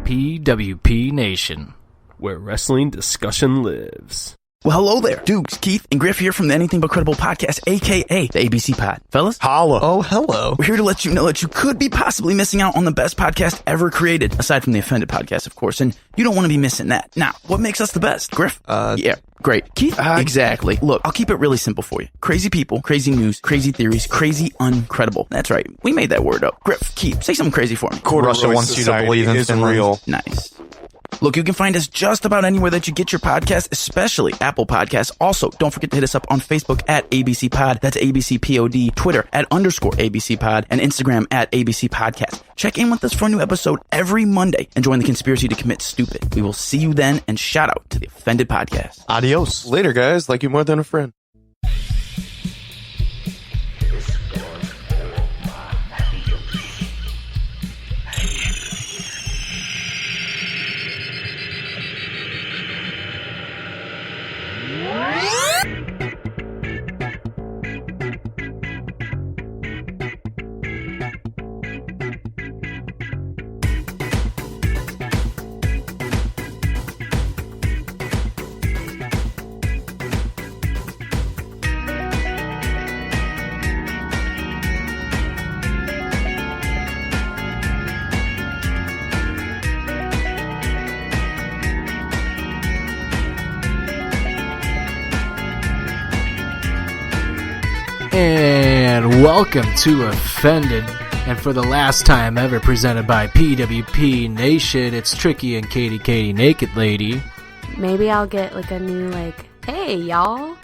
PWP Nation, where wrestling discussion lives. Well, hello there. Dukes, Keith, and Griff here from the Anything But Credible podcast, a.k.a. the ABC Pod. Fellas? Holla. Oh, hello. We're here to let you know that you could be possibly missing out on the best podcast ever created, aside from the Offended podcast, of course, and you don't want to be missing that. Now, what makes us the best? Griff? Yeah, great. Keith? Exactly. Look, I'll keep it really simple for you. Crazy people, crazy news, crazy theories, crazy uncredible. That's right. We made that word up. Griff, Keith, say something crazy for me. Russia wants you to believe in real. Nice. Look, you can find us just about anywhere that you get your podcast, especially Apple Podcasts. Also, don't forget to hit us up on Facebook at ABC Pod. That's ABC POD. Twitter at _ABC Pod. And Instagram at ABC Podcast. Check in with us for a new episode every Monday and join the conspiracy to commit stupid. We will see you then, and shout out to the Offended Podcast. Adios. Later, guys. Like you more than a friend. and welcome to Offended, and for the last time ever presented by PWP Nation, it's Tricky and KT KT Naked Ladyy. Maybe I'll get like a new hey y'all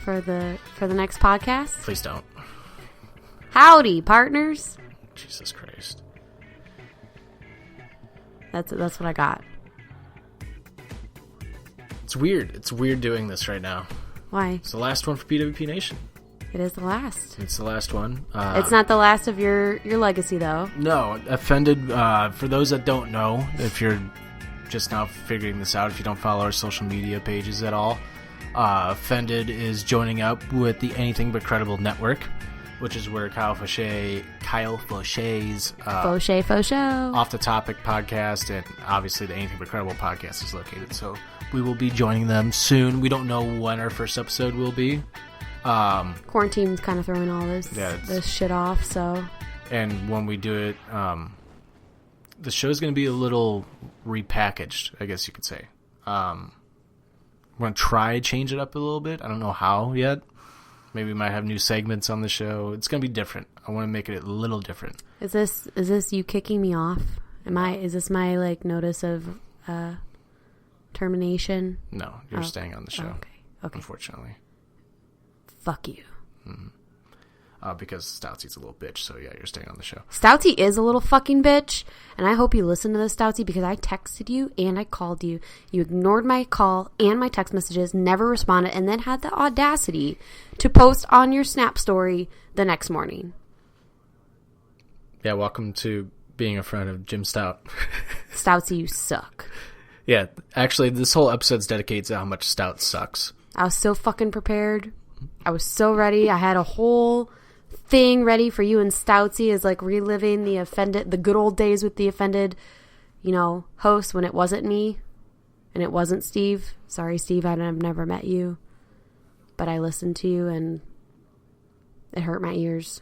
for the next podcast. Please don't. Howdy, partners. Jesus Christ. That's what I got. It's weird. It's weird doing this right now. Why? It's the last one for PWP Nation. It is the last. It's the last one. It's not the last of your legacy, though. No, Offended, for those that don't know, if you're just now figuring this out, if you don't follow our social media pages at all, Offended is joining up with the Anything But Credible Network, which is where Kyle Faucher's Faux Show Off the Topic podcast and obviously the Anything But Credible podcast is located. So we will be joining them soon. We don't know when our first episode will be. Quarantine's kind of throwing all this shit off, so. And when we do it, the show's going to be a little repackaged, I guess you could say. We're going to try change it up a little bit. I don't know how yet. Maybe we might have new segments on the show. It's going to be different. I want to make it a little different. Is this you kicking me off? Is this my notice of termination? No, you're staying on the show. Okay. Unfortunately. Fuck you. Mm-hmm. Because Stoutsy's a little bitch, so yeah, you're staying on the show. Stoutsy is a little fucking bitch, and I hope you listen to this, Stoutsy, because I texted you and I called you. You ignored my call and my text messages, never responded, and then had the audacity to post on your Snap story the next morning. Yeah, welcome to being a friend of Jim Stout. Stoutsy, you suck. Yeah, actually, this whole episode's dedicated to how much Stout sucks. I was so fucking prepared. I was so ready. I had a whole thing ready for you and Stoutsy as reliving the good old days with the Offended, host when it wasn't me and it wasn't Steve. Sorry, Steve, I've never met you, but I listened to you and it hurt my ears.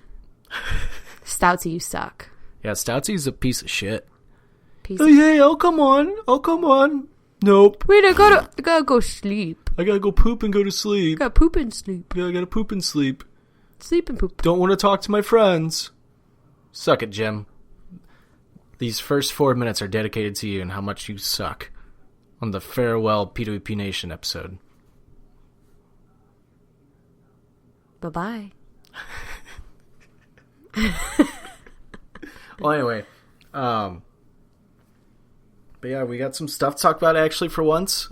Stoutsy, you suck. Yeah, Stoutsy's a piece of shit. Oh, come on. Nope. Wait, I gotta go sleep. I gotta go poop and go to sleep. I gotta poop and sleep. Yeah, I gotta poop and sleep. Sleep and poop. Don't want to talk to my friends. Suck it, Jim. These first 4 minutes are dedicated to you and how much you suck on the Farewell PWP Nation episode. Bye-bye. Well, anyway, but yeah, we got some stuff to talk about actually for once.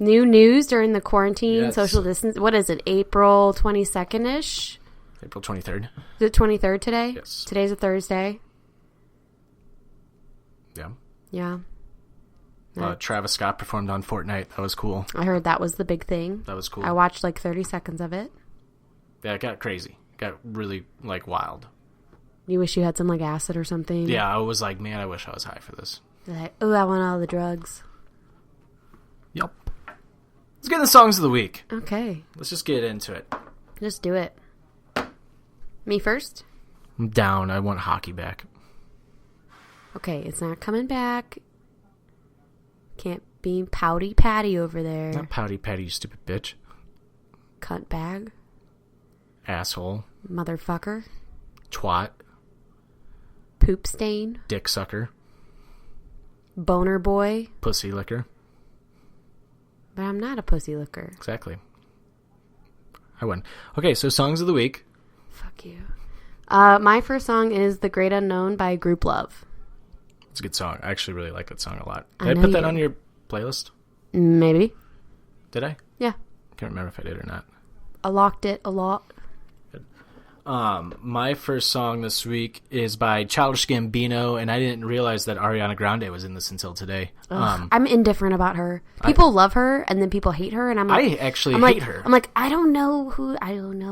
New news during the quarantine, yes. Social distance. What is it, April 22nd-ish? April 23rd. Is it 23rd today? Yes. Today's a Thursday. Yeah. Yeah. Travis Scott performed on Fortnite. That was cool. I heard that was the big thing. That was cool. I watched 30 seconds of it. Yeah, it got crazy. It got really, wild. You wish you had some, acid or something? Yeah, I was like, man, I wish I was high for this. Like, oh, I want all the drugs. Yep. Let's get in the songs of the week. Okay. Let's just get into it. Just do it. Me first? I'm down. I want hockey back. Okay, it's not coming back. Can't be pouty patty over there. Not pouty patty, you stupid bitch. Cunt bag. Asshole. Motherfucker. Twat. Poop stain. Dick sucker. Boner boy. Pussy licker. But I'm not a pussy licker. Exactly. I win. Okay, so songs of the week. Fuck you. My first song is The Great Unknown by Group Love. It's a good song. I actually really like that song a lot. I Did I know put that you on do. your playlist? Maybe. Did I? Yeah. Can't remember if I did or not. I locked it a lot. My first song this week is by Childish Gambino, and I didn't realize that Ariana Grande was in this until today. I'm indifferent about her. People love her, and then people hate her, and I'm like... I actually I'm hate like, her. I'm like, I don't know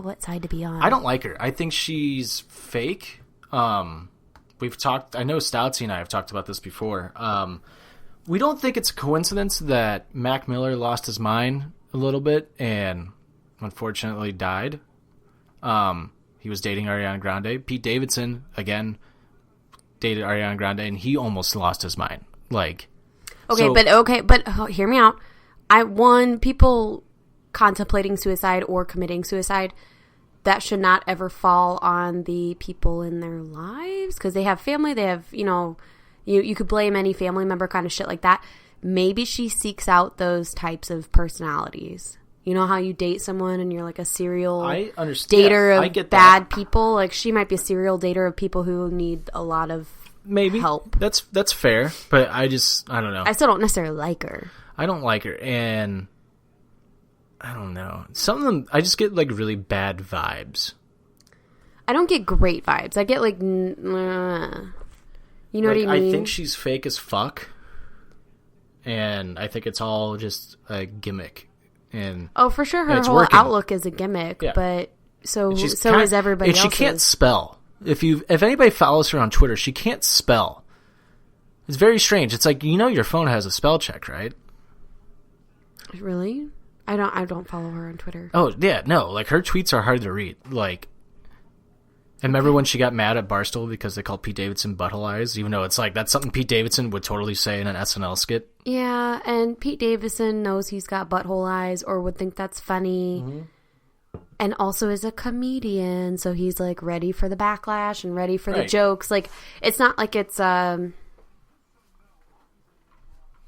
what side to be on. I don't like her. I think she's fake. We've talked... I know Stoutsy and I have talked about this before. We don't think it's a coincidence that Mac Miller lost his mind a little bit and unfortunately died. He was dating Ariana Grande. Pete Davidson, again, dated Ariana Grande, and he almost lost his mind. Like, but hear me out. People contemplating suicide or committing suicide, that should not ever fall on the people in their lives because they have family. They have, you could blame any family member, kind of shit like that. Maybe she seeks out those types of personalities. You know how you date someone and you're like a serial dater of bad people? Like, she might be a serial dater of people who need a lot of help. That's fair, but I don't know. I still don't necessarily like her. I don't like her, and I don't know. Some of them, I just get like really bad vibes. I don't get great vibes. I get like, you know what I mean? I think she's fake as fuck, and I think it's all just a gimmick. And for sure, her whole outlook is a gimmick, but so is everybody else. And she can't spell. If anybody follows her on Twitter, she can't spell. It's very strange. It's like, your phone has a spell check, right? Really? I don't follow her on Twitter. Oh yeah, no. Like, her tweets are hard to read. Like, and remember when she got mad at Barstool because they called Pete Davidson butthole eyes, even though it's like that's something Pete Davidson would totally say in an SNL skit. Yeah, and Pete Davidson knows he's got butthole eyes or would think that's funny. Mm-hmm. And also is a comedian, so he's like ready for the backlash and ready for the jokes. Like, it's not like it's I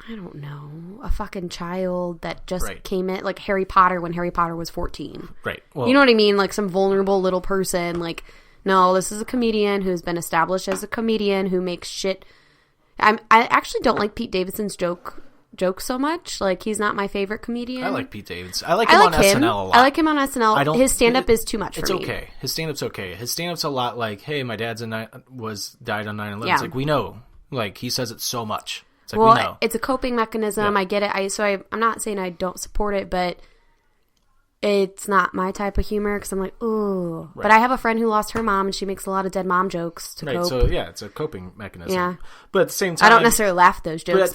don't know, a fucking child that just came in, like Harry Potter when Harry Potter was 14. Right. Well, you know what I mean? Like some vulnerable little person. Like, no, this is a comedian who's been established as a comedian who makes shit. I actually don't like Pete Davidson's jokes so much. Like, he's not my favorite comedian. I like Pete Davidson. I like him on SNL a lot. I like him on SNL. His stand-up is too much for me. It's okay. His stand-up's okay. His stand-up's a lot like, hey, my dad's died on 9/11. Yeah. It's like, we know. Like, he says it so much. It's like, we know. It's a coping mechanism. Yeah. I get it. I'm not saying I don't support it, but it's not my type of humor because I'm like, ooh. Right. But I have a friend who lost her mom, and she makes a lot of dead mom jokes to cope. So yeah, it's a coping mechanism. Yeah. But at the same time, I don't necessarily laugh at those jokes. But at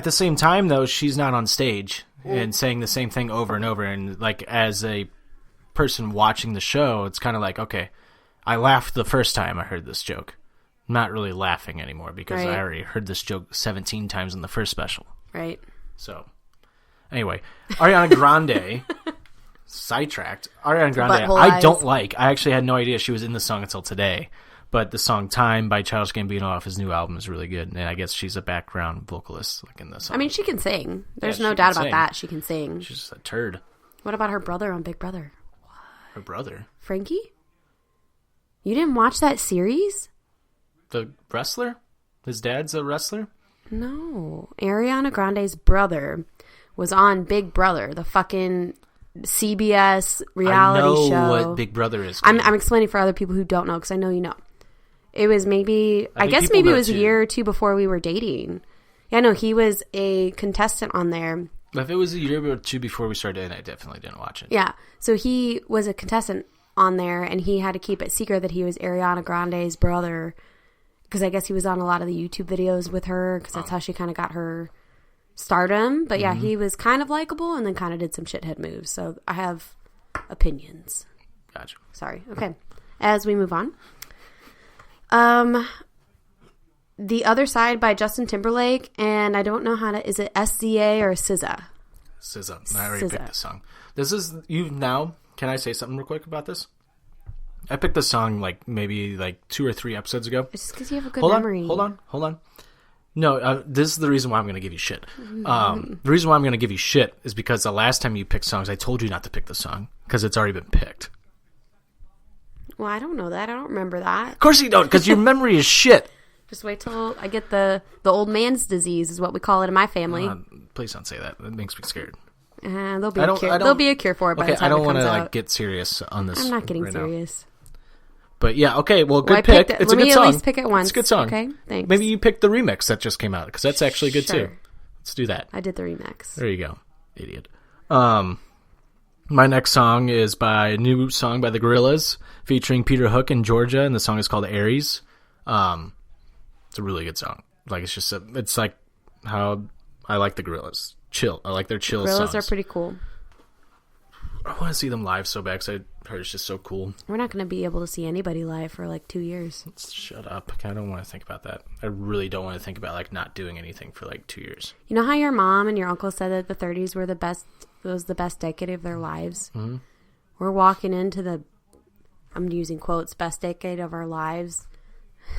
the same time, though, she's not on stage and saying the same thing over and over. And like, as a person watching the show, it's kind of like, okay, I laughed the first time I heard this joke. I'm not really laughing anymore because I already heard this joke 17 times in the first special. Right. So, anyway, Ariana Grande, sidetracked. Ariana Grande, I don't like. I actually had no idea she was in the song until today. But the song "Time" by Childish Gambino off his new album is really good, and I guess she's a background vocalist like in the song. I mean, she can sing. There's no doubt about that. She can sing. She's just a turd. What about her brother on Big Brother? What? Her brother? Frankie? You didn't watch that series? The wrestler? His dad's a wrestler? No. Ariana Grande's brother was on Big Brother, the fucking CBS reality show. I know what Big Brother is. I'm explaining for other people who don't know because I know you know. It was maybe, I guess maybe it was a year or two before we were dating. Yeah, no, he was a contestant on there. If it was a year or two before we started dating, I definitely didn't watch it. Yeah, so he was a contestant on there, and he had to keep it secret that he was Ariana Grande's brother. because I guess he was on a lot of the YouTube videos with her because that's how she kind of got her stardom. But yeah, he was kind of likable and then kind of did some shithead moves. So I have opinions. Gotcha. Sorry. Okay. As we move on. The Other Side by Justin Timberlake, and I don't know how to, is it SZA or SZA? SZA. I already picked this song. This is, can I say something real quick about this? I picked this song maybe 2 or 3 episodes ago. It's just because you have a good memory. Hold on. No, this is the reason why I'm going to give you shit. The reason why I'm going to give you shit is because the last time you picked songs, I told you not to pick the song because it's already been picked. Well, I don't know that. I don't remember that. Of course you don't, because your memory is shit. Just wait till I get the old man's disease is what we call it in my family. Please don't say that. That makes me scared. There'll be a cure. There'll be a cure for it by the time I don't want to get serious on this. I'm not getting right serious. Now. But yeah, okay. Well, good pick. It's a good song. Let me at least pick it once. It's a good song. Okay, thanks. Maybe you picked the remix that just came out because that's actually good too. Let's do that. I did the remix. There you go, idiot. My next song is by a new song by the Gorillaz featuring Peter Hook and Georgia, and the song is called Aries. It's a really good song. It's like how I like the Gorillaz. Chill. I like their chill songs. Gorillaz are pretty cool. I want to see them live so bad because I heard it's just so cool. We're not going to be able to see anybody live for 2 years. Shut up. I don't want to think about that. I really don't want to think about not doing anything for 2 years. You know how your mom and your uncle said that the 30s were was the best decade of their lives? Mm-hmm. We're walking into I'm using quotes, best decade of our lives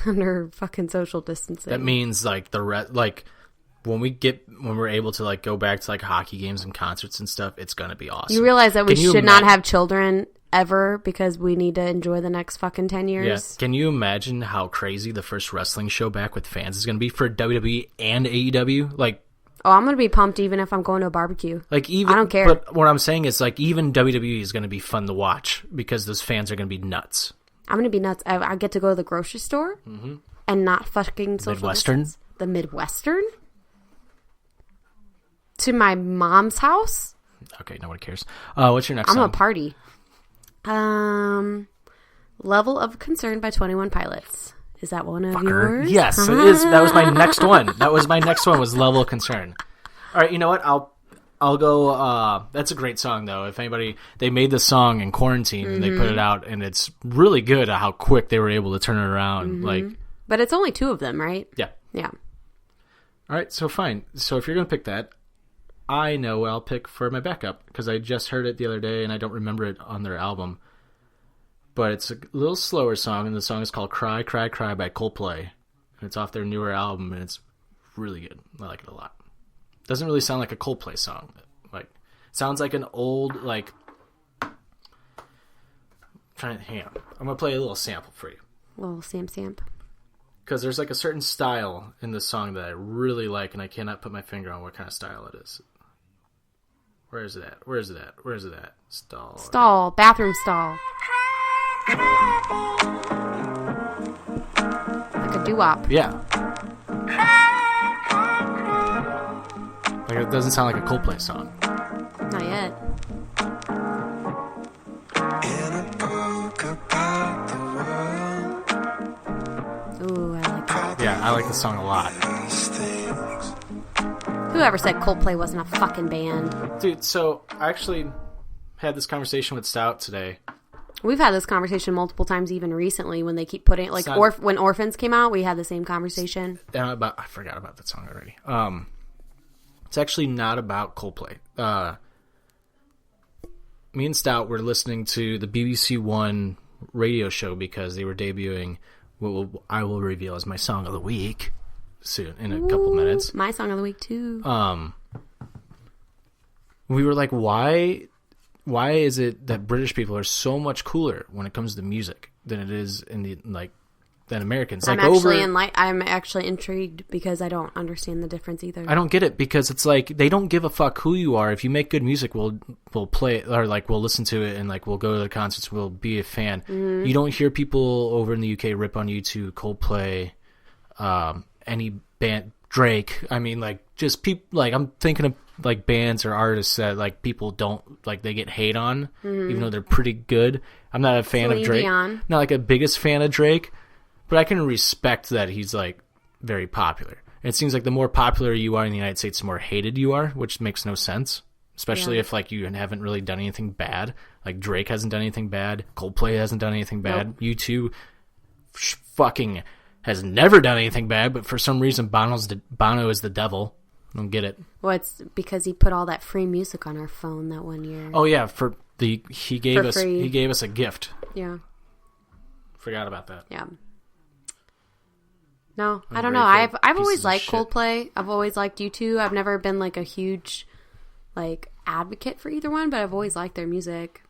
under fucking social distancing. That means when we're able to go back to hockey games and concerts and stuff, it's gonna be awesome. You realize that we should not have children ever because we need to enjoy the next fucking 10 years. Yeah. Can you imagine how crazy the first wrestling show back with fans is gonna be for WWE and AEW? I'm gonna be pumped even if I'm going to a barbecue. I don't care. But what I'm saying is even WWE is gonna be fun to watch because those fans are gonna be nuts. I'm gonna be nuts. I get to go to the grocery store and not fucking social Midwestern. Distance. The Midwestern. To my mom's house. Okay, nobody cares. What's your next song? I'm a party. Level of Concern by 21 Pilots. Is that one of yours? Yes, it is. That was my next one. Was Level of Concern. All right, you know what? I'll go. That's a great song, though. If anybody, they made the song in quarantine and they put it out, and it's really good at how quick they were able to turn it around. But it's only 2 of them, right? Yeah. Yeah. All right, so fine. So if you're gonna pick that, I know what I'll pick for my backup because I just heard it the other day and I don't remember it on their album. But it's a little slower song, and the song is called Cry, Cry, Cry by Coldplay. And it's off their newer album, and it's really good. I like it a lot. Doesn't really sound like a Coldplay song. Sounds like an old, hang on. I'm going to play a little sample for you. A little samp. Because there's a certain style in this song that I really like, and I cannot put my finger on what kind of style it is. Where is it at? Stall. Bathroom stall. Like a doo-wop. Yeah. It doesn't sound like a Coldplay song. Not yet. Ooh, I like that. Yeah, I like the song a lot. Whoever said Coldplay wasn't a fucking band? Dude, so I actually had this conversation with Stout today. We've had this conversation multiple times, even recently, when they keep putting when Orphans came out, we had the same conversation. I forgot about that song already. It's actually not about Coldplay. Me and Stout were listening to the BBC One radio show because they were debuting what I will reveal as my song of the week soon in a couple minutes. My song of the week too. We were like, why is it that British people are so much cooler when it comes to music than it is in the than Americans? I'm actually intrigued because I don't understand the difference either. I don't get it because it's they don't give a fuck who you are. If you make good music, we'll play it or we'll listen to it and we'll go to the concerts. We'll be a fan. Mm-hmm. You don't hear people over in the UK rip on U2, Coldplay, any band, Drake. I mean, just people. I'm thinking of bands or artists that people don't they get hate on, even though they're pretty good. I'm not a fan of Drake. Dion. Not a biggest fan of Drake. But I can respect that he's like very popular. And it seems like the more popular you are in the United States, the more hated you are, which makes no sense. Especially if like you haven't really done anything bad. Like Drake hasn't done anything bad. Coldplay hasn't done anything bad. Nope. U2 fucking has never done anything bad, but for some reason Bono is the devil. I don't get it. Well, it's because he put all that free music on our phone that one year. Oh yeah, he gave us a gift. Yeah. Forgot about that. Yeah. No, I don't know. I've always liked Coldplay. I've always liked U2. I've never been like a huge like advocate for either one, but I've always liked their music.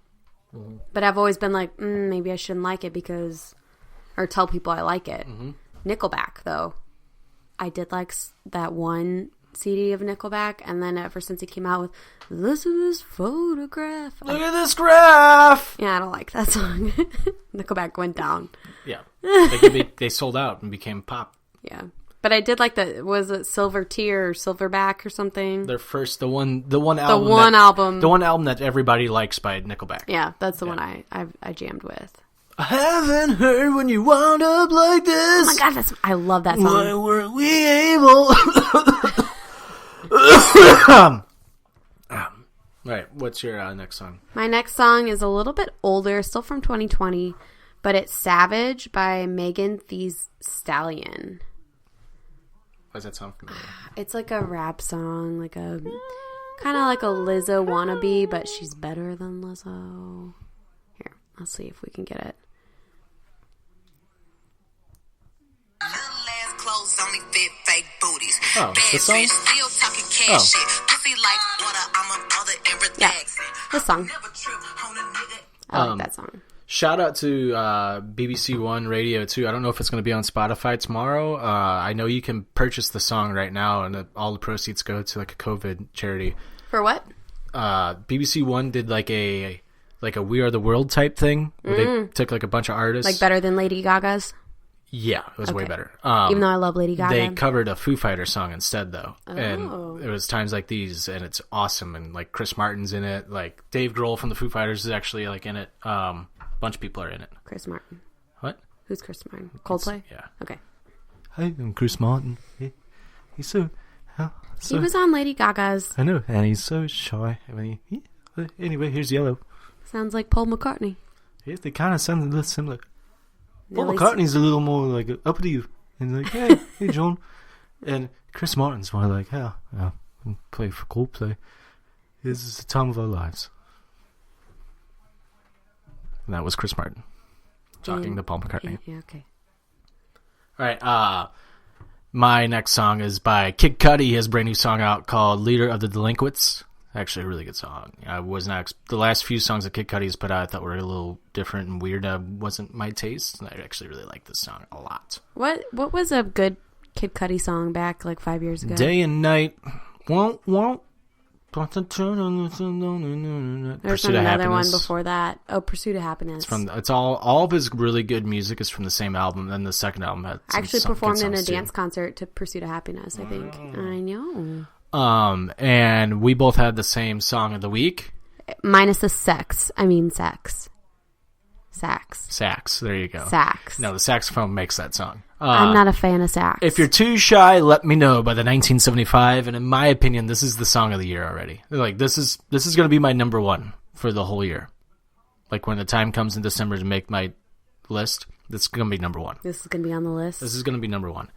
Mm-hmm. But I've always been like, maybe I shouldn't like it or tell people I like it. Mm-hmm. Nickelback, though, I did like that one CD of Nickelback, and then ever since he came out with "Listen to this photograph," look at this graph. Yeah, I don't like that song. Nickelback went down. Yeah, they sold out and became pop. Yeah. But I did like was it Silver Tear or Silverback or something? Their first, the one album that everybody likes by Nickelback. Yeah, that's the one I jammed with. I haven't heard when you wound up like this. Oh my god, I love that song. Why weren't we able? Right, what's your next song? My next song is a little bit older, still from 2020, but it's Savage by Megan Thee Stallion. Why does that sound familiar? It's like a rap song, like a kind of like a Lizzo wannabe, but she's better than Lizzo. Here, let's see if we can get it. Oh, this song? Yeah, this song. I like that song. Shout out to BBC One Radio too. I don't know if it's going to be on Spotify tomorrow. I know you can purchase the song right now, and all the proceeds go to like a COVID charity. For what? BBC One did like a We Are the World type thing where they took like a bunch of artists, like better than Lady Gaga's. Yeah, it was way better. Even though I love Lady Gaga, they covered a Foo Fighters song instead, though, and it was Times Like These, and it's awesome. And like Chris Martin's in it, like Dave Grohl from the Foo Fighters is actually like in it. Bunch of people are in it. Chris Martin. What? Who's Chris Martin? Coldplay? Yeah. Okay. Hi, I'm Chris Martin. He's so he was on Lady Gaga's. I know, and he's so shy. I mean, anyway, here's Yellow. Sounds like Paul McCartney. Yes, they kind of sound a little similar. Yeah, Paul McCartney's a little more like uppity and like, hey John. And Chris Martin's more like, yeah, play for Coldplay. This is the time of our lives. And that was Chris Martin talking to Paul McCartney. Yeah, okay. All right. My next song is by Kid Cudi. He has a brand new song out called "Leader of the Delinquents." Actually, a really good song. I was not the last few songs that Kid Cudi's put out I thought were a little different and weird. Wasn't my taste. I actually really like this song a lot. What was a good Kid Cudi song back like 5 years ago? Day and Night. Won't. There's another one before that. Oh, Pursuit of Happiness. It's all of his really good music is from the same album. Then the second album had I actually performed in a dance concert to Pursuit of Happiness, I think. I know. And we both had the same song of the week. Minus the sex. I mean sex. Sax. There you go. Sax. No, the saxophone makes that song. I'm not a fan of sax. If you're too shy, let me know by the 1975. And in my opinion, this is the song of the year already. Like this is going to be my number one for the whole year. Like when the time comes in December to make my list, this is going to be number one. This is going to be on the list. This is going to be number one.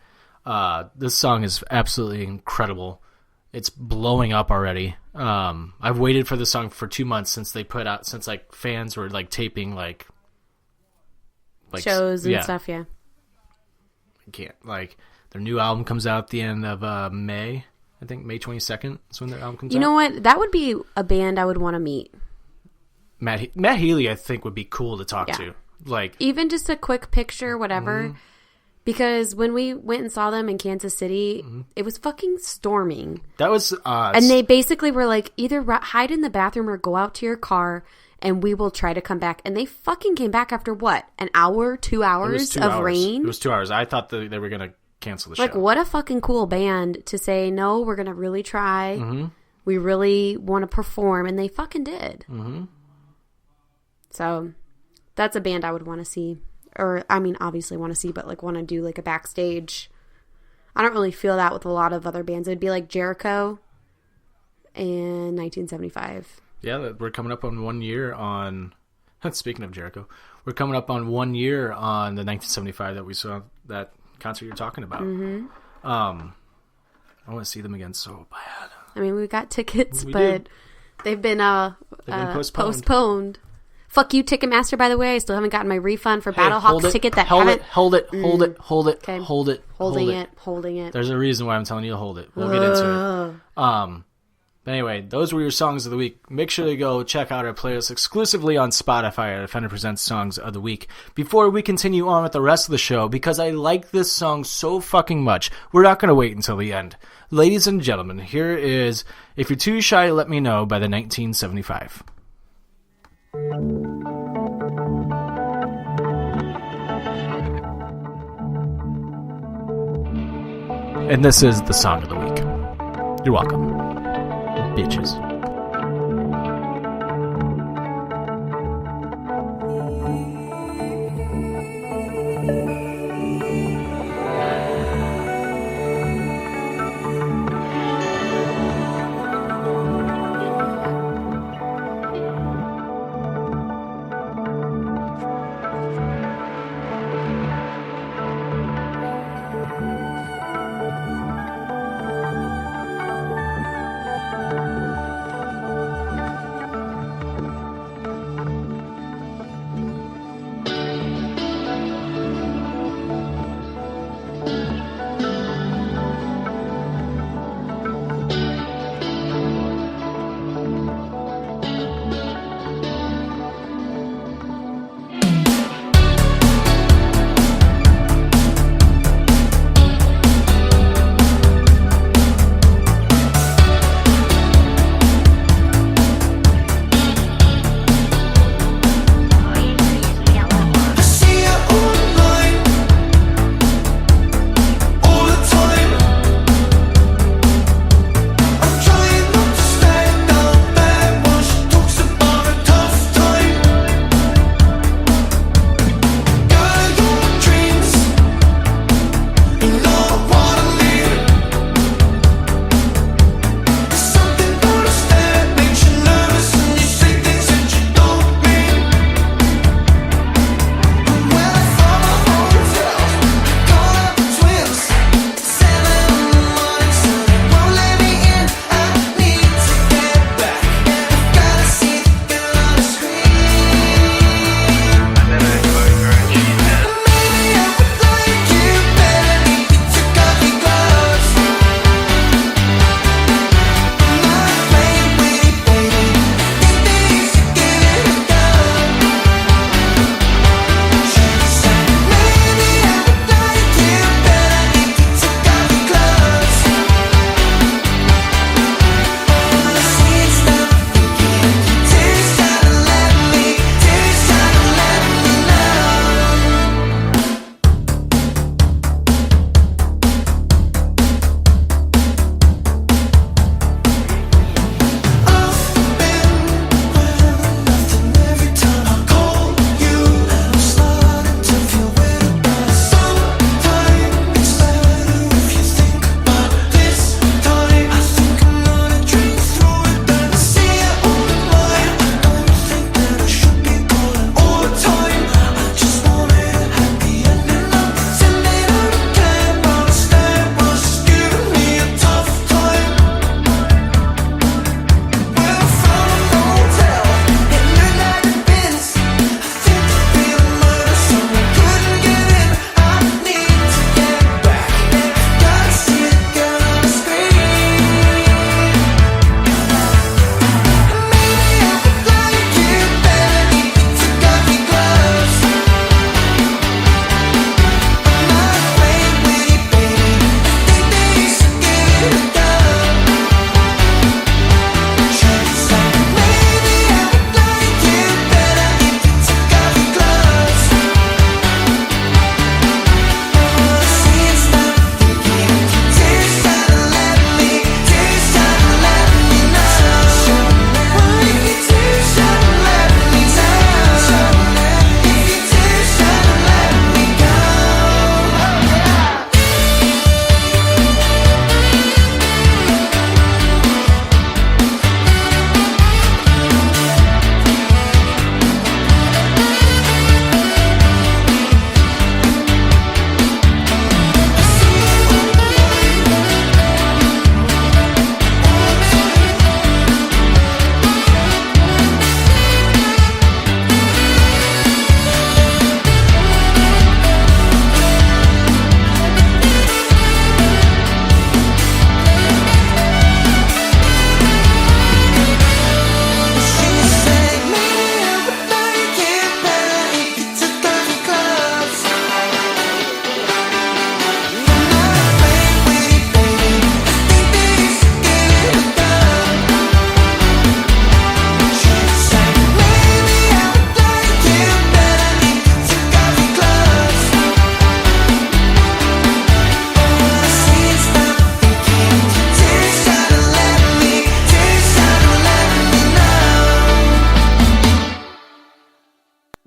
This song is absolutely incredible. It's blowing up already. I've waited for this song for 2 months since like fans were like taping like shows and stuff. Yeah. I can't their new album comes out at the end of May. I think May 22nd is when their album comes out. You know what? That would be a band I would want to meet. Matt Healy, I think, would be cool to talk to. Like even just a quick picture, whatever. Mm-hmm. Because when we went and saw them in Kansas City, it was fucking storming. That was and they basically were like, either hide in the bathroom or go out to your car, and we will try to come back. And they fucking came back after what? An hour, 2 hours of rain? It was 2 hours. I thought they were going to cancel the show. Like, what a fucking cool band to say, no, we're going to really try. Mm-hmm. We really want to perform. And they fucking did. Mm-hmm. So, that's a band I would want to see. or I mean, obviously want to see, but like want to do like a backstage. I don't really feel that with a lot of other bands. It'd be like Jericho in 1975. Yeah, we're coming up on 1 year on. Speaking of Jericho, we're coming up on 1 year on the 1975 that we saw that concert you're talking about. Mm-hmm. I want to see them again so bad. I mean, we got tickets, We but do. they've been postponed. Fuck you, Ticketmaster, by the way. I still haven't gotten my refund for Battlehawks ticket that hold haven't... hold it. Okay. Hold it. Holding it. There's a reason why I'm telling you to hold it. We'll get into it. But anyway, those were your songs of the week. Make sure to go check out our playlist exclusively on Spotify at Offender Presents Songs of the Week. Before we continue on with the rest of the show, because I like this song so fucking much, we're not going to wait until the end. Ladies and gentlemen, here is If You're Too Shy to Let Me Know by the 1975. And this is the song of the week. You're welcome. Bitches.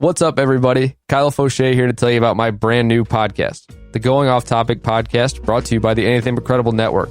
What's up, everybody? Kyle Fauché here to tell you about my brand new podcast, the Going Off Topic podcast, brought to you by the Anything But Credible Network.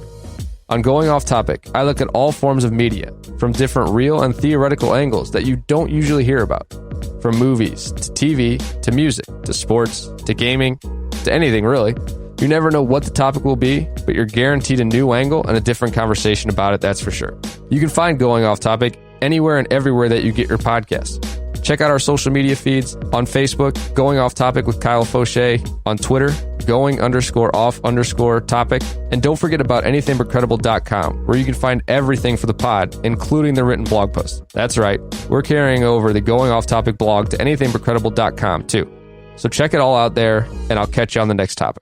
On Going Off Topic, I look at all forms of media, from different real and theoretical angles that you don't usually hear about. From movies, to TV, to music, to sports, to gaming, to anything really. You never know what the topic will be, but you're guaranteed a new angle and a different conversation about it, that's for sure. You can find Going Off Topic anywhere and everywhere that you get your podcasts. Check out our social media feeds on Facebook, Going Off Topic with Kyle Fauché, on Twitter, going_off_topic, and don't forget about anythingbutcredible.com, where you can find everything for the pod, including the written blog post. That's right, we're carrying over the Going Off Topic blog to anythingbutcredible.com too. So check it all out there, and I'll catch you on the next topic.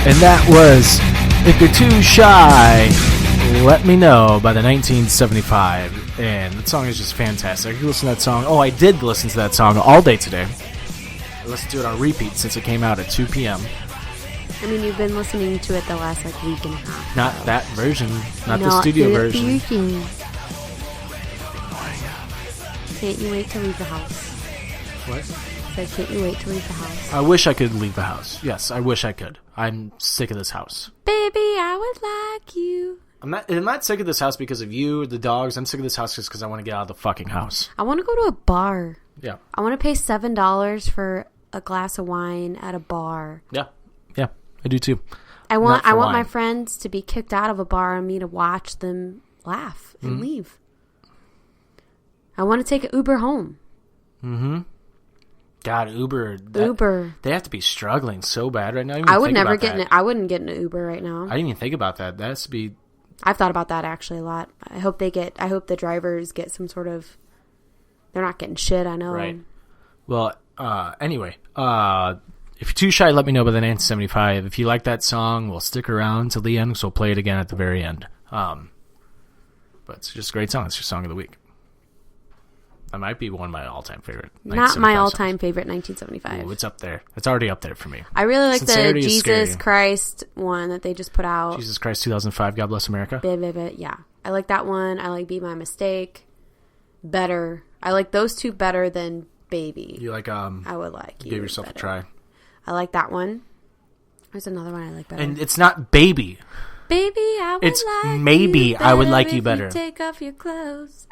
And that was If You're Too Shy, Let Me Know by the 1975. And that song is just fantastic. You listen to that song. Oh, I did listen to that song all day today. I listened to it on repeat since it came out at 2 p.m. I mean, you've been listening to it the last, week and a half. Not that version. Not the studio version. Can't you wait to leave the house? What? So can't you wait to leave the house? I wish I could leave the house. Yes, I wish I could. I'm sick of this house. Baby, I would like you. I'm not sick of this house because of you or the dogs. I'm sick of this house just because I want to get out of the fucking house. I want to go to a bar. Yeah. I want to pay $7 for a glass of wine at a bar. Yeah. Yeah, I do too. I want my friends to be kicked out of a bar and me to watch them laugh and leave. I want to take an Uber home. Mm-hmm. God, Uber. They have to be struggling so bad right now. I would never get I wouldn't get an Uber right now. I didn't even think about that. That has to be. I've thought about that actually a lot. I hope the drivers get some sort of. They're not getting shit. I know. Right. Well. Anyway. If you're too shy, let me know by the 1975. If you like that song, we'll stick around till the end, because we'll play it again at the very end. But it's just a great song. It's your song of the week. That might be one of my all-time favorite. Not my all-time favorite, 1975. Ooh, it's up there. It's already up there for me. I really like the Jesus Christ one that they just put out. Jesus Christ 2005, God Bless America. Yeah. I like that one. I like Be My Mistake better. I like those two better than Baby. You like, I would like Give Yourself better. a Try. I like that one. There's another one I like better. And it's not Baby. Baby, I would it's like maybe you I would like you better. You take off your clothes.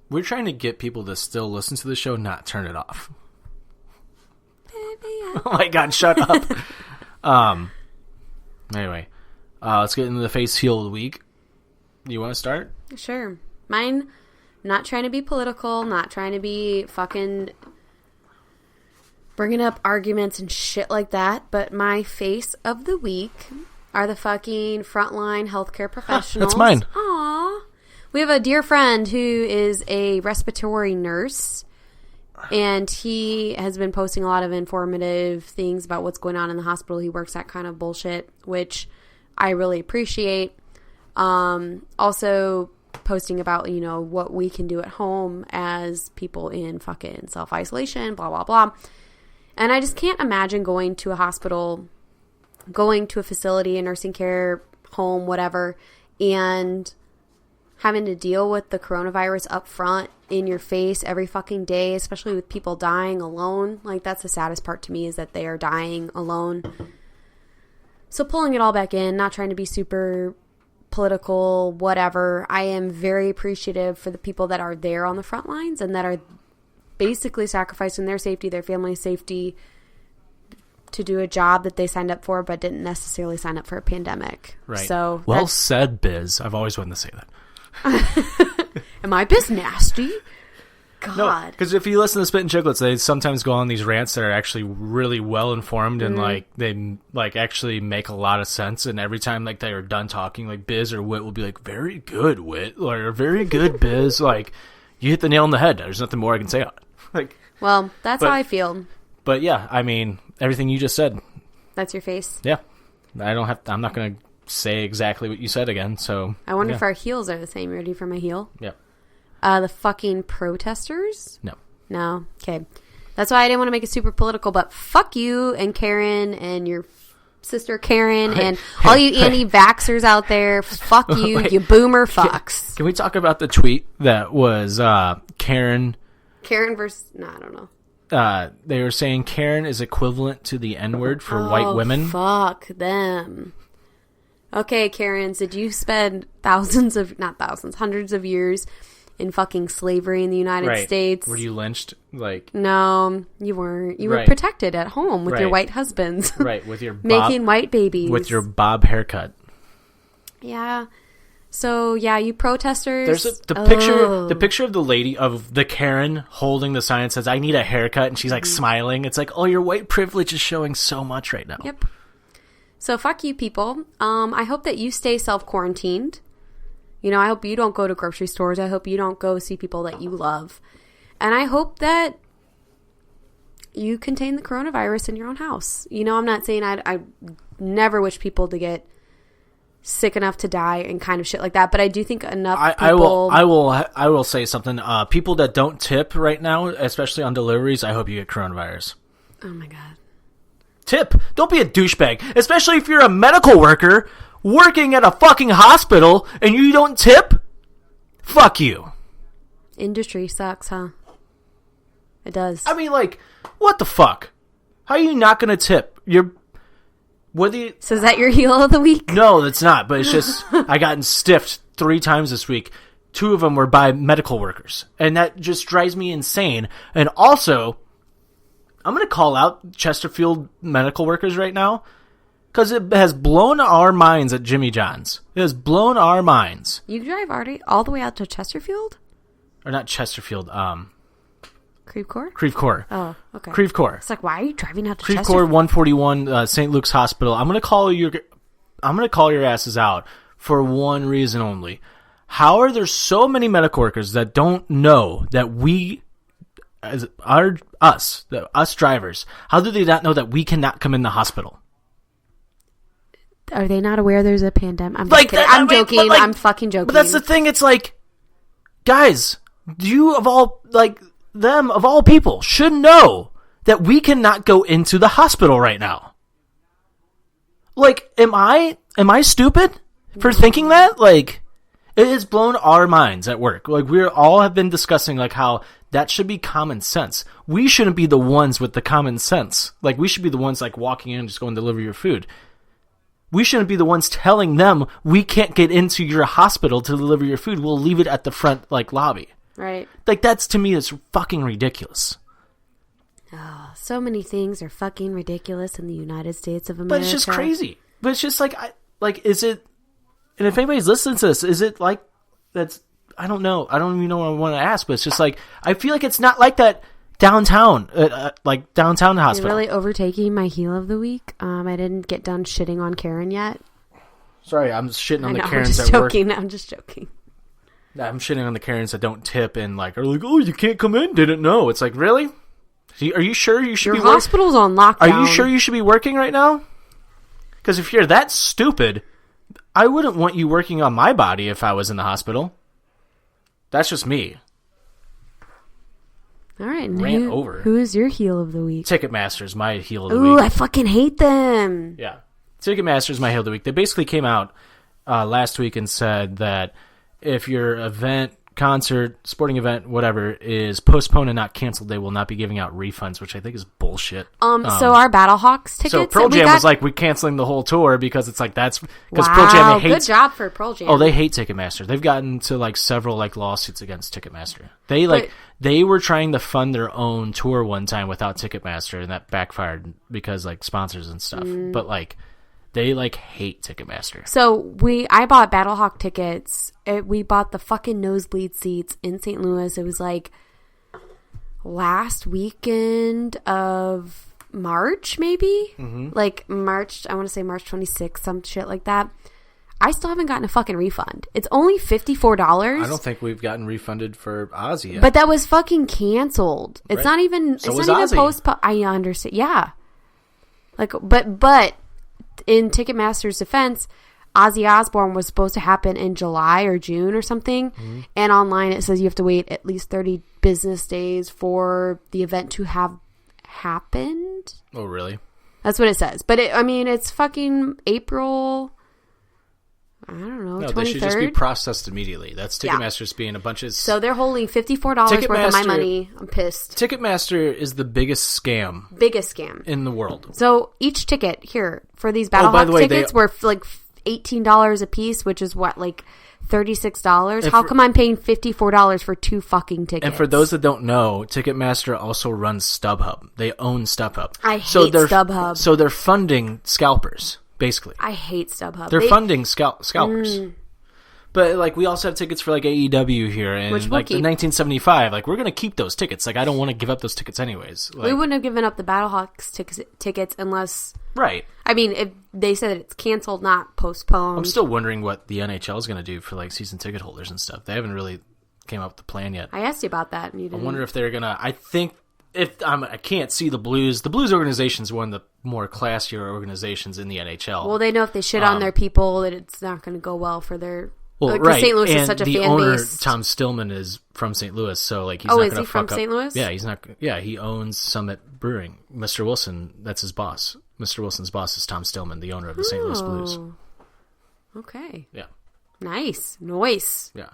We're trying to get people to still listen to the show, not turn it off. Baby, oh my God, shut up. Anyway, let's get into the face heel of the week. You want to start? Sure. Mine, not trying to be political, not trying to be fucking bringing up arguments and shit like that, but my face of the week are the fucking frontline healthcare professionals. That's mine. Aww. We have a dear friend who is a respiratory nurse, and he has been posting a lot of informative things about what's going on in the hospital he works at, kind of bullshit, which I really appreciate. Also posting about, what we can do at home as people in fucking self-isolation, blah, blah, blah. And I just can't imagine going to a hospital, going to a facility, a nursing care home, whatever, and having to deal with the coronavirus up front in your face every fucking day, especially with people dying alone. Like, that's the saddest part to me, is that they are dying alone. So pulling it all back in, not trying to be super political, whatever. I am very appreciative for the people that are there on the front lines and that are basically sacrificing their safety, their family's safety, to do a job that they signed up for but didn't necessarily sign up for a pandemic. Right. So well said, Biz. I've always wanted to say that. Am I biz nasty? God. No, because if you listen to Spit and Chicklets, they sometimes go on these rants that are actually really well informed and they actually make a lot of sense. And every time they are done talking, Biz or Wit will be like, "Very good, Wit," or "Very good, Biz." You hit the nail on the head. There's nothing more I can say on it. Well, that's how I feel. But yeah, I mean, everything you just said. That's your face. Yeah. I'm not going to say exactly what you said again. So I wonder if our heels are the same. You ready for my heel? Yep. The fucking protesters? No. No? Okay. That's why I didn't want to make it super political, but fuck you and Karen and your sister Karen and all you anti-vaxxers out there. Fuck you, you boomer fucks. Can we talk about the tweet that was Karen versus... No, I don't know. They were saying Karen is equivalent to the N-word for white women. Fuck them. Okay, Karens, did you spend hundreds of years in fucking slavery in the United States? Were you lynched? No, you weren't. You were protected at home with your white husbands. Right, with your making white babies. With your bob haircut. Yeah. So, yeah, you protesters. There's the picture of the lady, of the Karen holding the sign that says, I need a haircut, and she's like smiling. It's like, oh, your white privilege is showing so much right now. Yep. So, fuck you people. I hope that you stay self-quarantined. You know, I hope you don't go to grocery stores. I hope you don't go see people that you love. And I hope that you contain the coronavirus in your own house. You know, I'm not saying I never wish people to get sick enough to die and kind of shit like that, but I do think enough people... I will say something. People that don't tip right now, especially on deliveries, I hope you get coronavirus. Oh my God. Tip. Don't be a douchebag, especially if you're a medical worker working at a fucking hospital and you don't tip. Fuck you. Industry sucks, huh? It does. I mean, like, what the fuck? How are you not going to tip? So is that your heel of the week? No, that's not. But it's just, I gotten stiffed 3 times this week. 2 of them were by medical workers. And that just drives me insane. And also, I'm going to call out Chesterfield medical workers right now, because it has blown our minds at Jimmy John's. It has blown our minds. You drive all the way out to Chesterfield? Or not Chesterfield, Creve Coeur? Creve Coeur. Oh, okay. Creve Coeur. It's like, why are you driving out to Creve Chesterfield? Coeur 141, St. Luke's Hospital. I'm gonna call your asses out for one reason only. How are there so many medical workers that don't know that us drivers, how do they not know that we cannot come in the hospital? Are they not aware there's a pandemic? I'm joking. I'm fucking joking. But that's the thing. It's like, guys, you of all people should know that we cannot go into the hospital right now. Like, am I stupid for thinking that? Like, it has blown our minds at work. Like, we all have been discussing like how that should be common sense. We shouldn't be the ones with the common sense. Like, we should be the ones like walking in and just going to deliver your food. We shouldn't be the ones telling them we can't get into your hospital to deliver your food. We'll leave it at the front like lobby. Right. Like, that's, to me, it's fucking ridiculous. Oh, so many things are fucking ridiculous in the United States of America. But it's just crazy. But it's just like, is it, and if anybody's listening to this, is it like, I don't know. I don't even know what I want to ask, but it's just like, I feel like it's not like that downtown, downtown hospital. You're really overtaking my heel of the week. I didn't get done shitting on Karen yet. Sorry, I'm shitting on the Karens I'm just that work. I'm just joking. I'm shitting on the Karens that don't tip and like are like, oh, you can't come in. Didn't know. It's like, really? Are you sure you should be working? Your hospital's on lockdown. Are you sure you should be working right now? Because if you're that stupid, I wouldn't want you working on my body if I was in the hospital. That's just me. All right. Rant over. Who is your heel of the week? Ticketmaster's my heel of the week. Ooh, I fucking hate them. Yeah. Ticketmaster's my heel of the week. They basically came out last week and said that if your event, concert, sporting event, whatever, is postponed and not canceled, they will not be giving out refunds, which I think is bullshit. So our Battlehawks tickets... So Pearl Jam was like, we're canceling the whole tour because it's like, that's... Because Pearl Jam hates... Good job for Pearl Jam. Oh, they hate Ticketmaster. They've gotten to like several like lawsuits against Ticketmaster. They were trying to fund their own tour one time without Ticketmaster, and that backfired because like sponsors and stuff. But like... They, like, hate Ticketmaster. So, I bought Battlehawk tickets. We bought the fucking nosebleed seats in St. Louis. It was, like, last weekend of March, maybe? Mm-hmm. Like, March, I want to say March 26th, some shit like that. I still haven't gotten a fucking refund. It's only $54. I don't think we've gotten refunded for Ozzy yet. But that was fucking canceled. It's not even, so it's not even postponed. I understand. Yeah. Like, but... in Ticketmaster's defense, Ozzy Osbourne was supposed to happen in July or June or something. Mm-hmm. And online it says you have to wait at least 30 business days for the event to have happened. Oh, really? That's what it says. But it's fucking April. I don't know. No, 23rd? they should just be processed immediately. That's Ticketmaster's being a bunch of... So they're holding $54 worth of my money. I'm pissed. Ticketmaster is the biggest scam. Biggest scam. In the world. So each ticket here for these Battlehawks tickets were like $18 a piece, which is what, like $36? How come I'm paying $54 for 2 fucking tickets? And for those that don't know, Ticketmaster also runs StubHub. They own StubHub. I hate StubHub. So they're funding scalpers, basically. I hate StubHub. They're funding scalpers. But, like, we also have tickets for, like, AEW here. And, which like, in 1975, like, we're going to keep those tickets. Like, I don't want to give up those tickets anyways. Like, we wouldn't have given up the Battlehawks tickets unless... Right. I mean, if they said it's canceled, not postponed. I'm still wondering what the NHL is going to do for, like, season ticket holders and stuff. They haven't really came up with the plan yet. I asked you about that, and you didn't. I wonder if they're going to... I think... I can't see the Blues. The Blues organization is one of the more classier organizations in the NHL. Well, they know if they shit on their people that it's not going to go well for their... Well, right. St. Louis is such a the fan owner, base. From Stillman, is from St. Louis, so like he's not going to fuck up. Oh, is he from St. Louis? Yeah, he's not. Yeah, he owns Summit Brewing. Mr. Wilson, that's his boss. Mr. Wilson's boss is Tom Stillman, the owner of the St. Louis Blues. Okay. Yeah. Nice. Yeah.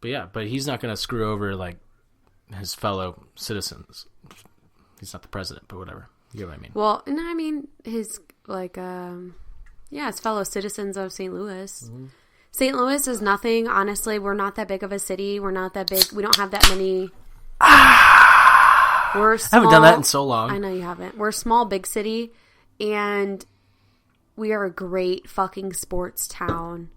But he's not going to screw over like his fellow citizens. He's not the president, but whatever. You get what I mean? Well, no, I mean his like his fellow citizens of St. Louis. Mm-hmm. St. Louis is nothing. Honestly, we're not that big of a city. We're not that big. We don't have that many. We're small. I haven't done that in so long. I know you haven't. We're a small, big city, and we are a great fucking sports town.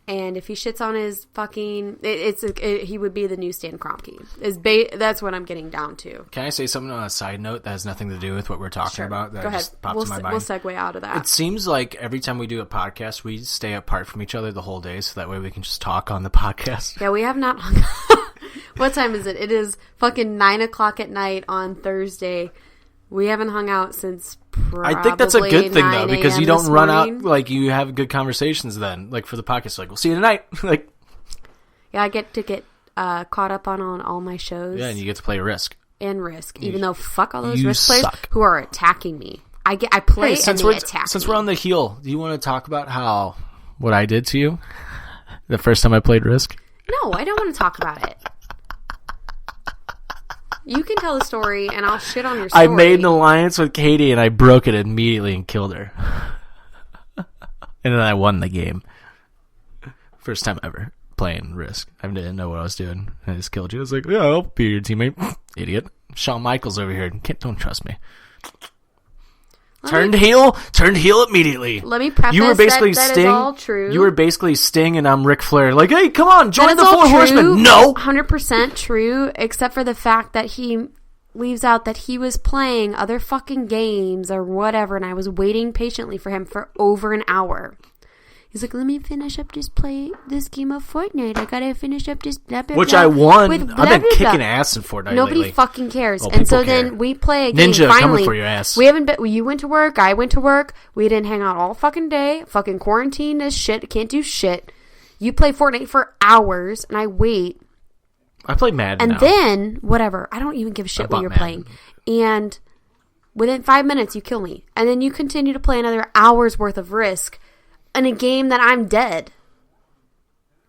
And if he shits on his fucking, he would be the new Stan Kroenke. That's what I'm getting down to. Can I say something on a side note that has nothing to do with what we're talking about? That Go ahead. Just popped in my mind. We'll segue out of that. It seems like every time we do a podcast, we stay apart from each other the whole day, so that way we can just talk on the podcast. Yeah, we have not. What time is it? It is fucking 9:00 at night on Thursday. We haven't hung out since probably I think that's a good thing, though, because you don't run out, like, you have good conversations then, like, for the podcast. Like, we'll see you tonight. Like, yeah, I get to get caught up on all my shows. Yeah, and you get to play Risk. Even though fuck all those Risk players who are attacking me. I play and they attack me. Since we're on the heel, do you want to talk about what I did to you the first time I played Risk? No, I don't want to talk about it. You can tell the story, and I'll shit on your story. I made an alliance with Katie, and I broke it immediately and killed her. And then I won the game. First time ever playing Risk. I didn't know what I was doing. I just killed you. I was like, yeah, I'll be your teammate. Idiot. Shawn Michaels over here. Don't trust me. Turned heel immediately. Let me preface you were basically that Sting. Is all true. You were basically Sting, and I'm Ric Flair. Like, hey, come on, join the Four Horsemen. No, 100% true, except for the fact that he leaves out that he was playing other fucking games or whatever, and I was waiting patiently for him for over an hour. He's like, let me finish up this game of Fortnite. I gotta finish up this blah, blah, which blah, I won. blah, I've been blah, kicking blah. ass in Fortnite. Nobody lately. fucking cares. Well, and so care. then we play a game. Ninja, finally, coming for your ass. We haven't been. You went to work. I went to work. We didn't hang out all fucking day. Fucking quarantine as shit. Can't do shit. You play Fortnite for hours, and I wait. I play Madden. And then whatever. I don't even give a shit what you're Madden. playing. And within 5 minutes, you kill me, and then you continue to play another hour's worth of Risk in a game that I'm dead.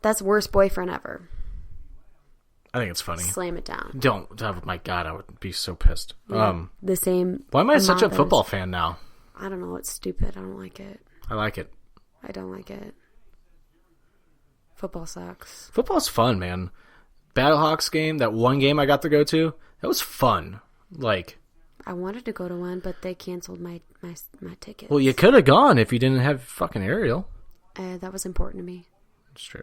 That's worst boyfriend ever. I think it's funny. Slam it down. Don't. Oh my God, I would be so pissed. Yeah, the same. Why am I such a football fan now? I don't know. It's stupid. I don't like it. I like it. I don't like it. Football sucks. Football's fun, man. Battlehawks game, that one game I got to go to, that was fun. Like, I wanted to go to one, but they canceled my ticket. Well, you could have gone if you didn't have fucking aerial. That was important to me. It's true.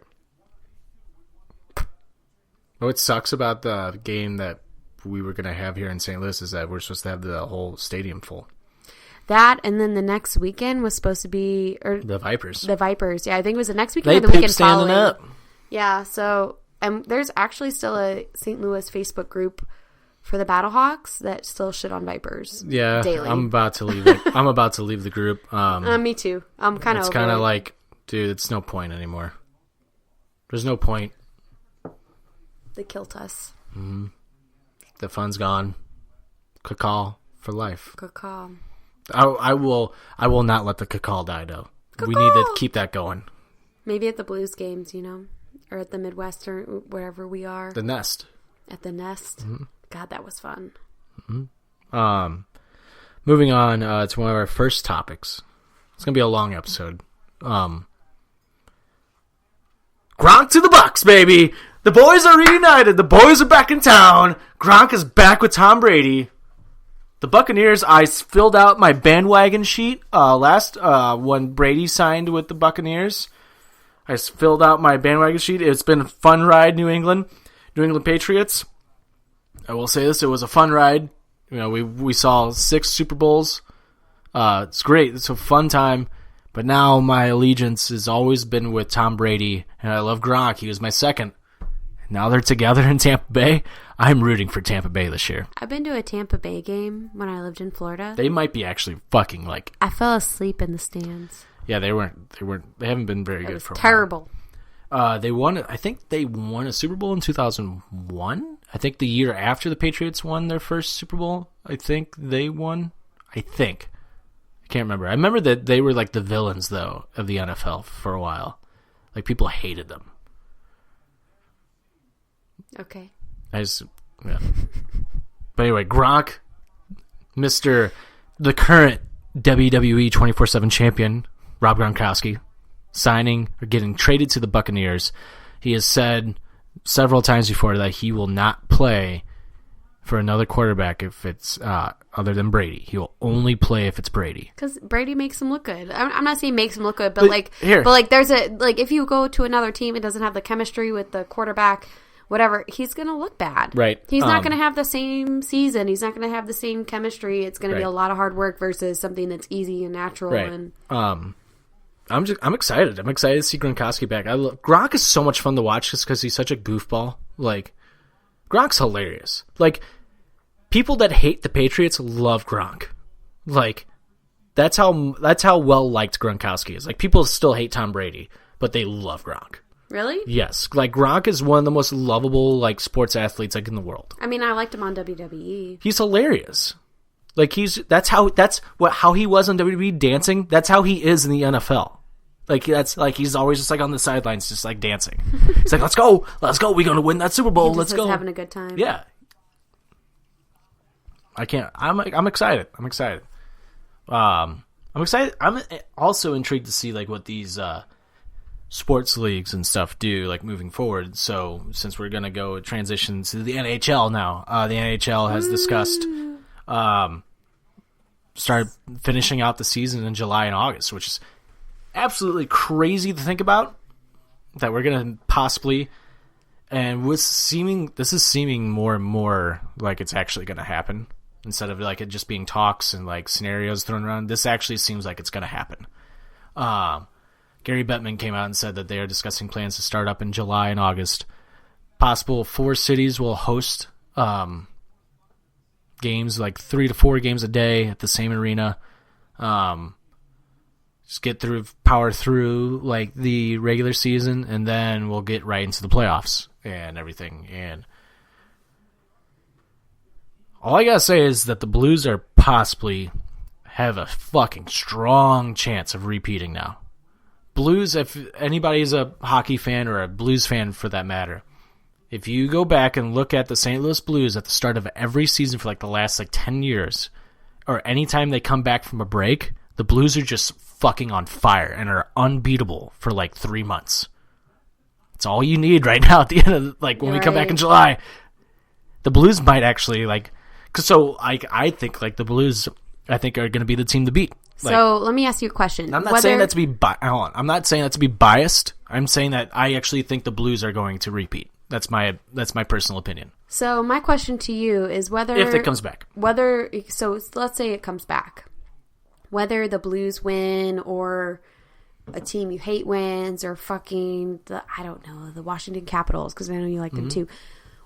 What sucks about the game that we were going to have here in St. Louis is that we're supposed to have the whole stadium full. That, and then the next weekend was supposed to be... the Vipers. The Vipers. Yeah, I think it was the next weekend or the weekend following. Up. Yeah, so... And there's actually still a St. Louis Facebook group for the Battlehawks that still shit on Vipers. Yeah, daily. I'm about to leave. I'm about to leave the group. Me too. I'm kind of. It's kind of like, dude, it's no point anymore. There's no point. They killed us. Mm-hmm. The fun's gone. Cacao for life. Cacao. I will not let the cacao die though. Cacao! We need to keep that going. Maybe at the Blues games, or at the Midwest or wherever we are. The Nest. At the Nest. Mm-hmm. God, that was fun. Mm-hmm. Moving on to one of our first topics. It's gonna be a long episode. Gronk to the Bucks, baby. The boys are reunited. The boys are back in town. Gronk is back with Tom Brady. The Buccaneers, I filled out my bandwagon sheet last when Brady signed with the Buccaneers. I filled out my bandwagon sheet. It's been a fun ride, New England Patriots. I will say this, it was a fun ride. We saw 6 Super Bowls. It's great. It's a fun time. But now my allegiance has always been with Tom Brady, and I love Gronk. He was my second. Now they're together in Tampa Bay. I'm rooting for Tampa Bay this year. I've been to a Tampa Bay game when I lived in Florida. They might be actually fucking like. I fell asleep in the stands. Yeah, they weren't. They haven't been very good for a while. Terrible. They won. I think they won a Super Bowl in 2001. I think the year after the Patriots won their first Super Bowl, I think they won. I can't remember. I remember that they were like the villains though of the NFL for a while. Like people hated them. Okay. Yeah. But anyway, Gronk, the current WWE 24/7 champion, Rob Gronkowski, signing or getting traded to the Buccaneers. He has said several times before that he will not play for another quarterback if it's other than Brady. He will only play if it's Brady. Because Brady makes him look good. I'm not saying makes him look good, but there's if you go to another team, it doesn't have the chemistry with the quarterback. Whatever, he's going to look bad. Right. He's not going to have the same season. He's not going to have the same chemistry. It's going to be a lot of hard work versus something that's easy and natural. Right. And I'm excited. I'm excited to see Gronkowski back. Gronk is so much fun to watch just because he's such a goofball. Like, Gronk's hilarious. Like, people that hate the Patriots love Gronk. Like, that's how well liked Gronkowski is. Like, people still hate Tom Brady, but they love Gronk. Really? Yes. Like, Gronk is one of the most lovable, like, sports athletes, like, in the world. I mean, I liked him on WWE. He's hilarious. Like, that's how he was on WWE dancing. That's how he is in the NFL. Like, that's, like, he's always just, like, on the sidelines, just, like, dancing. He's like, let's go. We're going to win that Super Bowl. Let's go. Having a good time. Yeah. I'm excited. I'm excited. I'm also intrigued to see, like, what these, sports leagues and stuff do, like, moving forward. So since we're gonna go transition to the NHL now, the NHL has discussed start finishing out the season in July and August, which is absolutely crazy to think about. That we're gonna possibly, and this is seeming more and more like it's actually gonna happen instead of like it just being talks and like scenarios thrown around. This actually seems like it's gonna happen. Gary Bettman came out and said that they are discussing plans to start up in July and August. Possible 4 cities will host games, like 3 to 4 games a day at the same arena. Just power through like the regular season, and then we'll get right into the playoffs and everything. And all I gotta say is that the Blues are possibly have a fucking strong chance of repeating now. Blues, if anybody's a hockey fan or a Blues fan for that matter, if you go back and look at the St. Louis Blues at the start of every season for like the last like 10 years, or anytime they come back from a break, the Blues are just fucking on fire and are unbeatable for like 3 months. It's all you need right now at the end of like when we come back in July. The Blues might actually like, I think like the Blues are going to be the team to beat. Like, so let me ask you a question. I'm not saying that to be I'm not saying that to be biased. I'm saying that I actually think the Blues are going to repeat. That's my personal opinion. So my question to you is whether if it comes back. So let's say it comes back. Whether the Blues win or a team you hate wins or fucking the Washington Capitals, because I know you like them too.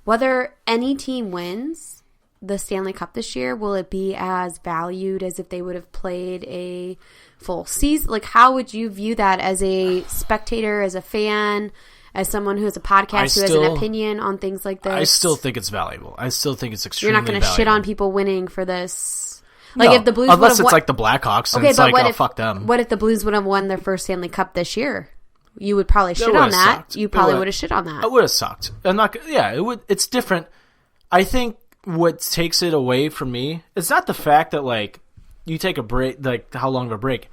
Whether any team wins, the Stanley Cup this year, will it be as valued as if they would have played a full season? Like, how would you view that as a spectator, as a fan, as someone who has a podcast, who has an opinion on things like this? I still think it's valuable. I still think it's extremely valuable. You're not going to shit on people winning for this? Like, no, if the Blues unless it's like the Blackhawks, and it's like, oh, fuck them. What if the Blues would have won their first Stanley Cup this year? You would probably shit on that. Sucked. You probably would have shit on that. It would have sucked. I'm not. Yeah, it would. It's different. I think what takes it away from me, it's not the fact that like you take a break, like how long of a break.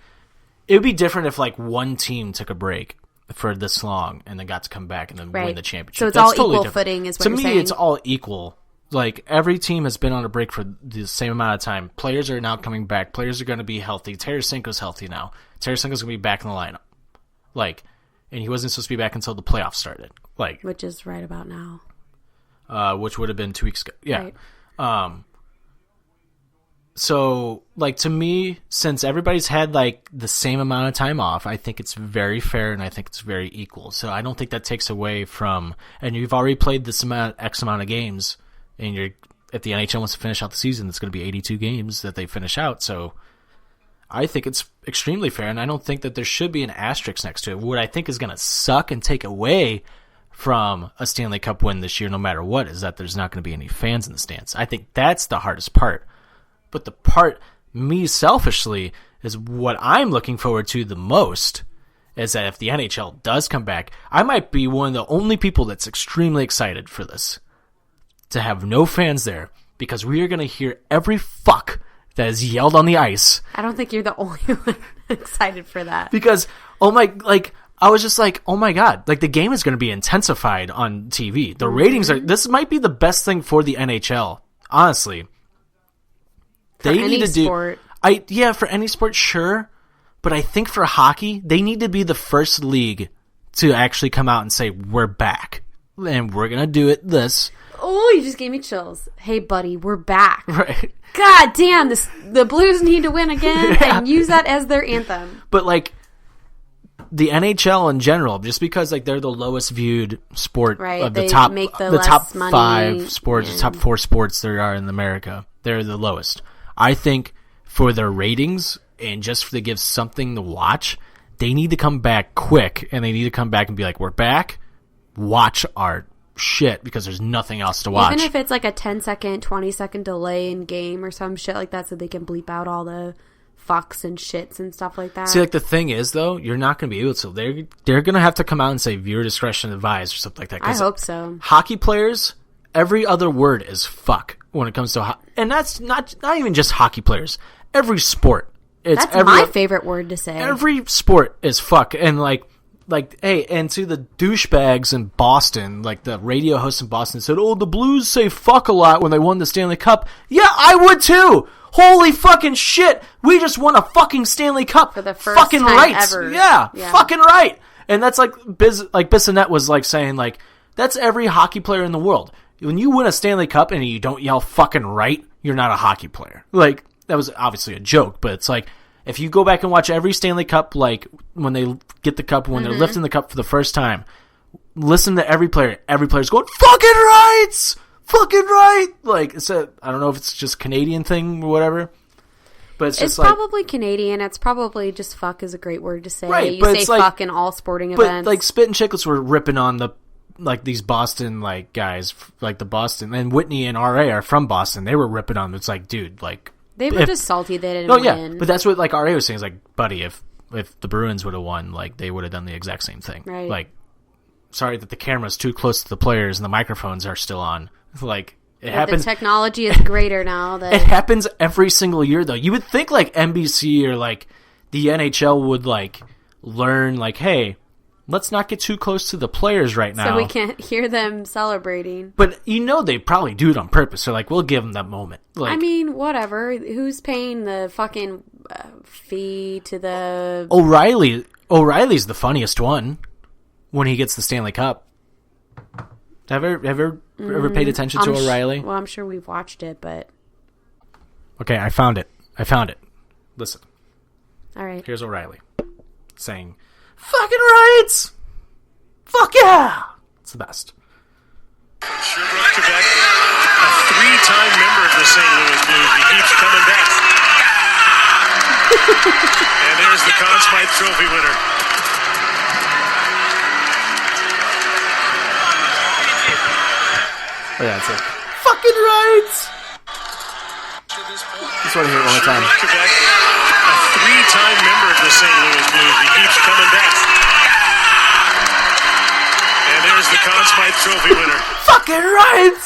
It would be different if like one team took a break for this long and then got to come back and then win the championship. So it's That's all totally equal different. footing, is what you're saying. To me, it's all equal. Like, every team has been on a break for the same amount of time. Players are now coming back. Players are going to be healthy. Tarasenko's healthy now. Tarasenko's going to be back in the lineup. Like, and he wasn't supposed to be back until the playoffs started. Like, which is right about now. Which would have been 2 weeks ago. Yeah. Right. So, like, to me, since everybody's had, like, the same amount of time off, I think it's very fair and I think it's very equal. So I don't think that takes away from, and you've already played this X amount of games, and if the NHL wants to finish out the season, it's going to be 82 games that they finish out. So I think it's extremely fair, and I don't think that there should be an asterisk next to it. What I think is going to suck and take away from a Stanley Cup win this year, no matter what, is that there's not going to be any fans in the stands. I think that's the hardest part. But the part, me selfishly, is what I'm looking forward to the most, is that if the NHL does come back, I might be one of the only people that's extremely excited for this. To have no fans there, because we are going to hear every fuck that is yelled on the ice. I don't think you're the only one excited for that. Because, I was just like, oh my god, like the game is going to be intensified on TV. The ratings this might be the best thing for the NHL, honestly. For any sport. For any sport, sure. But I think for hockey, they need to be the first league to actually come out and say, we're back. And we're going to do it this. Oh, you just gave me chills. Hey, buddy, we're back. Right. God damn, the Blues need to win again and use that as their anthem. But, like, the NHL in general, just because, like, they're the lowest viewed sport of the top, make the top money, 5 sports, the top 4 sports there are in America. They're the lowest. I think for their ratings and just to give something to watch, they need to come back quick, and they need to come back and be like, we're back, watch our shit, because there's nothing else to watch. Even if it's like a 10-second, 20-second delay in game or some shit like that, so they can bleep out all the fucks and shits and stuff like that. See, like, the thing is, though, you're not going to be able to. They're going to have to come out and say viewer discretion advised or something like that. I hope so. Hockey players, every other word is fuck when it comes to and that's not even just hockey players. Every sport. That's my favorite word to say. Every sport is fuck. And like, hey, and to the douchebags in Boston, like the radio host in Boston said, oh, the Blues say fuck a lot when they won the Stanley Cup. Yeah, I would too. Holy fucking shit. We just won a fucking Stanley Cup. For the first fucking time rights. ever. Yeah, fucking right. And that's like Bissonnette was like saying, like, that's every hockey player in the world. When you win a Stanley Cup and you don't yell fucking right, you're not a hockey player. Like, that was obviously a joke, but it's like, if you go back and watch every Stanley Cup, like, when they get the cup, when they're lifting the cup for the first time, listen to every player. Every player's going, fucking rights! Fucking right! Like, I don't know if it's just a Canadian thing or whatever, but it's probably Canadian. It's probably just fuck is a great word to say. Right, you say fuck in all sporting events. But, like, Spit and Chicklets were ripping on these Boston, like, guys, like the Boston, and Whitney and RA are from Boston. They were ripping on them. It's like, dude, like, they were just salty they didn't win. Yeah, but that's what, like, RA was saying. It's like, buddy, if the Bruins would have won, like, they would have done the exact same thing. Right. Like, sorry that the camera's too close to the players and the microphones are still on. Like, it happens. The technology is greater now. It happens every single year, though. You would think, like, NBC or, like, the NHL would, like, learn, like, hey, let's not get too close to the players right now. So we can't hear them celebrating. But, they probably do it on purpose. So, like, we'll give them that moment. Like, I mean, whatever. Who's paying the fucking fee to the... O'Reilly's the funniest one when he gets the Stanley Cup. Have you ever paid attention to O'Reilly? Well, I'm sure we've watched it, but... Okay, I found it. Listen. All right. Here's O'Reilly saying, fucking rights! Fuck yeah! It's the best. Sherbrooke, Quebec, a 3-time member of the the St. Louis Blues. He keeps coming back. And there's the Conn Smythe Trophy winner. Oh, yeah, that's it. Fucking right! Just want to hear it one more time. Quebec, a three-time member of the St. Louis Blues. He keeps coming back. And there's the Conn Smythe Trophy winner. Fucking right!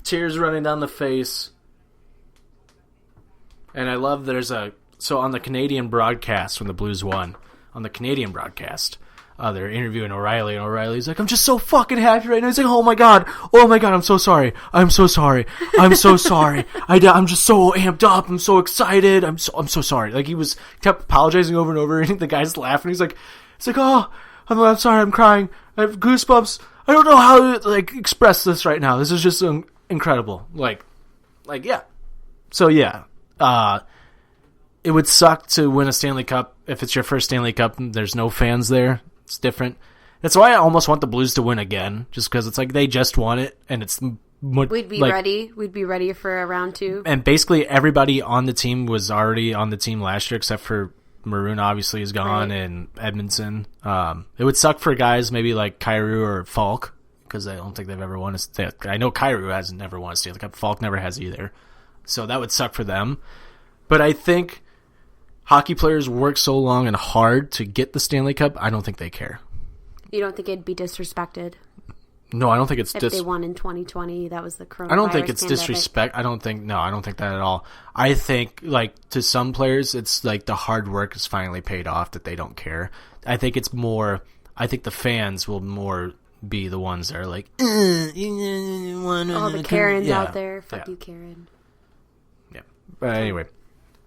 Tears running down the face. And I love so on the Canadian broadcast when the Blues won, on the Canadian broadcast, they're interviewing O'Reilly, and O'Reilly's like, I'm just so fucking happy right now. He's like, oh my god, I'm so sorry. I'm so sorry. I'm so sorry. I'm just so amped up. I'm so excited. I'm so sorry. Like, kept apologizing over and over, and the guy's laughing. He's like, oh, I'm sorry, I'm crying. I have goosebumps. I don't know how to, express this right now. This is just incredible. Like, yeah. So, yeah. It would suck to win a Stanley Cup if it's your first Stanley Cup and there's no fans there. It's different. That's why I almost want the Blues to win again, just because it's like they just won it, and it's we'd be ready. We'd be ready for a round two. And basically everybody on the team was already on the team last year, except for Maroon obviously is gone, right, and Edmondson. It would suck for guys maybe like Kyrou or Falk, because I don't think they've ever won a Stanley Cup. I know Kyrou has never won a Stanley Cup. Falk never has either. So that would suck for them. But I think hockey players work so long and hard to get the Stanley Cup, I don't think they care. You don't think it'd be disrespected? No, I don't think it's if they won in 2020. That was the coronavirus. I don't think it's pandemic. disrespect. I don't think that at all. I think, to some players, it's like the hard work is finally paid off, that they don't care. I think it's more, I think the fans will more be the ones that are like, the Karens out there. Fuck you, Karen. Yeah. But anyway,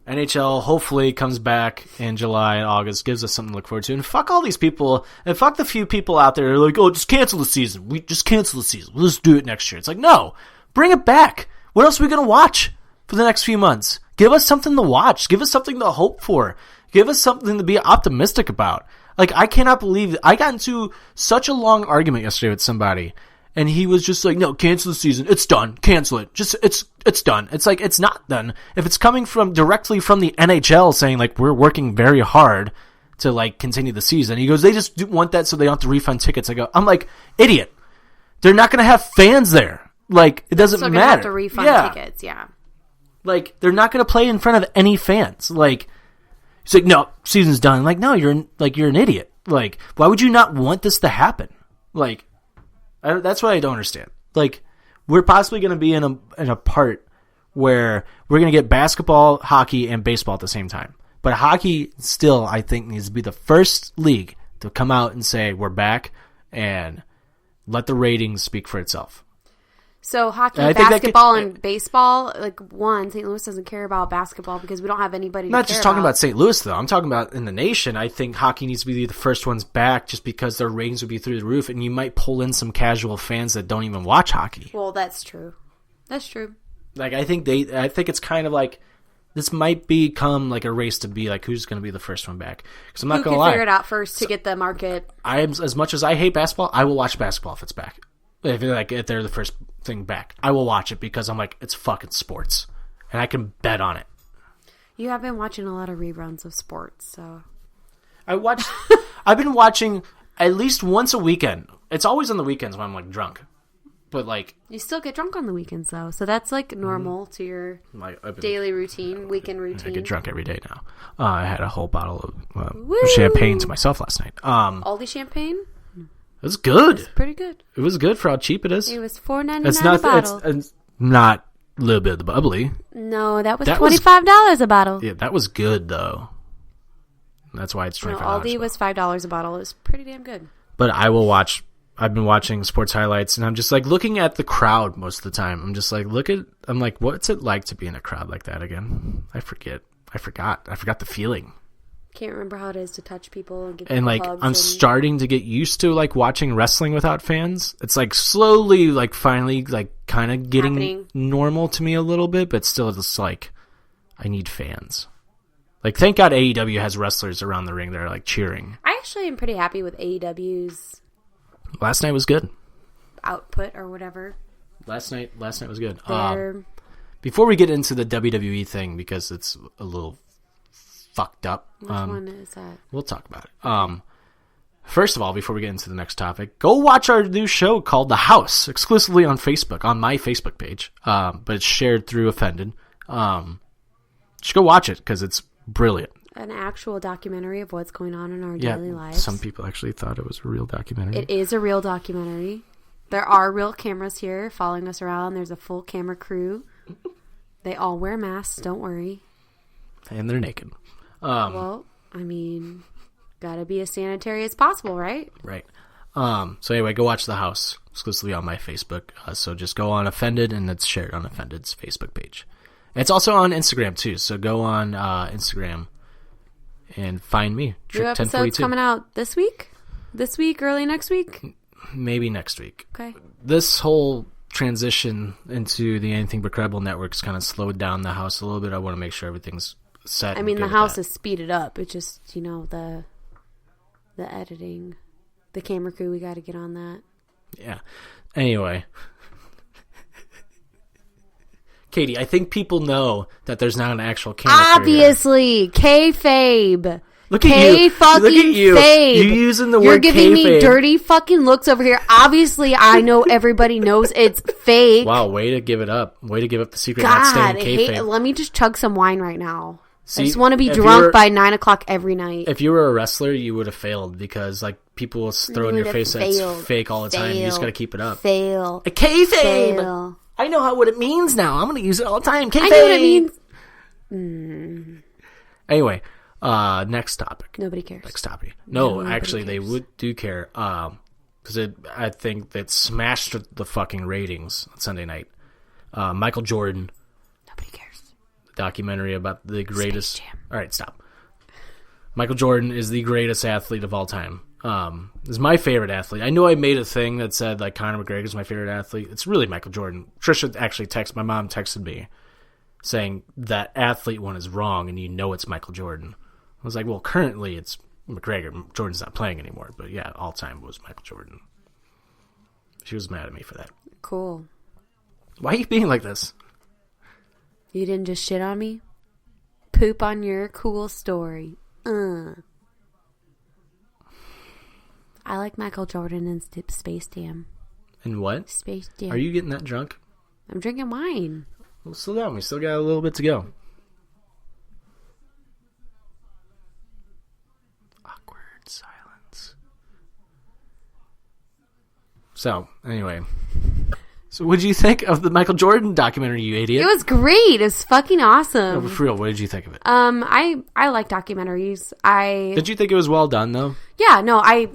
NHL hopefully comes back in July and August, gives us something to look forward to. And fuck all these people, and fuck the few people out there who are like, oh, just cancel the season. We just cancel the season. We'll just do it next year. It's like, no, bring it back. What else are we going to watch for the next few months? Give us something to watch. Give us something to hope for. Give us something to be optimistic about. Like, I cannot believe I got into such a long argument yesterday with somebody, and he was just like, no, cancel the season. It's done. Cancel it. Just, it's done. It's like, it's not done. If it's coming directly from the NHL saying, like, we're working very hard to, like, continue the season. He goes, they just want that so they don't have to refund tickets. I'm like, idiot. They're not going to have fans there. Like, it doesn't matter. They're going to have to refund tickets, yeah. Like, they're not going to play in front of any fans. Like, he's like, no, season's done. I'm like, no, you're an idiot. Like, why would you not want this to happen? Like, that's what I don't understand. Like, we're possibly going to be in a part where we're going to get basketball, hockey, and baseball at the same time. But hockey still, I think, needs to be the first league to come out and say, we're back, and let the ratings speak for itself. So hockey, basketball, and baseball, St. Louis doesn't care about basketball because we don't have anybody to care about. Not just talking about St. Louis, though. I'm talking about in the nation. I think hockey needs to be the first ones back just because their ratings would be through the roof, and you might pull in some casual fans that don't even watch hockey. Well, that's true. That's true. Like, I think it's kind of like, this might become like a race to be like, who's going to be the first one back? Because I'm not going to lie. Who can figure it out first to get the market? As much as I hate basketball, I will watch basketball if it's back. If they're the first thing back, I will watch it because I'm like, it's fucking sports, and I can bet on it. You have been watching a lot of reruns of sports, so I've been watching at least once a weekend. It's always on the weekends when I'm like drunk, but like you still get drunk on the weekends though, so that's like normal to your daily routine, weekend routine. I get drunk every day now. I had a whole bottle of champagne to myself last night. Aldi champagne. It was good. It's pretty good. It was good for how cheap it is. It was $4.99 a bottle. It's not a little bit of the bubbly. No, that was $25 a bottle. Yeah, that was good though. That's why it's $25. Aldi was $5 a bottle. It was pretty damn good. But I've been watching sports highlights, and I'm just like looking at the crowd most of the time. I'm just like, I'm like, what's it like to be in a crowd like that again? I forgot the feeling. Can't remember how it is to touch people and give and like hugs I'm starting to get used to like watching wrestling without fans. It's like slowly like finally like kind of getting normal to me a little bit, but still just like I need fans. Like, thank God AEW has wrestlers around the ring that are like cheering. I actually am pretty happy with AEW's last night was good. Output or whatever. Last night was good. They're- Before we get into the WWE thing, because it's a little fucked up. Which one is that? We'll talk about it. First of all, before we get into the next topic, go watch our new show called The House, exclusively on Facebook, on my Facebook page. But it's shared through Offended. Just go watch it, because it's brilliant. An actual documentary of what's going on in our daily lives. Some people actually thought it was a real documentary. It is a real documentary. There are real cameras here following us around. There's a full camera crew. They all wear masks, don't worry. And they're naked. Well, I mean, gotta be as sanitary as possible, right? Right. So anyway, go watch The House, exclusively on my Facebook. So just go on Offended, and it's shared on Offended's Facebook page. It's also on Instagram, too. So go on Instagram and find me. New episodes coming out this week? This week, early next week? Maybe next week. Okay. This whole transition into the Anything But Credible network's kind of slowed down The House a little bit. I want to make sure everything's set. I mean, The House is speeded up. It's just, the editing, the camera crew, we got to get on that. Yeah. Anyway. Katie, I think people know that there's not an actual camera crew Obviously. Kayfabe. Look at you. Fucking Look at you. Fabe. You're using the You're word giving me kayfabe. dirty fucking looks over here. Obviously, I know everybody knows it's fake. Wow, way to give it up. Way to give up the secret. God, not staying kayfabe. let me just chug some wine right now. See, I just want to be if drunk by 9 o'clock every night. If you were a wrestler, you would have failed because people will throw in your face that it's fake all the time. You just got to keep it up. Fail. A kayfabe. Fail. I know what it means now. I'm going to use it all the time. Kayfabe. I know what it means. Anyway, next topic. Nobody cares. Next topic. No, Nobody actually, cares. they do care. Because I think that smashed the fucking ratings on Sunday night. Michael Jordan. Nobody cares. Documentary about the greatest. Space Jam. All right, stop. Michael Jordan is the greatest athlete of all time. Is my favorite athlete. I know I made a thing that said like Conor McGregor's my favorite athlete. It's really Michael Jordan. Trisha actually my mom texted me saying that athlete one is wrong and it's Michael Jordan. I was like, well, currently it's McGregor. Jordan's not playing anymore, but yeah, all time was Michael Jordan. She was mad at me for that. Cool. Why are you being like this? You didn't just shit on me? Poop on your cool story. I like Michael Jordan and Space Jam. And what? Space Jam. Are you getting that drunk? I'm drinking wine. Well, slow down. We still got a little bit to go. Awkward silence. So, anyway. So, what did you think of the Michael Jordan documentary, you idiot? It was great. It was fucking awesome. No, but for real, what did you think of it? I like documentaries. Did you think it was well done, though? Yeah, no, I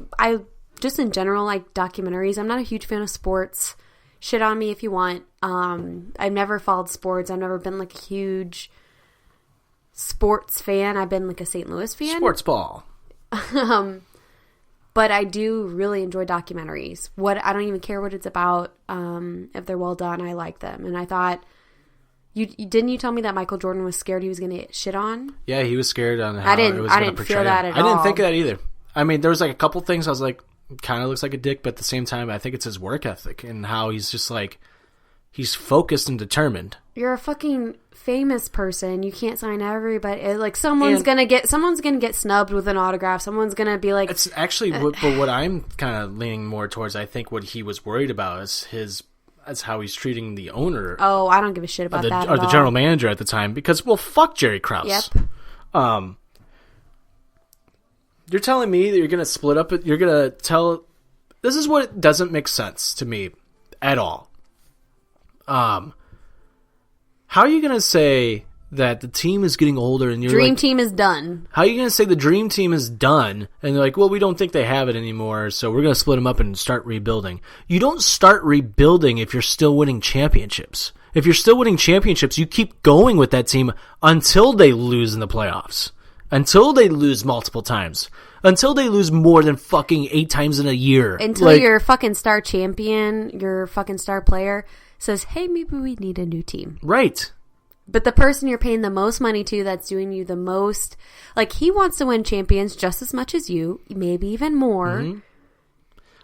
just in general like documentaries. I'm not a huge fan of sports. Shit on me if you want. I've never followed sports. I've never been like a huge sports fan. I've been like a St. Louis fan. Sports ball. But I do really enjoy documentaries. I don't even care what it's about. If they're well done, I like them. And I thought, didn't you tell me that Michael Jordan was scared he was going to get shit on? Yeah, he was scared on how I didn't it was going to portray feel that him. at I didn't all. think of that either. I mean, there was like a couple things I was like, kind of looks like a dick, but at the same time, I think it's his work ethic and how he's just like, he's focused and determined. You're a fucking famous person. You can't sign everybody. Like someone's gonna get snubbed with an autograph. Someone's gonna be like. It's actually, but what I'm kind of leaning more towards. I think what he was worried about is how he's treating the owner. Oh, I don't give a shit about that. Or the general manager at the time, because well, fuck Jerry Krause. Yep. You're telling me that you're gonna split up. You're gonna tell. This is what doesn't make sense to me at all. How are you going to say that the team is getting older and you're Dream team is done? How are you going to say the dream team is done and they're like, well, we don't think they have it anymore, so we're going to split them up and start rebuilding? You don't start rebuilding if you're still winning championships. If you're still winning championships, you keep going with that team until they lose in the playoffs. Until they lose multiple times. Until they lose more than fucking 8 times in a year. Until your fucking star champion, your fucking star player says, hey, maybe we need a new team. Right. But the person you're paying the most money to, that's doing you the most, like, he wants to win champions just as much as you, maybe even more. Mm-hmm.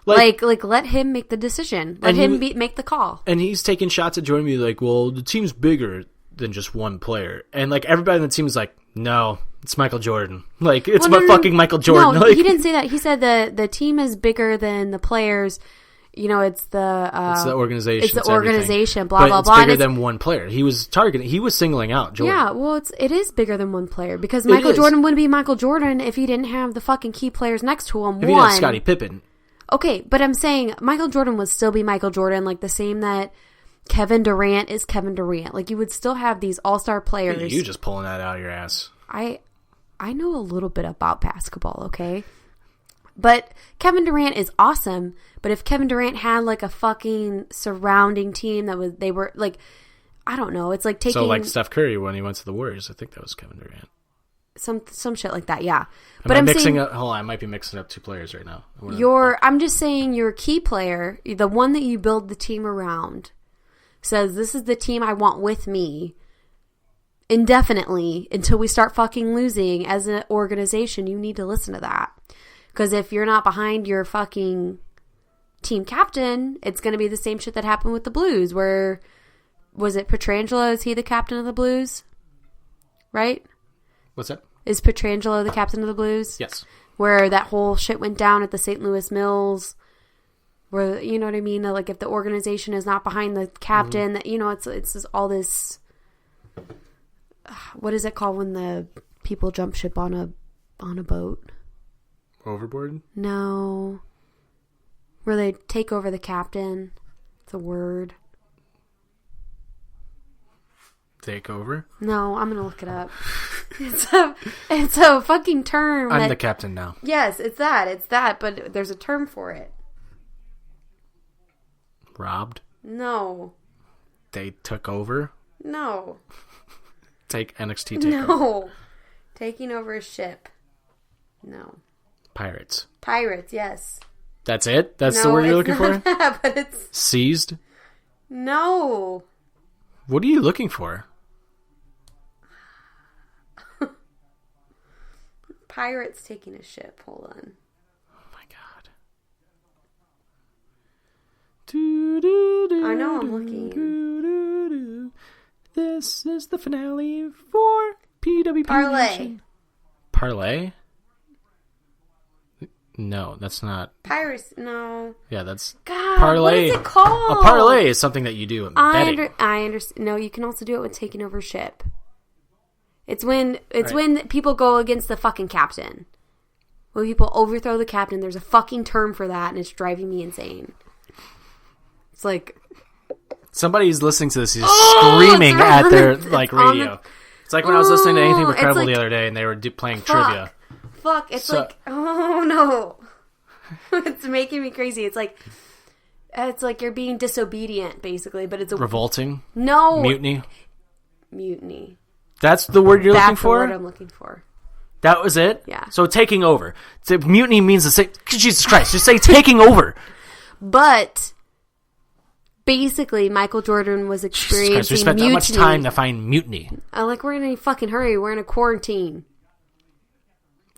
Like let him make the decision. Let him make the call. And he's taking shots at Jordan, be like, well, the team's bigger than just one player. And, like, everybody on the team is like, no, it's Michael Jordan. Like, it's fucking Michael Jordan. No, like, he didn't say that. He said the team is bigger than the players. You know, it's the organization. It's the organization, blah, but blah, it's blah. bigger than one player. He was singling out Jordan. Yeah, well, it is bigger than one player because Michael Jordan wouldn't be Michael Jordan if he didn't have the fucking key players next to him. If he didn't have Scottie Pippen. Okay, but I'm saying Michael Jordan would still be Michael Jordan, like the same that Kevin Durant is Kevin Durant. Like, you would still have these all-star players. You're just pulling that out of your ass. I know a little bit about basketball, okay? But Kevin Durant is awesome. But if Kevin Durant had like a fucking surrounding team they were like, I don't know. It's like taking. So like Steph Curry when he went to the Warriors, I think that was Kevin Durant. Some shit like that, yeah. But I'm mixing up. Hold on, I might be mixing up two players right now. I'm just saying your key player, the one that you build the team around, says this is the team I want with me indefinitely until we start fucking losing as an organization. You need to listen to that. Because if you're not behind your fucking team captain, it's going to be the same shit that happened with the Blues, where, was it Pietrangelo? Is he the captain of the Blues? Right? What's that? Is Pietrangelo the captain of the Blues? Yes. Where that whole shit went down at the St. Louis Mills, where, you know what I mean? Like, if the organization is not behind the captain, that, you know, it's just all this, what is it called when the people jump ship on a boat? Overboard? No. Where they take over the captain. It's a word. Take over? No, I'm gonna look it up. It's a fucking term. I'm the captain now. Yes, it's that, but there's a term for it. Robbed? No. They took over? No. Take NXT takeover? No. Taking over a ship. No. Pirates, yes. That's it? That's the word you're looking for? That, but it's seized? No. What are you looking for? Pirates taking a ship. Hold on. Oh my god. I know, I'm looking. This is the finale for PWP Parlay. Nation. Parlay? No, that's not. Pirates, no. Yeah, that's. God, parlay. What is it called? A parlay is something that you do in betting. I understand. No, you can also do it with taking over ship. It's when people go against the fucking captain. When people overthrow the captain, there's a fucking term for that, and it's driving me insane. It's like somebody's listening to this is screaming at their radio. It's like when I was listening to Anything But Credible the other day, and they were playing trivia. Fuck, it's oh no. It's making me crazy. It's like you're being disobedient, basically, but it's revolting? No. Mutiny. That's the word you're looking for? That's the word I'm looking for. That was it? Yeah. So taking over. So mutiny means the same. Jesus Christ, just say taking over. But basically, Michael Jordan was experiencing Jesus Christ, we spent mutiny. that much time to find mutiny. We're in a fucking hurry. We're in a quarantine.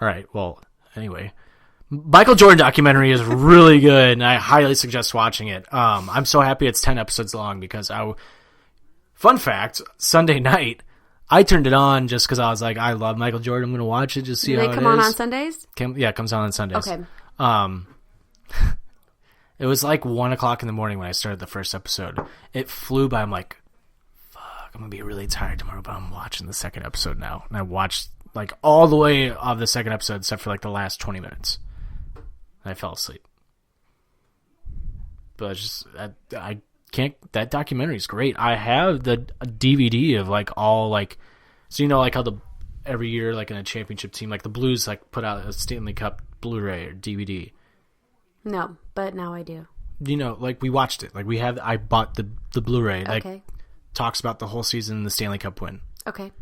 All right. Well, anyway, Michael Jordan documentary is really good, and I highly suggest watching it. I'm so happy it's 10 episodes long because fun fact, Sunday night, I turned it on just because I was like, I love Michael Jordan. I'm going to watch it, just see how it is. They come on Sundays? It comes on Sundays. Okay. It was like 1 o'clock in the morning when I started the first episode. It flew by. I'm like, fuck, I'm going to be really tired tomorrow, but I'm watching the second episode now. And I watched like all the way of the second episode except for like the last 20 minutes. And I fell asleep. But it's just, I can't, that documentary is great. I have the DVD of like all like, so you know like how every year like in a championship team, like the Blues like put out a Stanley Cup Blu-ray or DVD. No, but now I do. You know, like we watched it. Like I bought the Blu-ray. Like okay. Talks about the whole season and the Stanley Cup win. Okay.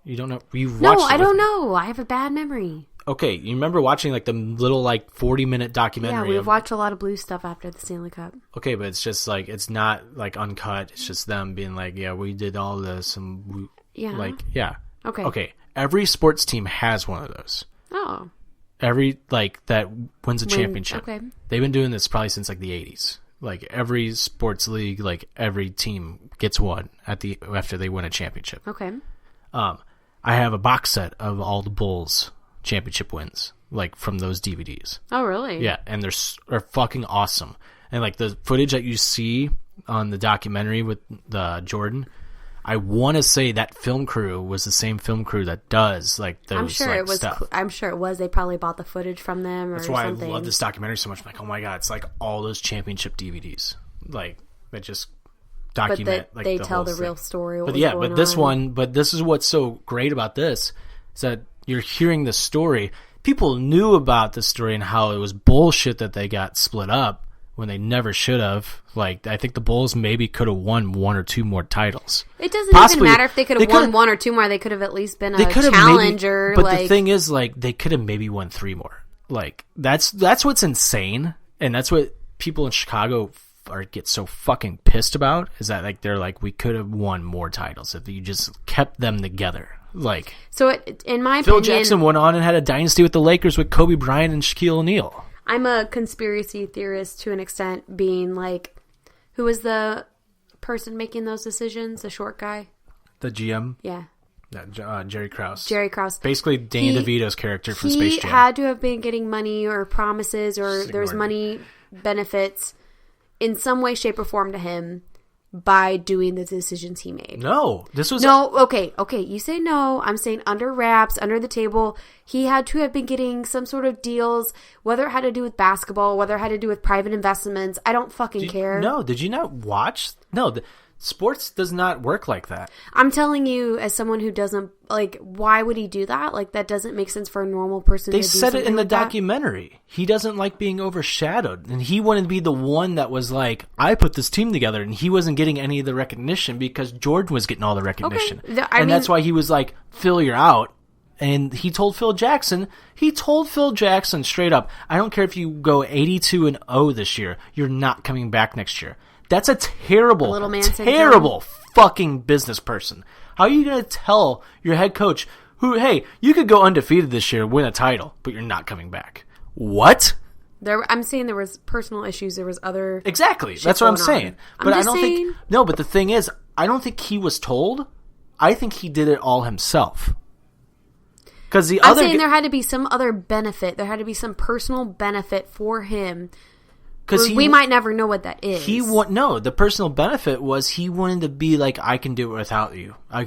You don't know? You watched No, I don't know. I have a bad memory. Okay, you remember watching like the little like 40-minute documentary? Yeah, we've watched a lot of Blues stuff after the Stanley Cup. Okay, but it's just like it's not like uncut. It's just them being like, yeah, we did all this and we, yeah, like yeah. Okay. Okay, every sports team has one of those. Oh. Every that wins a championship. Okay. They've been doing this probably since like the 80s. Like every sports league, like every team gets one after they win a championship. Okay. I have a box set of all the Bulls championship wins, like from those DVDs. Oh, really? Yeah, and they're fucking awesome. And like the footage that you see on the documentary with the Jordan, I want to say that film crew was the same film crew that does like those. I'm sure like, it was. stuff. I'm sure it was. They probably bought the footage from them, or That's why something. I love this documentary so much. I'm like, oh my god, it's like all those championship DVDs, like that just document. But they the tell whole the thing. real story. But yeah, but this one, but this is what's so great about this is that you're hearing the story. People knew about the story and how it was bullshit that they got split up when they never should have. Like, I think the Bulls maybe could have won 1 or 2 more titles. It doesn't even matter if they could have won 1 or 2 more. They could have at least been a challenger. But the thing is, like, they could have maybe won 3 more. Like, that's what's insane, and that's what people in Chicago get so fucking pissed about, is that, like, they're like, we could have won more titles if you just kept them together. Like, so in my Phil opinion, Jackson went on and had a dynasty with the Lakers with Kobe Bryant and Shaquille O'Neal. I'm a conspiracy theorist to an extent, being like, who was the person making those decisions? The short guy? The GM? Yeah. Jerry Krause. Jerry Krause. Basically Danny DeVito's character from Space Jam. He had to have been getting money or promises, or there's money benefits in some way, shape, or form to him by doing the decisions he made. No, this was... No, okay, you say no. I'm saying under wraps, under the table. He had to have been getting some sort of deals, whether it had to do with basketball, whether it had to do with private investments. I don't fucking care. No, did you not watch? No, sports does not work like that. I'm telling you, as someone who doesn't, like, why would he do that? Like, that doesn't make sense for a normal person to do something like that. They said it in the documentary. He doesn't like being overshadowed. And he wanted to be the one that was like, I put this team together. And he wasn't getting any of the recognition because Jordan was getting all the recognition. Okay. That's why he was like, Phil, you're out. And he told Phil Jackson straight up, I don't care if you go 82-0 this year, you're not coming back next year. That's a terrible fucking business person. How are you going to tell your head coach, hey, you could go undefeated this year, win a title, but you're not coming back? What? I'm saying there was personal issues. There was other... Exactly. That's what I'm saying. But I don't think... No, but the thing is, I don't think he was told. I think he did it all himself. Because I'm saying there had to be some other benefit. There had to be some personal benefit for him. Because we might never know what that is. The personal benefit was he wanted to be like, I can do it without you. I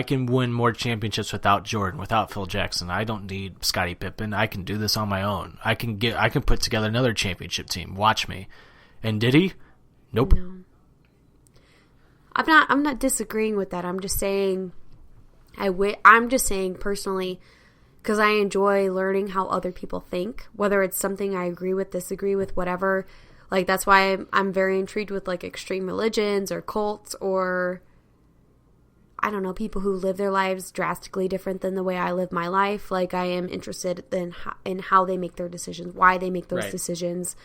can win more championships without Jordan, without Phil Jackson. I don't need Scottie Pippen. I can do this on my own. I can put together another championship team. Watch me. And did he? Nope. No. I'm not disagreeing with that. I'm just saying I'm just saying personally, because I enjoy learning how other people think, whether it's something I agree with, disagree with, whatever. Like, that's why I'm very intrigued with, like, extreme religions or cults or, I don't know, people who live their lives drastically different than the way I live my life. Like, I am interested in how they make their decisions, why they make those decisions,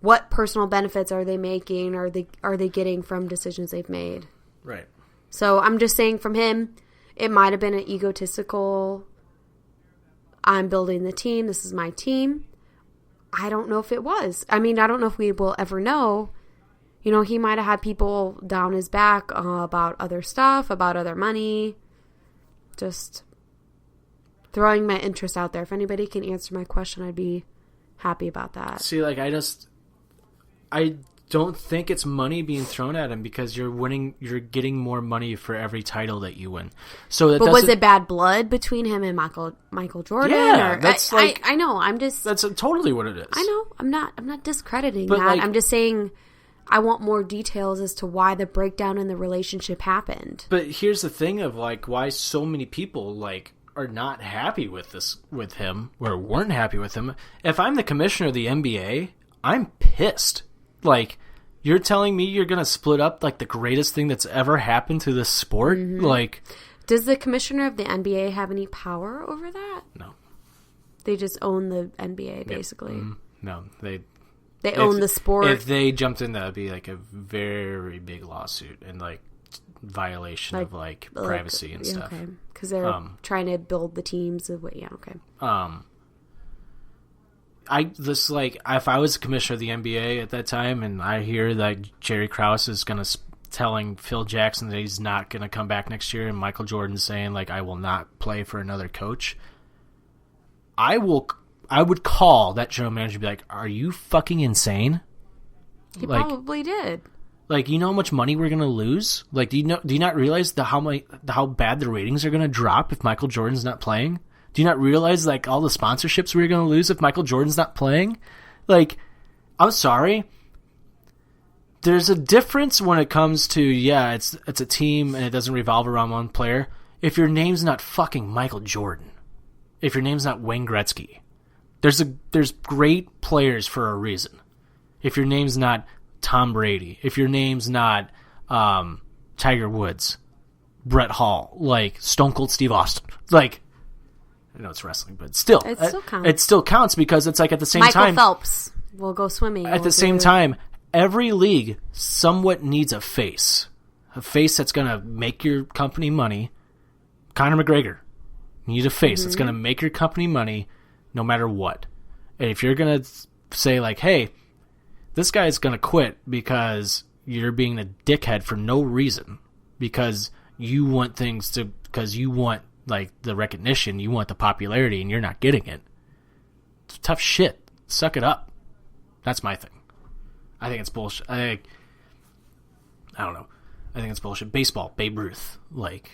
what personal benefits are they making, are they getting from decisions they've made. Right. So I'm just saying, from him, it might have been an egotistical... I'm building the team. This is my team. I don't know if it was. I mean, I don't know if we will ever know. You know, he might have had people down his back about other stuff, about other money. Just throwing my interest out there. If anybody can answer my question, I'd be happy about that. See, like, I don't think it's money being thrown at him because you're getting more money for every title that you win. So, but was it bad blood between him and Michael Jordan? Yeah, that's I know. That's totally what it is. I know. I'm not discrediting that. Like, I'm just saying I want more details as to why the breakdown in the relationship happened. But here's the thing of, like, why so many people, like, are not happy with him or weren't happy with him. If I'm the commissioner of the NBA, I'm pissed. Like, you're telling me you're going to split up, like, the greatest thing that's ever happened to this sport? Mm-hmm. Like, does the commissioner of the NBA have any power over that? No. They just own the NBA, basically. Yep. No, they own the sport. If they jumped in, that would be, like, a very big lawsuit and, like, violation of, like, privacy and stuff. Okay, because they're trying to build the teams. Yeah, okay. if I was a commissioner of the NBA at that time, and I hear that Jerry Krause is going to telling Phil Jackson that he's not going to come back next year, and Michael Jordan saying like I will not play for another coach, I would call that general manager and be like, "Are you fucking insane?" He probably did. Like, you know how much money we're going to lose? Like, do you not realize how bad the ratings are going to drop if Michael Jordan's not playing? Do you not realize like all the sponsorships we're going to lose if Michael Jordan's not playing? Like, I'm sorry. There's a difference when it comes to, it's a team and it doesn't revolve around one player. If your name's not fucking Michael Jordan, if your name's not Wayne Gretzky, there's great players for a reason. If your name's not Tom Brady, if your name's not Tiger Woods, Brett Hall, like Stone Cold Steve Austin, like, I know it's wrestling, but still, it still counts. It still counts because it's like at the same Michael time, Phelps will go swimming. At the same time, every league somewhat needs a face that's going to make your company money. Conor McGregor, you need a face that's going to make your company money no matter what. And if you're going to say like, hey, this guy's going to quit because you're being a dickhead for no reason, because you want like the recognition, you want the popularity, and you're not getting it. It's tough shit. Suck it up. That's my thing. I think it's bullshit. I don't know. I think it's bullshit. Baseball, Babe Ruth, like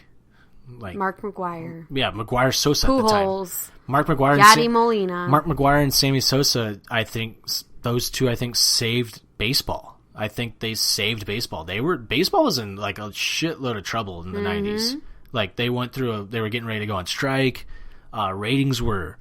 Mark McGwire. Yeah, McGwire, Sosa at the time. Pujols. Mark McGwire, Yadi Molina. Mark McGwire and Sammy Sosa. I think those two saved baseball. I think they saved baseball. Baseball was in like a shitload of trouble in the 90s. Like they went through they were getting ready to go on strike. Ratings were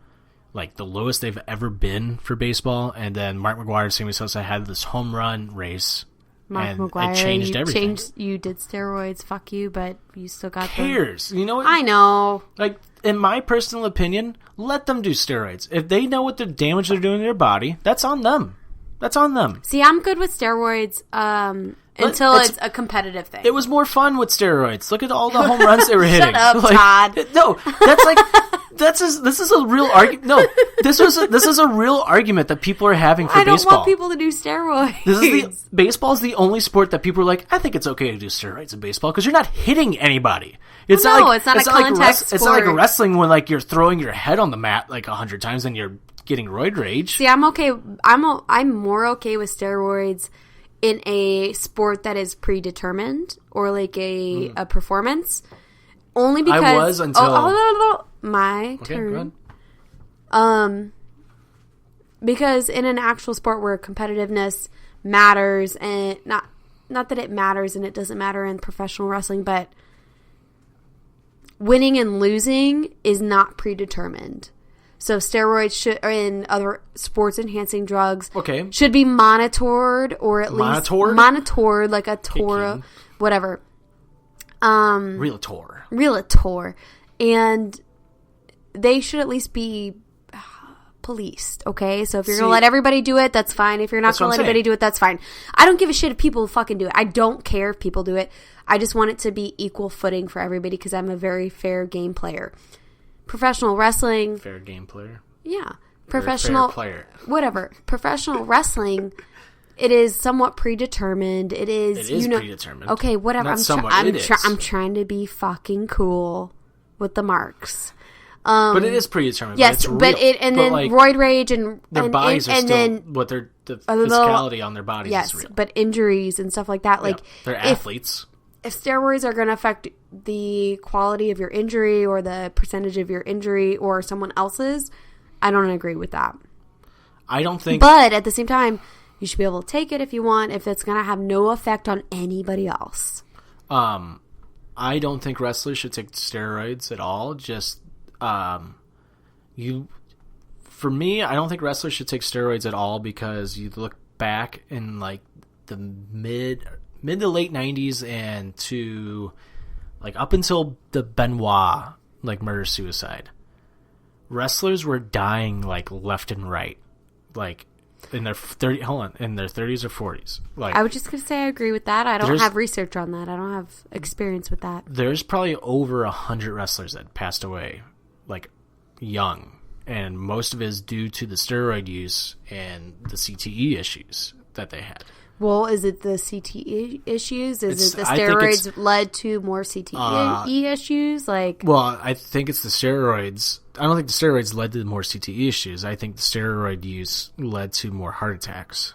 like the lowest they've ever been for baseball, and then Mark McGwire and Sammy Sosa had this home run race. Mark McGwire, it changed everything. You did steroids, fuck you, but you still got cares? them. You know what? I know. Like, in my personal opinion, let them do steroids. If they know what the damage they're doing to their body, that's on them. That's on them. See, I'm good with steroids until it's a competitive thing. It was more fun with steroids. Look at all the home runs they were hitting. Shut up, Todd. No, that's like... this is a real argument. No, this is a real argument that people are having for baseball. I don't want people to do steroids. Baseball is the only sport that people are like, I think it's okay to do steroids in baseball because you're not hitting anybody. It's not a contact sport. It's not like wrestling when like you're throwing your head on the mat like 100 times and you're getting roid rage. See, I'm okay. I'm more okay with steroids in a sport that is predetermined or like a performance. Only because I was until my turn. Go ahead. Because in an actual sport where competitiveness matters, and not that it matters and it doesn't matter in professional wrestling, but winning and losing is not predetermined. So steroids or in other sports enhancing drugs should be monitored, or at least monitored like a Torah, whatever. Realtor. And they should at least be policed, okay? So if you're going to let everybody do it, that's fine. If you're not going to let anybody do it, that's fine. I don't give a shit if people fucking do it. I don't care if people do it. I just want it to be equal footing for everybody because I'm a very fair game player. Professional wrestling... Fair game player? Yeah. Professional... Fair player. Whatever. Professional wrestling... It is somewhat predetermined. It is predetermined. Okay, whatever. I'm trying to be fucking cool with the marks. But it is predetermined. Yes, but roid rage and their bodies are still the physicality on their bodies is real. But injuries and stuff like that, like they're athletes. If steroids are going to affect the quality of your injury or the percentage of your injury or someone else's, I don't agree with that. I don't think. But at the same time, you should be able to take it if you want, if it's going to have no effect on anybody else. I don't think wrestlers should take steroids at all. Just, for me, I don't think wrestlers should take steroids at all because you look back in like the mid to late 90s and to like up until the Benoit like murder-suicide. Wrestlers were dying like left and right. Like, in their 30s or 40s. Like, I was just gonna say I agree with that. I don't have research on that. I don't have experience with that. There's probably over 100 wrestlers that passed away, like young, and most of it is due to the steroid use and the CTE issues that they had. Well, is it the CTE issues? Is it the I think steroids led to more CTE issues? Well, I think it's the steroids. I don't think the steroids led to more CTE issues. I think the steroid use led to more heart attacks,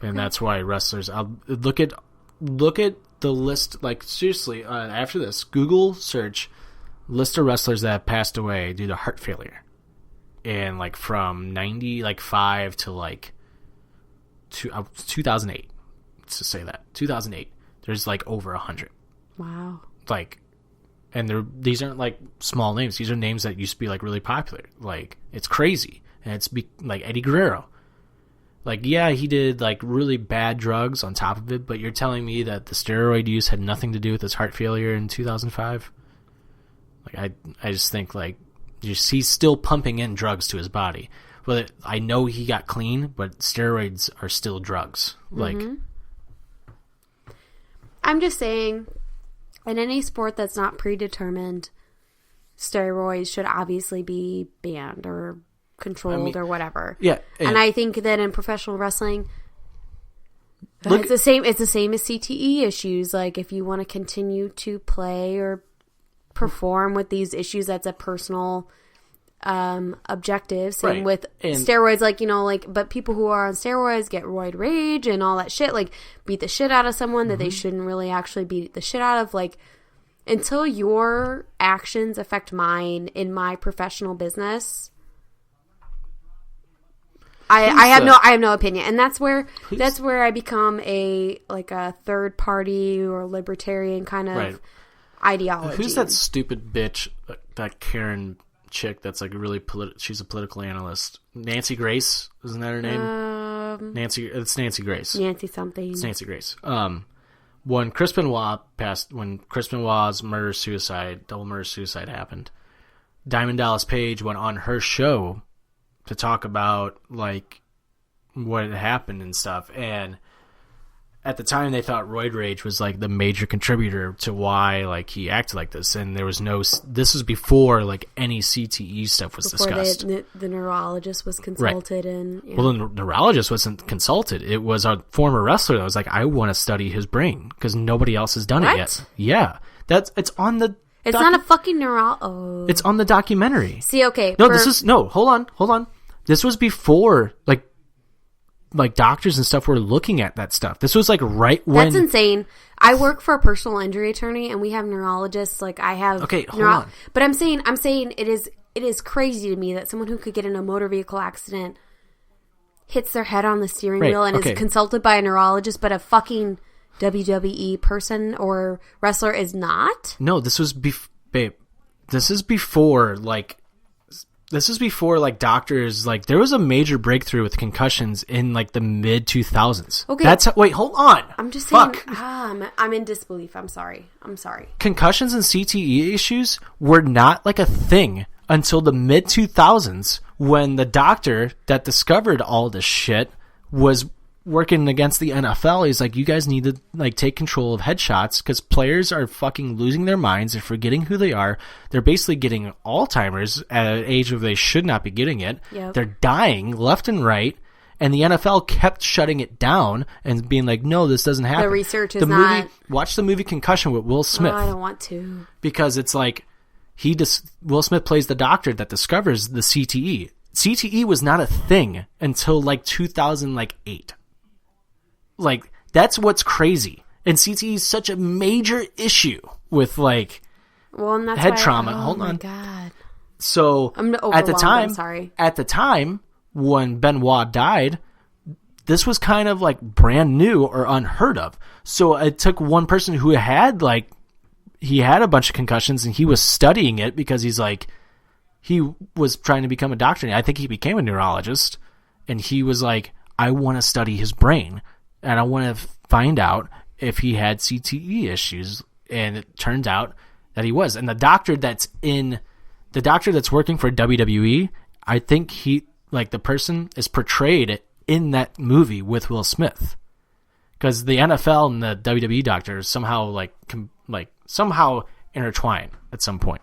and that's why wrestlers. I'll look at the list. Like seriously, after this, Google search list of wrestlers that have passed away due to heart failure, and like from 95 to 2008. To say that 2008, there's like over 100. Wow. And these aren't like small names. These are names that used to be like really popular. Like it's crazy, and it's like Eddie Guerrero. Like yeah, he did like really bad drugs on top of it, but you're telling me that the steroid use had nothing to do with his heart failure in 2005? Like I just think like he's still pumping in drugs to his body. Well, I know he got clean, but steroids are still drugs. Like. I'm just saying, in any sport that's not predetermined, steroids should obviously be banned or controlled or whatever. Yeah, and I think that in professional wrestling, it's the same. It's the same as CTE issues. Like if you want to continue to play or perform with these issues, that's a personal objective. Same with steroids, but people who are on steroids get roid rage and all that shit, like beat the shit out of someone that they shouldn't really actually beat the shit out of. Like until your actions affect mine in my professional business, I have no opinion. And that's where I become a third party or libertarian kind of ideology. Who's that stupid bitch, that Karen chick that's like really she's a political analyst? Nancy Grace, isn't that her name? It's Nancy Grace. Nancy something. It's Nancy Grace. When Chris Benoit's double murder suicide happened, Diamond Dallas Page went on her show to talk about like what had happened and stuff, and at the time they thought roid rage was like the major contributor to why like he acted like this, and there was this was before like any CTE stuff was discussed. The neurologist was consulted, and well, the neurologist wasn't consulted. It was a former wrestler that was like, I want to study his brain because nobody else has done it yet. Yeah, it's on the. It's not a fucking neuro. It's on the documentary. See, okay. No, hold on. This was before like doctors and stuff were looking at that stuff. This was like right when. That's insane. I work for a personal injury attorney, and we have neurologists. Like I have. Okay, hold on. But I'm saying it is crazy to me that someone who could get in a motor vehicle accident hits their head on the steering wheel and is consulted by a neurologist, but a fucking WWE person or wrestler is not. No, this was babe. This is before like. This is before like doctors, like there was a major breakthrough with concussions in like the mid 2000s. Okay. Wait, hold on. I'm just saying, I'm in disbelief. I'm sorry. Concussions and CTE issues were not like a thing until the mid 2000s when the doctor that discovered all this shit was working against the NFL. He's like, you guys need to like take control of headshots because players are fucking losing their minds. They're forgetting who they are. They're basically getting Alzheimer's at an age where they should not be getting it. Yep. They're dying left and right. And the NFL kept shutting it down and being like, no, this doesn't happen. The research is not... Watch the movie Concussion with Will Smith. Oh, I don't want to. Because it's like, Will Smith plays the doctor that discovers the CTE. CTE was not a thing until like 2008. Like, that's what's crazy. And CTE is such a major issue with, like, head trauma. Hold on. Oh, my God. So, at the time, when Benoit died, this was kind of, like, brand new or unheard of. So, it took one person who had, like, he had a bunch of concussions, and he was studying it because he's, like, he was trying to become a doctor. I think he became a neurologist, and he was like, I want to study his brain. And I want to find out if he had CTE issues. And it turns out that he was. And the doctor that's working for WWE, I think the person is portrayed in that movie with Will Smith. Because the NFL and the WWE doctor somehow somehow intertwine at some point.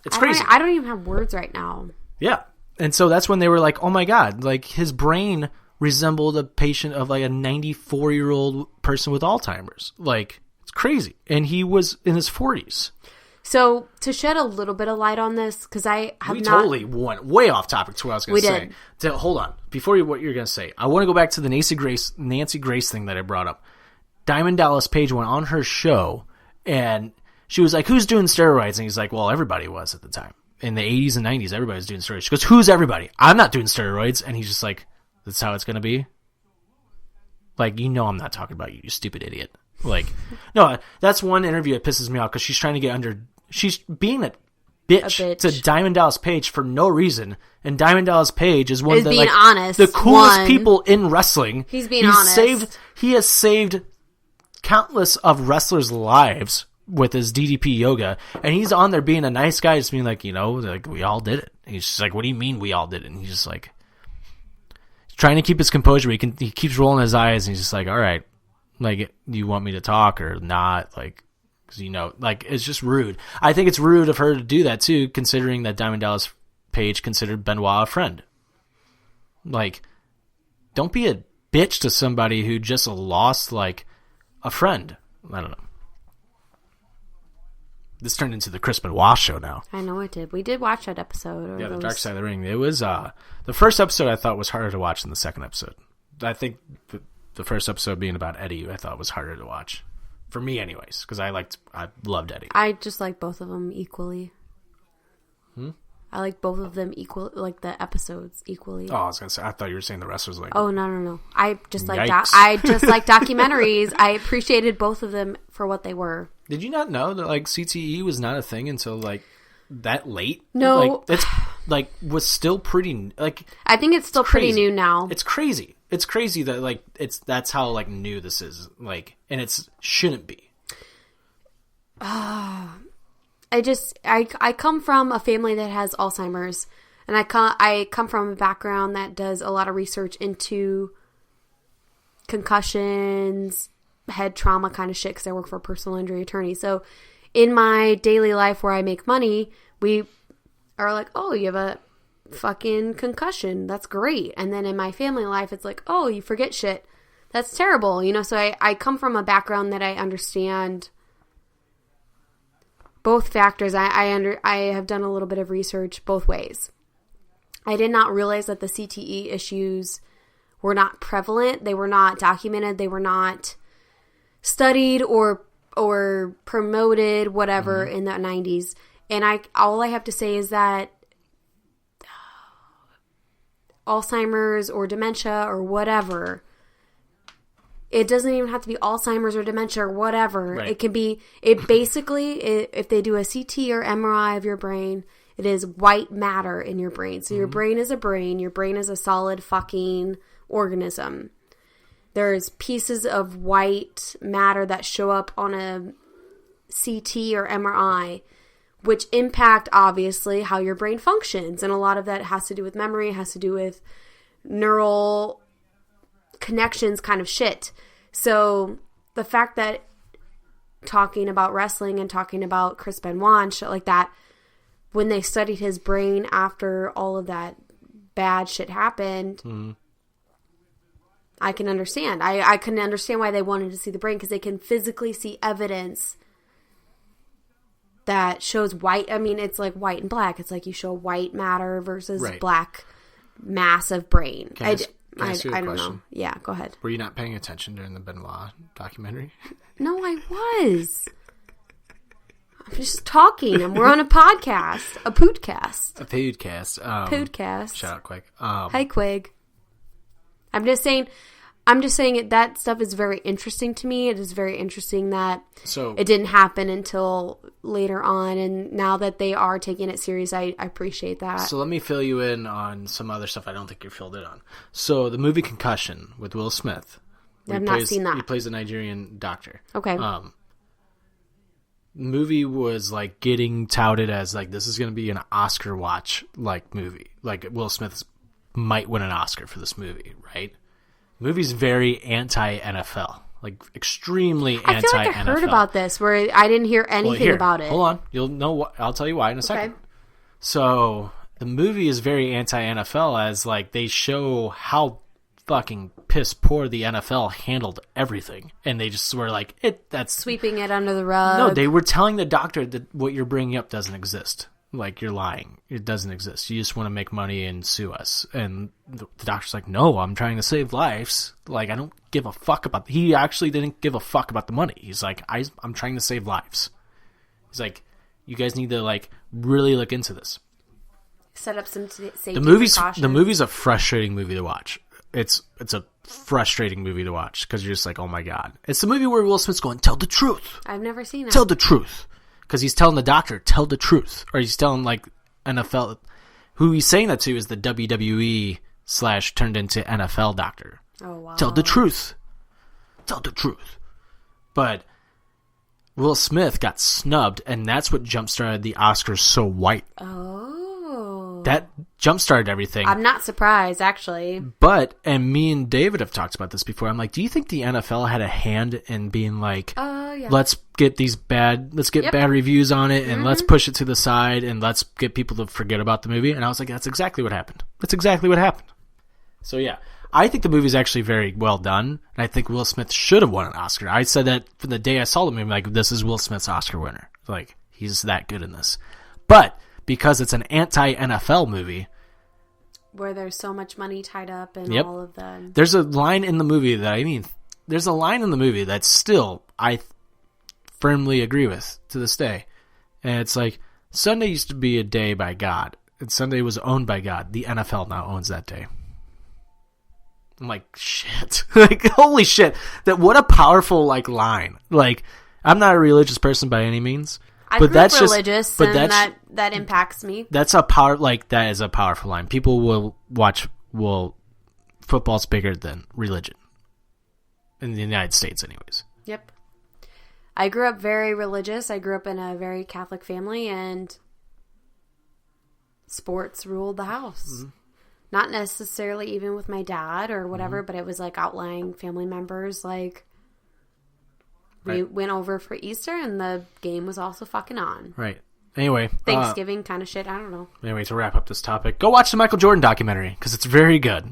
It's crazy. I don't even have words right now. Yeah. And so that's when they were like, oh my God, like his brain resembled a patient of like a 94-year-old person with Alzheimer's. Like, it's crazy. And he was in his 40s. So to shed a little bit of light on this, because I have We not... totally went way off topic to what I was going to say. Hold on. Before what you're going to say, I want to go back to the Nancy Grace thing that I brought up. Diamond Dallas Page went on her show, and she was like, who's doing steroids? And he's like, well, everybody was at the time. In the 80s and 90s, everybody was doing steroids. She goes, who's everybody? I'm not doing steroids. And he's just like, that's how it's going to be? Like, you know I'm not talking about you, you stupid idiot. Like, no, that's one interview that pisses me off because she's trying to get under... She's being a bitch to Diamond Dallas Page for no reason. And Diamond Dallas Page is one of the, honest, the coolest people in wrestling. He's being honest. He has saved countless of wrestlers' lives with his DDP yoga, and he's on there being a nice guy, just being like, like we all did it. He's just like, what do you mean we all did it? And he's just like trying to keep his composure. He keeps rolling his eyes, and he's just like, all right, like, do you want me to talk or not? Like, because like, it's just rude. I think it's rude of her to do that too, considering that Diamond Dallas Page considered Benoit a friend. Like, don't be a bitch to somebody who just lost like a friend. I don't know. This turned into the Chris Benoit show now. I know it did. We did watch that episode. The Dark Side of the Ring. It was the first episode I thought was harder to watch than the second episode. I think the first episode being about Eddie, I thought was harder to watch. For me anyways, because I loved Eddie. I just like both of them equally. I like both of them equal, like the episodes equally. Oh, I was gonna say, I thought you were saying the wrestlers like. Oh no! I just like documentaries. I appreciated both of them for what they were. Did you not know that like CTE was not a thing until like that late? No, like it's like was still pretty like. I think it's still pretty new now. It's crazy. It's crazy that like that's how like new this is like, and it's shouldn't be. I come from a family that has Alzheimer's, and I come from a background that does a lot of research into concussions, head trauma kind of shit, because I work for a personal injury attorney. So in my daily life where I make money, we are like, oh, you have a fucking concussion. That's great. And then in my family life, it's like, oh, you forget shit. That's terrible. So I come from a background that I understand both factors. I have done a little bit of research both ways. I did not realize that the CTE issues were not prevalent. They were not documented. They were not studied or promoted, whatever, in the 90s. And all I have to say is that Alzheimer's or dementia or whatever, it doesn't even have to be Alzheimer's or dementia or whatever. Right. It can be, basically, if they do a CT or MRI of your brain, it is white matter in your brain. So your brain is a brain. Your brain is a solid fucking organism. There's pieces of white matter that show up on a CT or MRI, which impact, obviously, how your brain functions. And a lot of that has to do with memory, has to do with neural connections kind of shit. So the fact that talking about wrestling and talking about Chris Benoit and shit like that, when they studied his brain after all of that bad shit happened, I can understand. I can understand why they wanted to see the brain, because they can physically see evidence that shows white. I mean, it's like white and black. It's like you show white matter versus black mass of brain. Can I ask you a I don't question? know. Yeah, go ahead. Were you not paying attention during the Benoit documentary? No, I was. I'm just talking. We're on a podcast. A podcast. A podcast. Podcast. Shout out Quig. Hi, Quig. I'm just saying that stuff is very interesting to me. It is very interesting that it didn't happen until later on, and now that they are taking it serious, I appreciate that. So let me fill you in on some other stuff I don't think you're filled in on. So the movie Concussion with Will Smith. I've not seen that. He plays a Nigerian doctor. Okay. Movie was like getting touted as like, this is going to be an Oscar watch like movie. Like Will Smith might win an Oscar for this movie, right? The movie's very anti-NFL, like extremely anti-NFL. I feel like I heard about this where I didn't hear anything about it. Hold on. You'll know what, I'll tell you why in a second. Okay. So the movie is very anti-NFL, as like they show how fucking piss poor the NFL handled everything, and they just were like, that's Sweeping it under the rug. No, they were telling the doctor that what you're bringing up doesn't exist. Like, you're lying. It doesn't exist. You just want to make money and sue us. And the doctor's like, no, I'm trying to save lives. Like, I don't give a fuck about... He actually didn't give a fuck about the money. He's like, I'm trying to save lives. He's like, you guys need to, like, really look into this. Set up some safety The precautions. movie's a frustrating movie to watch. It's a frustrating movie to watch because you're just like, oh my god. It's the movie where Will Smith's going, tell the truth. I've never seen it. Tell the truth. Because he's telling the doctor, tell the truth. Or he's telling, like, NFL. Who he's saying that to is the WWE / turned into NFL doctor. Oh, wow. Tell the truth. Tell the truth. But Will Smith got snubbed, and that's what jump-started the Oscars so white. Oh. That jump-started everything. I'm not surprised, actually. But, and me and David have talked about this before, I'm like, do you think the NFL had a hand in being like, yeah. let's get bad reviews on it, and let's push it to the side, and let's get people to forget about the movie? And I was like, that's exactly what happened. That's exactly what happened. So yeah, I think the movie's actually very well done, and I think Will Smith should have won an Oscar. I said that from the day I saw the movie, like, this is Will Smith's Oscar winner. Like, he's that good in this. But because it's an anti-NFL movie, where there's so much money tied up and all of them. There's a line in the movie that still I firmly agree with to this day. And it's like, Sunday used to be a day by God, and Sunday was owned by God. The NFL now owns that day. I'm like, shit. Like, holy shit. What a powerful, like, line. Like, I'm not a religious person by any means. I grew up religious, and that impacts me. That is a powerful line. People football's bigger than religion. In the United States, anyways. Yep. I grew up very religious. I grew up in a very Catholic family, and sports ruled the house. Mm-hmm. Not necessarily even with my dad or whatever, but it was like outlying family members, like... We went over for Easter, and the game was also fucking on. Right. Anyway. Thanksgiving kind of shit. I don't know. Anyway, to wrap up this topic, go watch the Michael Jordan documentary, because it's very good.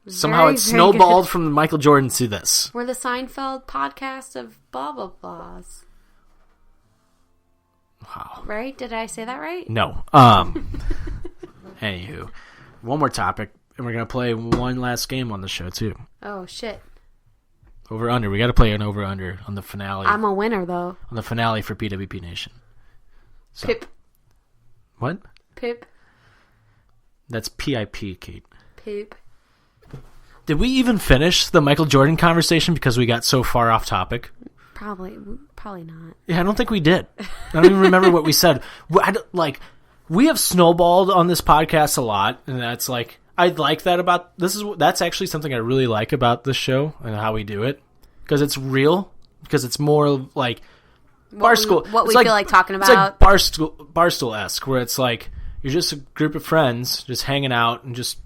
Somehow it snowballed from Michael Jordan to this. We're the Seinfeld podcast of blah, blah, blahs. Wow. Right? Did I say that right? No. Anywho. One more topic, and we're going to play one last game on the show, too. Oh, shit. Over under. We got to play an over under on the finale. I'm a winner though. On the finale for PWP Nation. So, Pip. What? Pip. That's PIP, Kate. Pip. Did we even finish the Michael Jordan conversation because we got so far off topic? Probably not. Yeah, I don't think we did. I don't even remember what we said. We have snowballed on this podcast a lot, and that's like, I like that about that's actually something I really like about this show and how we do it, because it's real, because it's more like Barstool. What we feel like talking about. It's like Barstool-esque, where it's like you're just a group of friends just hanging out and just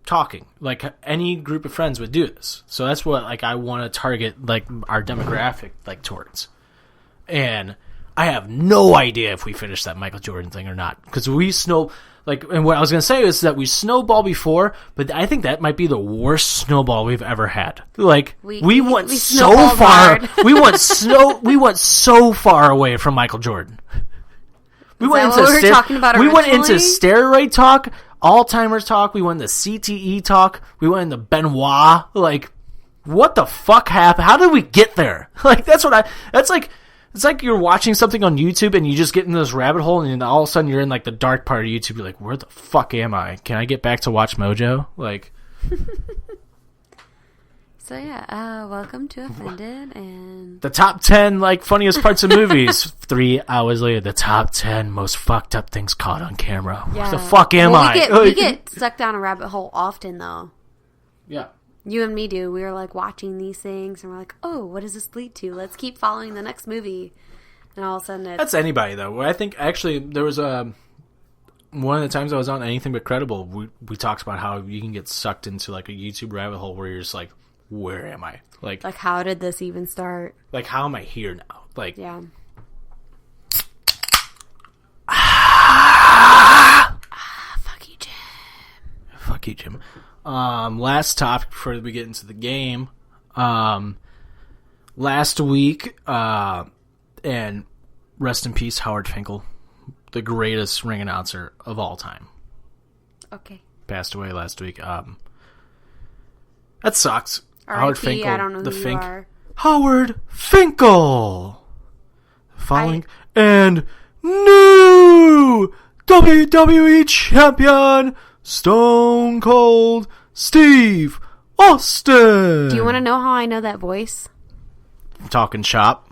talking. Like any group of friends would do this. So that's what like I want to target like our demographic like towards. And I have no idea if we finished that Michael Jordan thing or not, because we and what I was going to say is that we snowballed before, but I think that might be the worst snowball we've ever had. Like, we went so far. we went so far away from Michael Jordan. We went into steroid talk, Alzheimer's talk, we went into CTE talk, we went into Benoit. Like, what the fuck happened? How did we get there? Like, it's like you're watching something on YouTube and you just get in this rabbit hole, and then all of a sudden you're in like the dark part of YouTube. You're like, where the fuck am I? Can I get back to Watch Mojo? Like, so yeah, welcome to Offended and the top 10 like funniest parts of movies. 3 hours later, the top 10 most fucked up things caught on camera. Yeah. Where the fuck am I? We get stuck down a rabbit hole often, though. Yeah. You and me do. We were like watching these things, and we're like, "Oh, what does this lead to? Let's keep following the next movie." And all of a sudden, that's anybody though. I think actually there was one of the times I was on Anything But Credible. We talked about how you can get sucked into like a YouTube rabbit hole where you're just like, "Where am I? Like how did this even start? Like, how am I here now? Like, yeah." Fuck you, Jim. Last topic before we get into the game. Last week, and rest in peace, Howard Finkel, the greatest ring announcer of all time. Okay. Passed away last week. That sucks. R.I.P., Howard Finkel. I don't know the who Fink. you are. Howard Finkel. Following and new WWE champion Stone Cold Steve Austin. Do you want to know how I know that voice? Talking shop.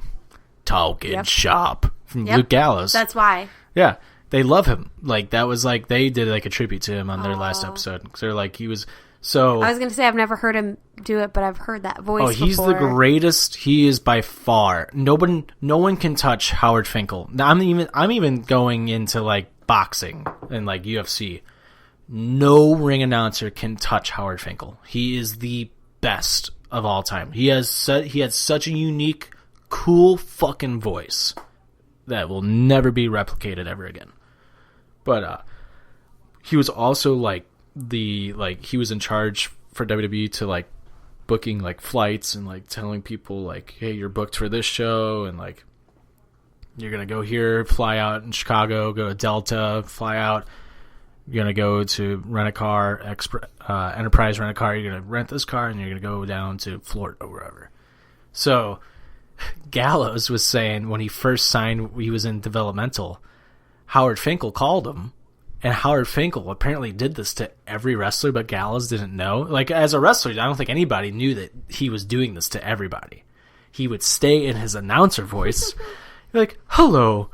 Shop. From Luke Gallows. That's why. Yeah. They love him. Like, that was like, they did like a tribute to him on their last episode. Because they're like, he was so. I was going to say, I've never heard him do it, but I've heard that voice before. He's the greatest. He is by far. No one can touch Howard Finkel. Now, I'm even going into like boxing and like UFC. No ring announcer can touch Howard Finkel. He is the best of all time. He had such a unique, cool fucking voice that will never be replicated ever again. But he was also like he was in charge for WWE to like booking like flights and like telling people like, hey, you're booked for this show and like you're gonna go here, fly out in Chicago, go to Delta, fly out. You're gonna go to rent a car, Enterprise rent a car. You're gonna rent this car and you're gonna go down to Florida or wherever. So Gallows was saying when he first signed, he was in developmental. Howard Finkel called him, and Howard Finkel apparently did this to every wrestler, but Gallows didn't know. Like, as a wrestler, I don't think anybody knew that he was doing this to everybody. He would stay in his announcer voice, like, hello,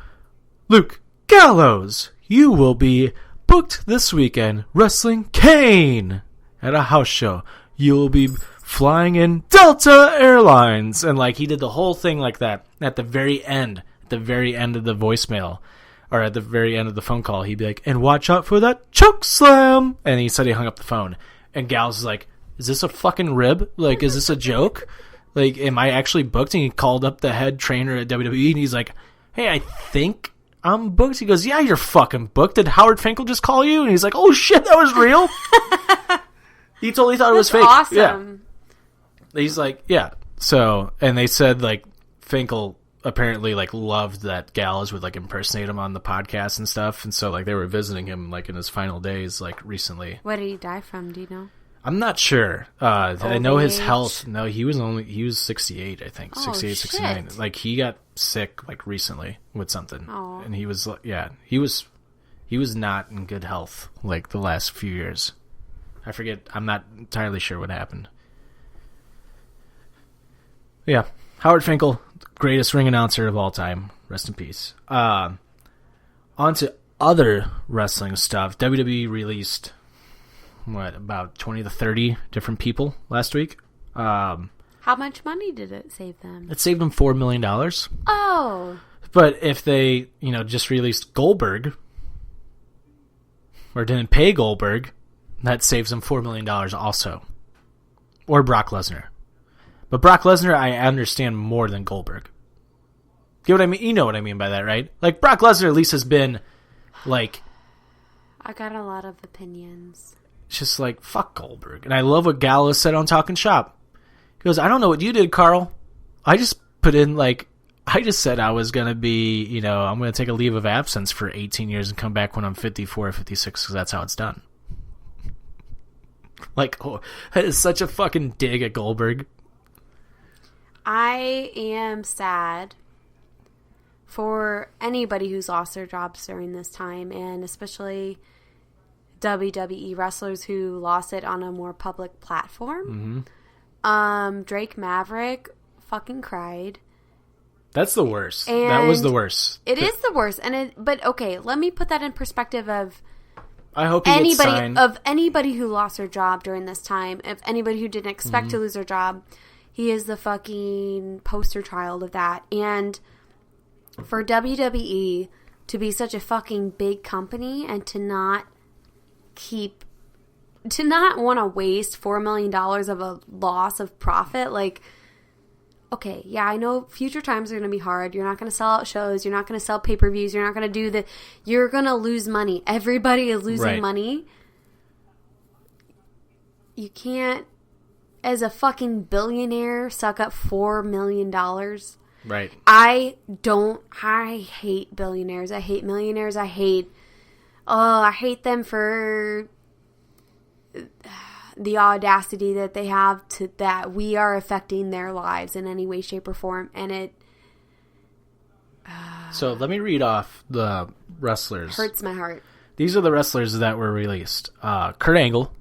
Luke Gallows, you will be booked this weekend wrestling Kane at a house show. You'll be flying in Delta Airlines. And, like, he did the whole thing like that at the very end of the voicemail. Or at the very end of the phone call, he'd be like, and watch out for that choke slam. And he said he hung up the phone. And Gallows was like, is this a fucking rib? Like, is this a joke? Like, am I actually booked? And he called up the head trainer at WWE, and he's like, hey, I think I'm booked. He goes, yeah, you're fucking booked. Did Howard Finkel just call you? And he's like, oh, shit, that was real? He totally thought it was fake. Awesome. Yeah. He's like, yeah. So, and they said, like, Finkel apparently like loved that Gallows would like impersonate him on the podcast and stuff, and so like they were visiting him like in his final days like recently. What did he die from? Do you know? I'm not sure. I know his age? health. No, he was 68, I think. 68, shit. 69. Like he got sick like recently with something. Oh. And he was like, yeah, he was not in good health like the last few years. I forget. I'm not entirely sure what happened. Yeah. Howard Finkel, greatest ring announcer of all time. Rest in peace. On to other wrestling stuff. WWE released, about 20 to 30 different people last week. How much money did it save them? It saved them $4 million. Oh. But if they, just released Goldberg, or didn't pay Goldberg, that saves them $4 million also. Or Brock Lesnar. But Brock Lesnar, I understand more than Goldberg. You know what I mean? You know what I mean by that, right? Like, Brock Lesnar at least has been, like... I got a lot of opinions. Just like, fuck Goldberg. And I love what Gallows said on Talking Shop. He goes, I don't know what you did, Carl. I just put in, like... I just said I was going to be, I'm going to take a leave of absence for 18 years and come back when I'm 54 or 56, because that's how it's done. Like, oh, that is such a fucking dig at Goldberg. I am sad for anybody who's lost their jobs during this time, and especially WWE wrestlers who lost it on a more public platform. Mm-hmm. Drake Maverick fucking cried. That's the worst. That was the worst. It is the worst. But okay, let me put that in perspective of I hope anybody who lost their job during this time, if anybody who didn't expect to lose their job. He is the fucking poster child of that. And for WWE to be such a fucking big company and to not want to waste $4 million of a loss of profit, like, okay, yeah, I know future times are going to be hard. You're not going to sell out shows. You're not going to sell pay-per-views. You're not going to you're going to lose money. Everybody is losing money. you can't, as a fucking billionaire, suck up $4 million. Right. I hate billionaires. I hate millionaires. I hate them for the audacity that they have to that we are affecting their lives in any way, shape, or form. And it So let me read off the wrestlers. hurts my heart. These are the wrestlers that were released. Kurt Angle,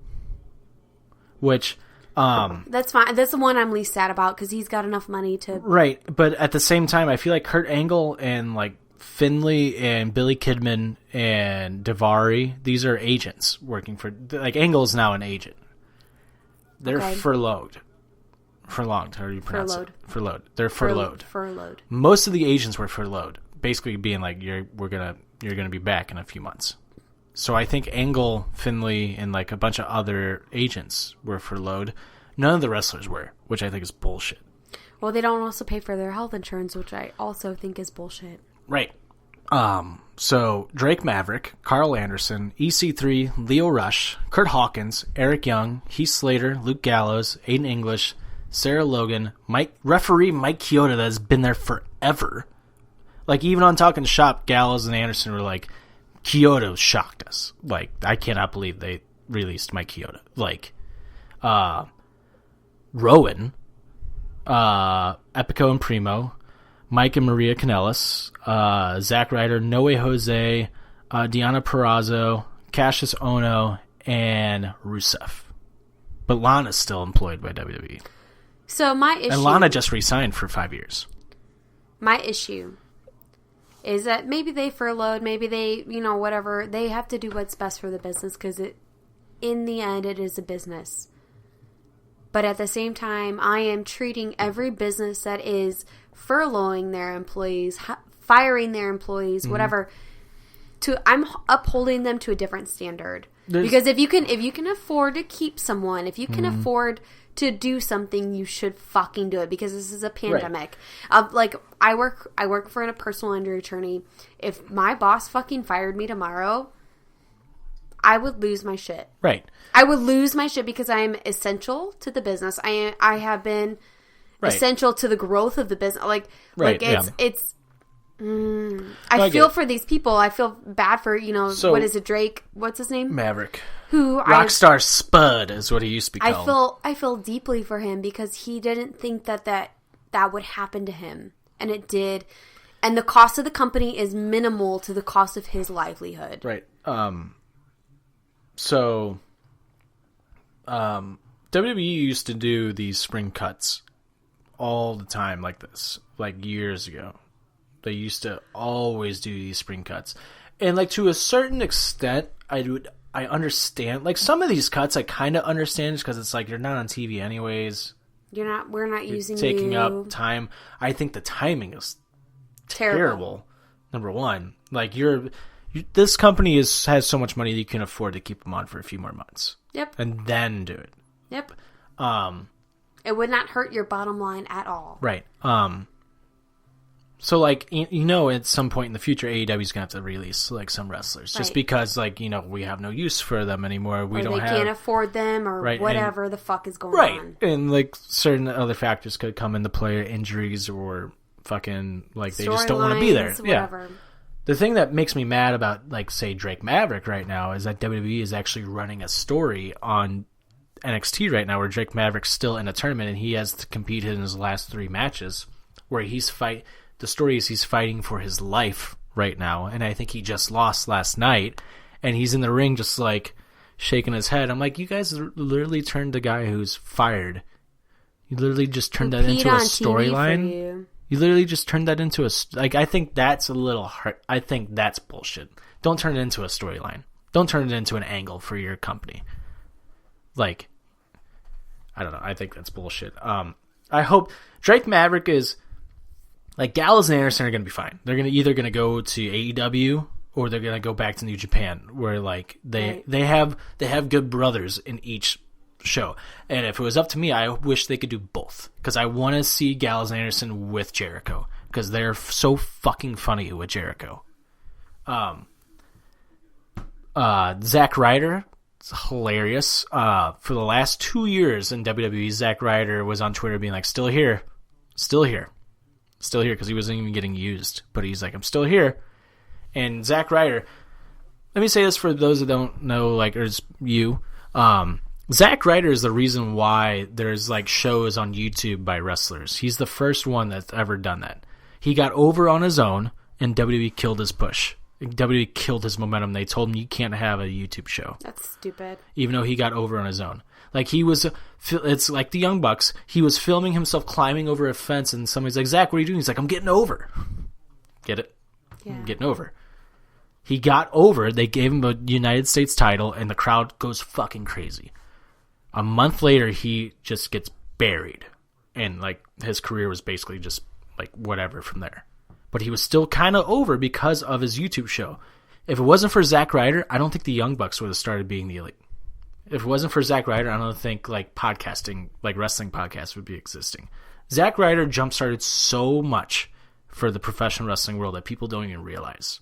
which... That's fine. That's the one I'm least sad about because he's got enough money to... Right, but at the same time, I feel like Kurt Angle and like Finlay and Billy Kidman and Daivari, these are agents working for... Like, Angle's now an agent. They're furloughed. Furlonged, how do you pronounce it? Furloughed. They're furloughed. Furloughed. Most of the agents were furloughed, basically being like, you're gonna be back in a few months. So I think Angle, Finlay, and like a bunch of other agents were furloughed. None of the wrestlers were, which I think is bullshit. Well, they don't also pay for their health insurance, which I also think is bullshit. Right. So Drake Maverick, Carl Anderson, EC3, Leo Rush, Kurt Hawkins, Eric Young, Heath Slater, Luke Gallows, Aiden English, Sarah Logan, referee Mike Chioda that has been there forever. Like, even on Talking Shop, Gallows and Anderson were like, Chioda shocked us. Like, I cannot believe they released Mike Chioda. Like, Rowan, Epico and Primo, Mike and Maria Kanellis, Zack Ryder, Noe Jose, Deanna Perrazzo, Cassius Ono, and Rusev. But Lana's still employed by WWE. So my issue... And Lana just re-signed for 5 years. My issue is that maybe they furloughed, maybe they, whatever. They have to do what's best for the business because in the end, it is a business. But at the same time, I am treating every business that is furloughing their employees, firing their employees, whatever, I'm upholding them to a different standard. Because if you can afford to keep someone, if you can afford to do something, you should fucking do it because this is a pandemic. Right. I work for a personal injury attorney. If my boss fucking fired me tomorrow, I would lose my shit. Right. I would lose my shit because I am essential to the business. I have been essential to the growth of the business. It's I feel for these people. I feel bad for, what is it, Drake? What's his name? Maverick. Who Rockstar Spud is what he used to be called. I feel deeply for him because he didn't think that would happen to him. And it did. And the cost of the company is minimal to the cost of his livelihood. Right. So WWE used to do these spring cuts all the time like this, like years ago. They used to always do these spring cuts. And like to a certain extent, I understand. Like some of these cuts I kind of understand just because it's like you're not on TV anyways. We're not using taking up time. I think the timing is terrible. Number one, like this company has so much money that you can afford to keep them on for a few more months. Yep. And then do it. Yep. It would not hurt your bottom line at all. Right. So, like, at some point in the future, AEW's going to have to release, like, some wrestlers. Just because, like, we have no use for them anymore. They can't afford them or whatever the fuck is going on. Right. And, like, certain other factors could come into play, injuries or fucking, like, they just don't want to be there. Whatever. Yeah. The thing that makes me mad about, like, say, Drake Maverick right now is that WWE is actually running a story on NXT right now where Drake Maverick's still in a tournament and he has competed in his last 3 matches where the story is he's fighting for his life right now, and I think he just lost last night, and he's in the ring just, like, shaking his head. I'm like, you guys literally turned the guy who's fired. You literally just turned that into a storyline. You literally just turned that into I think that's a little hard. I think that's bullshit. Don't turn it into a storyline. Don't turn it into an angle for your company. Like, I don't know. I think that's bullshit. I hope Drake Maverick is... Like, Gallows and Anderson are going to be fine. They're either going to go to AEW or they're going to go back to New Japan, where like they have good brothers in each show. And if it was up to me, I wish they could do both because I want to see Gallows and Anderson with Jericho because they're so fucking funny with Jericho. Zack Ryder, It's hilarious. For the last 2 years in WWE, Zack Ryder was on Twitter being like, still here, because he wasn't even getting used. But he's like, I'm still here. And Zack Ryder, let me say this for those that don't know, like, or it's you. Zack Ryder is the reason why there's like shows on YouTube by wrestlers. He's the first one that's ever done that. He got over on his own, and WWE killed his push. WWE killed his momentum. They told him you can't have a YouTube show. That's stupid. Even though he got over on his own. Like it's like the Young Bucks. He was filming himself climbing over a fence, and somebody's like, Zach, what are you doing? He's like, I'm getting over. Get it? Yeah. I'm getting over. He got over. They gave him a United States title, and the crowd goes fucking crazy. A month later, he just gets buried. And like his career was basically just like whatever from there. But he was still kind of over because of his YouTube show. If it wasn't for Zack Ryder, I don't think the Young Bucks would have started being the Elite. If it wasn't for Zack Ryder, I don't think like podcasting, like wrestling podcasts would be existing. Zack Ryder jump-started so much for the professional wrestling world that people don't even realize.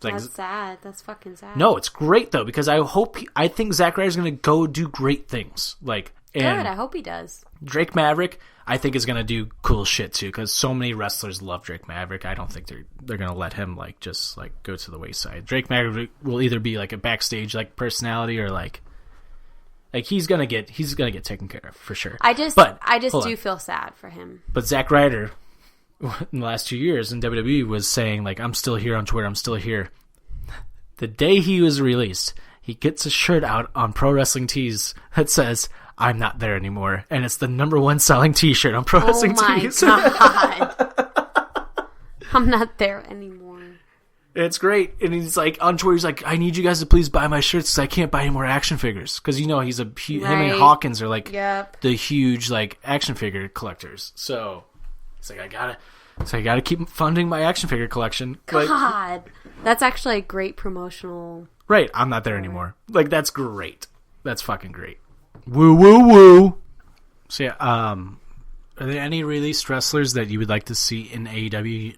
Like, that's sad. That's fucking sad. No, it's great though, because I think Zack Ryder's going to go do great things. Like, and good. I hope he does. Drake Maverick, I think, is going to do cool shit too, because so many wrestlers love Drake Maverick. I don't think they're going to let him like just like go to the wayside. Drake Maverick will either be like a backstage like personality or like he's gonna get taken care of for sure. I just do feel sad for him. But Zack Ryder, in the last 2 years in WWE, was saying like, I'm still here on Twitter. I'm still here. The day he was released, he gets a shirt out on Pro Wrestling Tees that says, I'm not there anymore. And it's the #1 selling t-shirt on Pro Wrestling Tees. Oh my God. I'm not there anymore. It's great. And he's like, on Twitter, he's like, I need you guys to please buy my shirts because I can't buy any more action figures. Because, you know, he's him and Hawkins are like the huge like action figure collectors. So it's like, I gotta keep funding my action figure collection. God. That's actually a great promotional. Right. I'm not there anymore. Like, that's great. That's fucking great. Woo, woo, woo. So, yeah, are there any released wrestlers that you would like to see in AEW?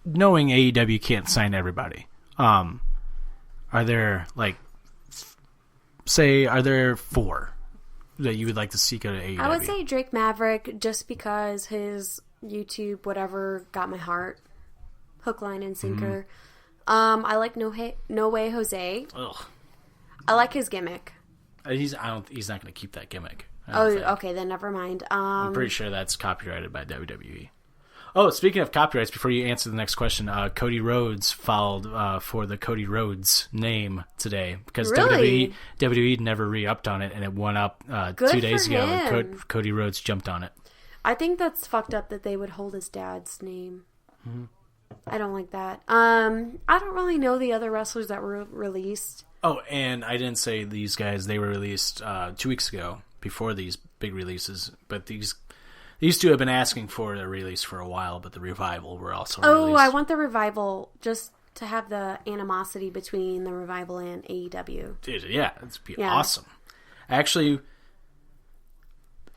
Knowing AEW can't sign everybody. Are there, like, are there 4 that you would like to see go to AEW? I would say Drake Maverick, just because his YouTube, whatever, got my heart. Hook, line, and sinker. I like No Way Jose. Ugh. I like his gimmick. He's not going to keep that gimmick. Okay, then never mind. I'm pretty sure that's copyrighted by WWE. Oh, speaking of copyrights, before you answer the next question, Cody Rhodes filed for the Cody Rhodes name today because really? WWE never re-upped on it, and it went up 2 days ago, and Cody Rhodes jumped on it. I think that's fucked up that they would hold his dad's name. Mm-hmm. I don't like that. I don't really know the other wrestlers that were released. Oh, and I didn't say these guys. They were released 2 weeks ago before these big releases. But these 2 have been asking for their release for a while, but the Revival were also released. Oh, I want the Revival just to have the animosity between the Revival and AEW. Dude, yeah, it'd be awesome. Actually,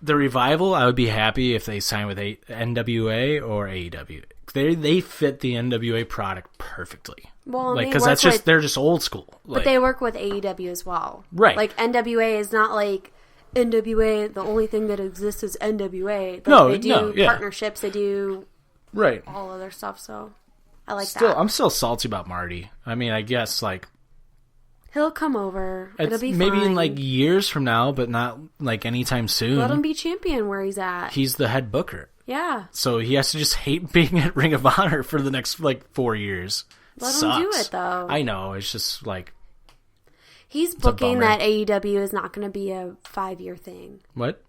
the Revival, I would be happy if they signed with NWA or AEW. They fit the NWA product perfectly. Well, like, because they're just old school. But they work with AEW as well, right? Like NWA is not like NWA. The only thing that exists is NWA. They do partnerships. They do all other stuff. So I like that. I'm still salty about Marty. I mean, I guess like he'll come over. It'll be maybe fine. in like years from now, but not like anytime soon. Let him be champion where he's at. He's the head booker. Yeah. So he has to just hate being at Ring of Honor for the next like 4 years. Let him do it though. I know. It's just like he's booking that AEW is not going to be a 5-year thing. What?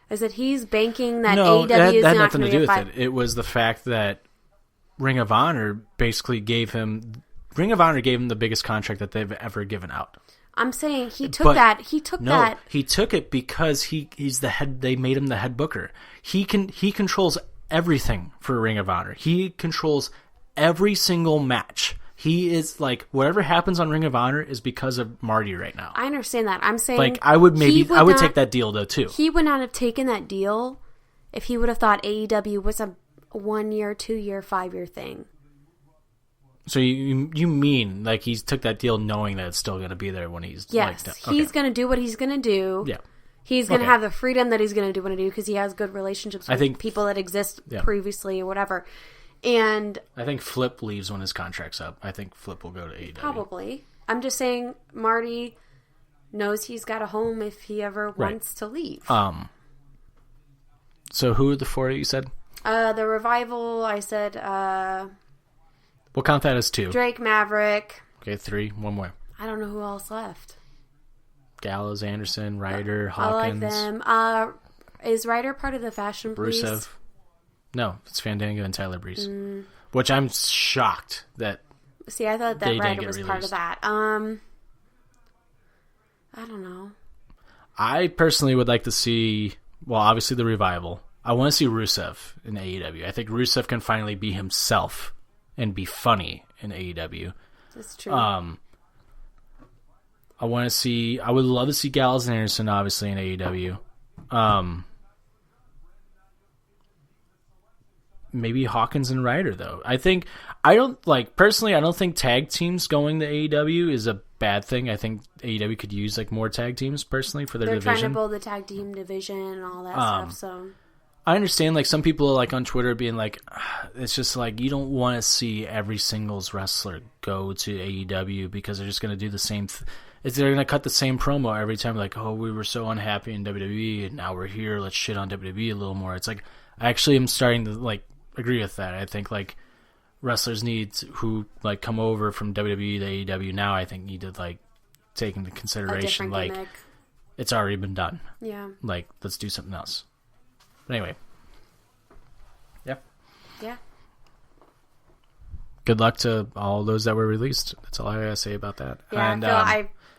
Is that he's banking that AEW is that had not nothing going to to do be with it. It was the fact that Ring of Honor basically gave him the biggest contract that they've ever given out. I'm saying he took that. He took it because he's the head. They made him the head booker. He controls everything for Ring of Honor. He controls every single match. He is like, whatever happens on Ring of Honor is because of Marty right now. I understand that. I'm saying like I would take that deal though too. He would not have taken that deal if he would have thought AEW was a 1 year, 2 year, 5 year thing. So you mean like he took that deal knowing that it's still going to be there when he's yes, he's going to do what he's going to do. Yeah. He's going to have the freedom that he's going to do because he has good relationships with people that exist previously or whatever. And I think Flip leaves when his contract's up. I think Flip will go to AEW. Probably. I'm just saying Marty knows he's got a home if he ever wants to leave. So who are the 4 you said? The Revival, I said... we'll count that as 2. Drake Maverick. Okay, 3. One more. I don't know who else left. Gallows, Anderson, Ryder, Hawkins. I like them. Is Ryder part of the Fashion Police? Rusev. No, it's Fandango and Tyler Breeze. Which I'm shocked that... See, I thought that Ryder was released. part of that. I don't know. I personally would like to see... Well, obviously the Revival. I want to see Rusev in AEW. I think Rusev can finally be himself and be funny in AEW. That's true. I would love to see Gallows and Anderson, obviously, in AEW. Maybe Hawkins and Ryder, though. I don't think tag teams going to AEW is a bad thing. I think AEW could use more tag teams, personally, for their division. They're trying to build the tag team division and all that stuff, so... I understand, some people on Twitter being it's just you don't want to see every singles wrestler go to AEW because they're just going to do the same they're going to cut the same promo every time, we were so unhappy in WWE and now we're here, let's shit on WWE a little more. It's I actually am starting to agree with that. I think wrestlers who come over from WWE to AEW now, I think need to take into consideration it's already been done. Yeah. Let's do something else. But anyway. Yeah. Yeah. Good luck to all those that were released. That's all I gotta say about that. Yeah, and,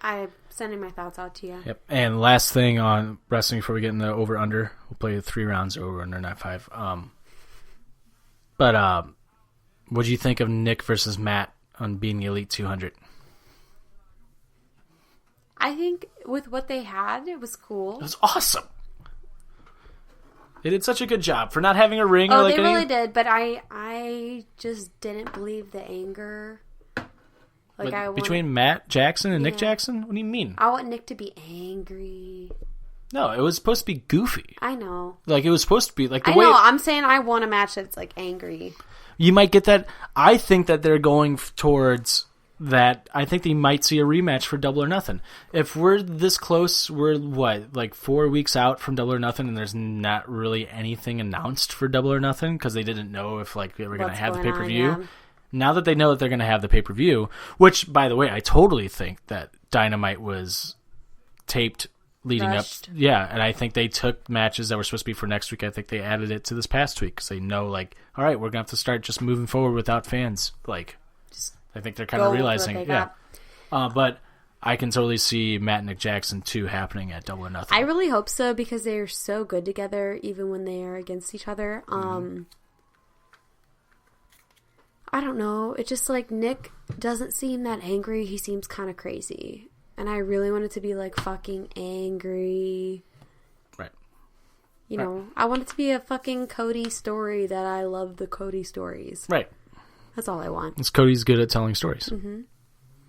I'm sending my thoughts out to you. Yep. And last thing on wrestling before we get into over under, we'll play 3 rounds over under, not 5. But what do you think of Nick versus Matt on being the Elite 200? I think with what they had, it was cool. It was awesome. They did such a good job for not having a ring. Oh, they really did, but I just didn't believe the anger. Between Matt Jackson and Nick Jackson? What do you mean? I want Nick to be angry. No, it was supposed to be goofy. I know. It was supposed to be the I way... know, I'm saying I want a match that's angry. You might get that. I think that they're going towards that. I think they might see a rematch for Double or Nothing. If we're this close, we're 4 weeks out from Double or Nothing, and there's not really anything announced for Double or Nothing because they didn't know if they were going to have the pay-per-view. Yeah. Now that they know that they're going to have the pay-per-view, which, by the way, I totally think that Dynamite was taped leading rushed. Up. Yeah, and I think they took matches that were supposed to be for next week. I think they added it to this past week because they know, all right, we're going to have to start just moving forward without fans. I think they're kind of realizing it. Yeah. But I can totally see Matt and Nick Jackson 2 happening at Double or Nothing. I really hope so because they are so good together even when they are against each other. I don't know. It's just Nick doesn't seem that angry. He seems kind of crazy. And I really want it to be fucking angry. Right. You know, I want it to be a fucking Cody story that I love the Cody stories. Right. That's all I want. Because Cody's good at telling stories. Mm-hmm.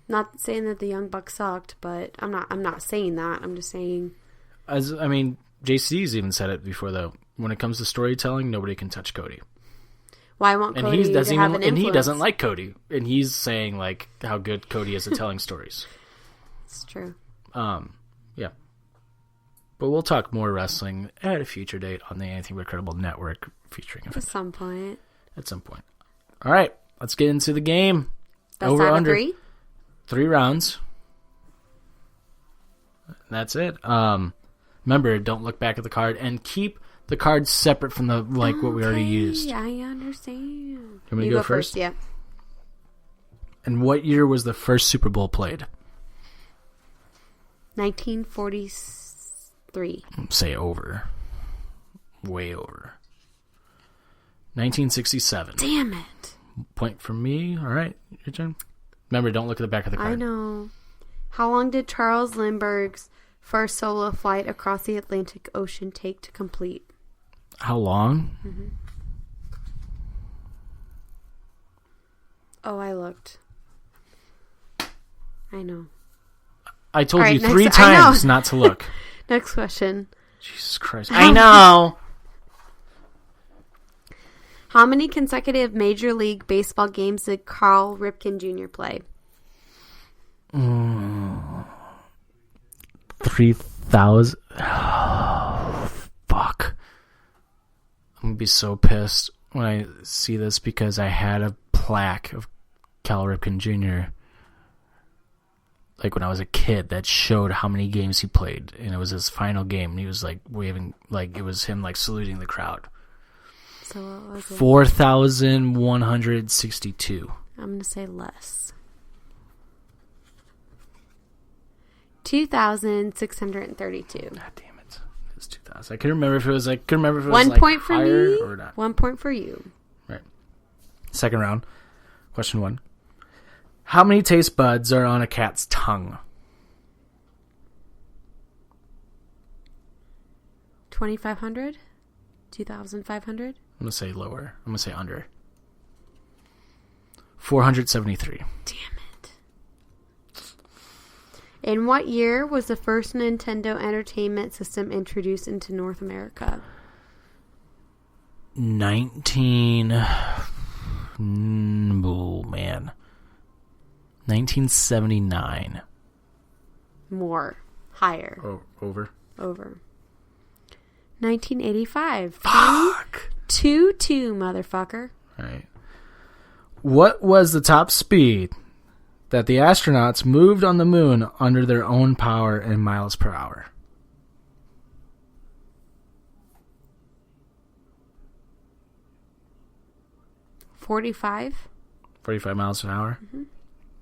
Not saying that the Young Bucks sucked, but I'm not saying that. I'm just saying... JC's even said it before, though. When it comes to storytelling, nobody can touch Cody. Well, I want Cody to have an influence. And he doesn't like Cody. And he's saying, how good Cody is at telling stories. It's true. Yeah. But we'll talk more wrestling at a future date on the Anything But Credible Network featuring... At some point. All right. Let's get into the game. Best over under 3? 3 rounds. That's it. Remember, don't look back at the card and keep the cards separate from the what we already used. Yeah, I understand. You want me to go first? Yeah. And what year was the first Super Bowl played? 1943. Say over. Way over. 1967. Damn it. Point for me. All right, your turn. Remember, don't look at the back of the card. I know. How long did Charles Lindbergh's first solo flight across the Atlantic Ocean take to complete? How long? Mm-hmm. Oh, I looked. I know. I told All you right, 3 next- I know. times not to look. Next question. Jesus Christ. I know. How many consecutive Major League Baseball games did Carl Ripken Jr. play? 3,000. Oh, fuck. I'm going to be so pissed when I see this because I had a plaque of Cal Ripken Jr. like when I was a kid that showed how many games he played, and it was his final game, and he was like waving, like it was him like saluting the crowd. So what was it? 4,162. I'm going to say less. 2,632. God damn it. It was 2,000. I couldn't remember if it was like, 1 point for higher me, or not. 1 point for you. Right. Second round. Question 1. How many taste buds are on a cat's tongue? 2,500? 2,500? I'm going to say lower. I'm going to say under. 473. Damn it. In what year was the first Nintendo Entertainment System introduced into North America? 1979. More. Higher. Oh, over. 1985. Fuck. 2-2, motherfucker. All right. What was the top speed that the astronauts moved on the moon under their own power in miles per hour? $45. 45 miles an hour? Mm-hmm. I'm going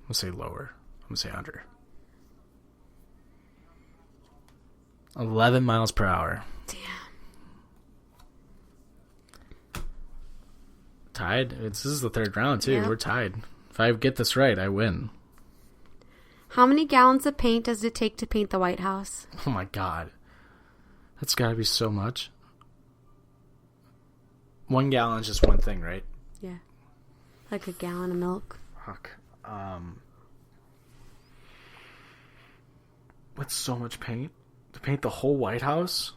to say lower. I'm going to say under. 11 miles per hour. Damn. Tied? This is the third round, too. Yeah. We're tied. If I get this right, I win. How many gallons of paint does it take to paint the White House? Oh, my God. That's got to be so much. 1 gallon is just one thing, right? Yeah. Like a gallon of milk. Fuck. What's so much paint? To paint the whole White House?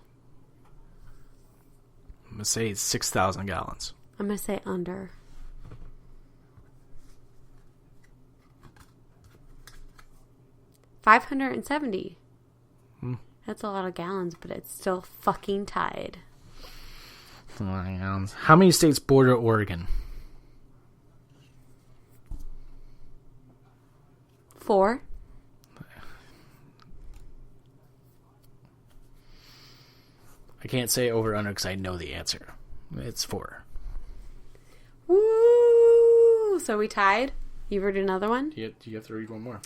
I'm going to say 6,000 gallons. I'm going to say under. $570. That's a lot of gallons, but it's still fucking tied. How many states border Oregon? 4. I can't say over under because I know the answer. It's 4. Woo! So we tied? You read another one? Do you have to read one more?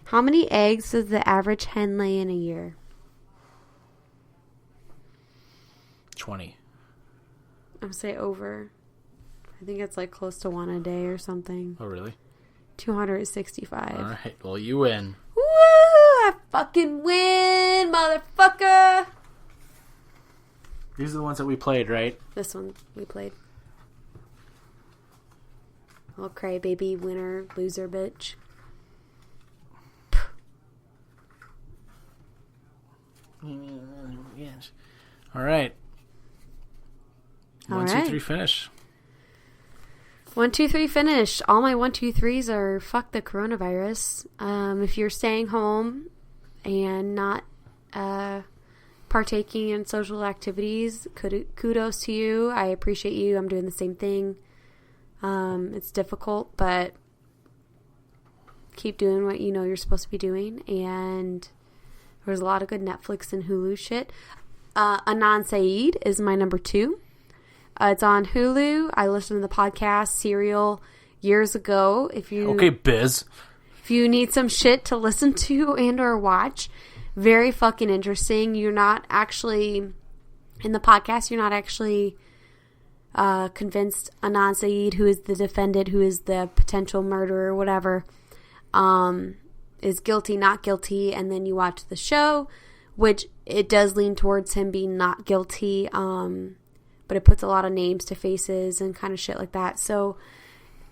How many eggs does the average hen lay in a year? 20. I'm going to say over. I think it's like close to 1 a day or something. Oh, really? 265. All right. Well, you win. Woo! I fucking win, motherfucker! These are the ones that we played, right? This one we played. Little crybaby winner, loser bitch. Yes. All right. All 1, 2, right. 3, finish. 1, 2, 3, finish. All my 1, 2, 3s are fuck the coronavirus. If you're staying home and not partaking in social activities, kudos to you. I appreciate you. I'm doing the same thing. It's difficult, but keep doing what you know you're supposed to be doing. And there's a lot of good Netflix and Hulu shit. Anand Saeed is my number 2. It's on Hulu. I listened to the podcast Serial years ago. Okay, Biz. If you need some shit to listen to and or watch, very fucking interesting. You're not actually, in the podcast, you're not actually convinced Anand Saeed, who is the defendant, who is the potential murderer, whatever, is guilty, not guilty, and then you watch the show, which it does lean towards him being not guilty, but it puts a lot of names to faces and kind of shit like that. So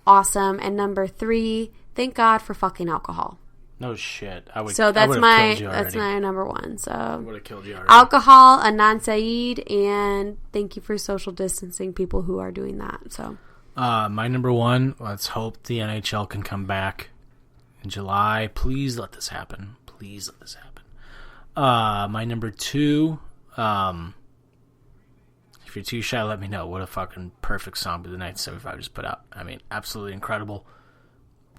awesome. And number 3, thank God for fucking alcohol. No shit. That's my number 1. So I would have killed you already. Alcohol, Anand Saeed, and thank you for social distancing people who are doing that. So my number 1, let's hope the NHL can come back in July. Please let this happen. Please let this happen. My number 2, if you're too shy, let me know. What a fucking perfect song the 1975 just put out. I mean, absolutely incredible.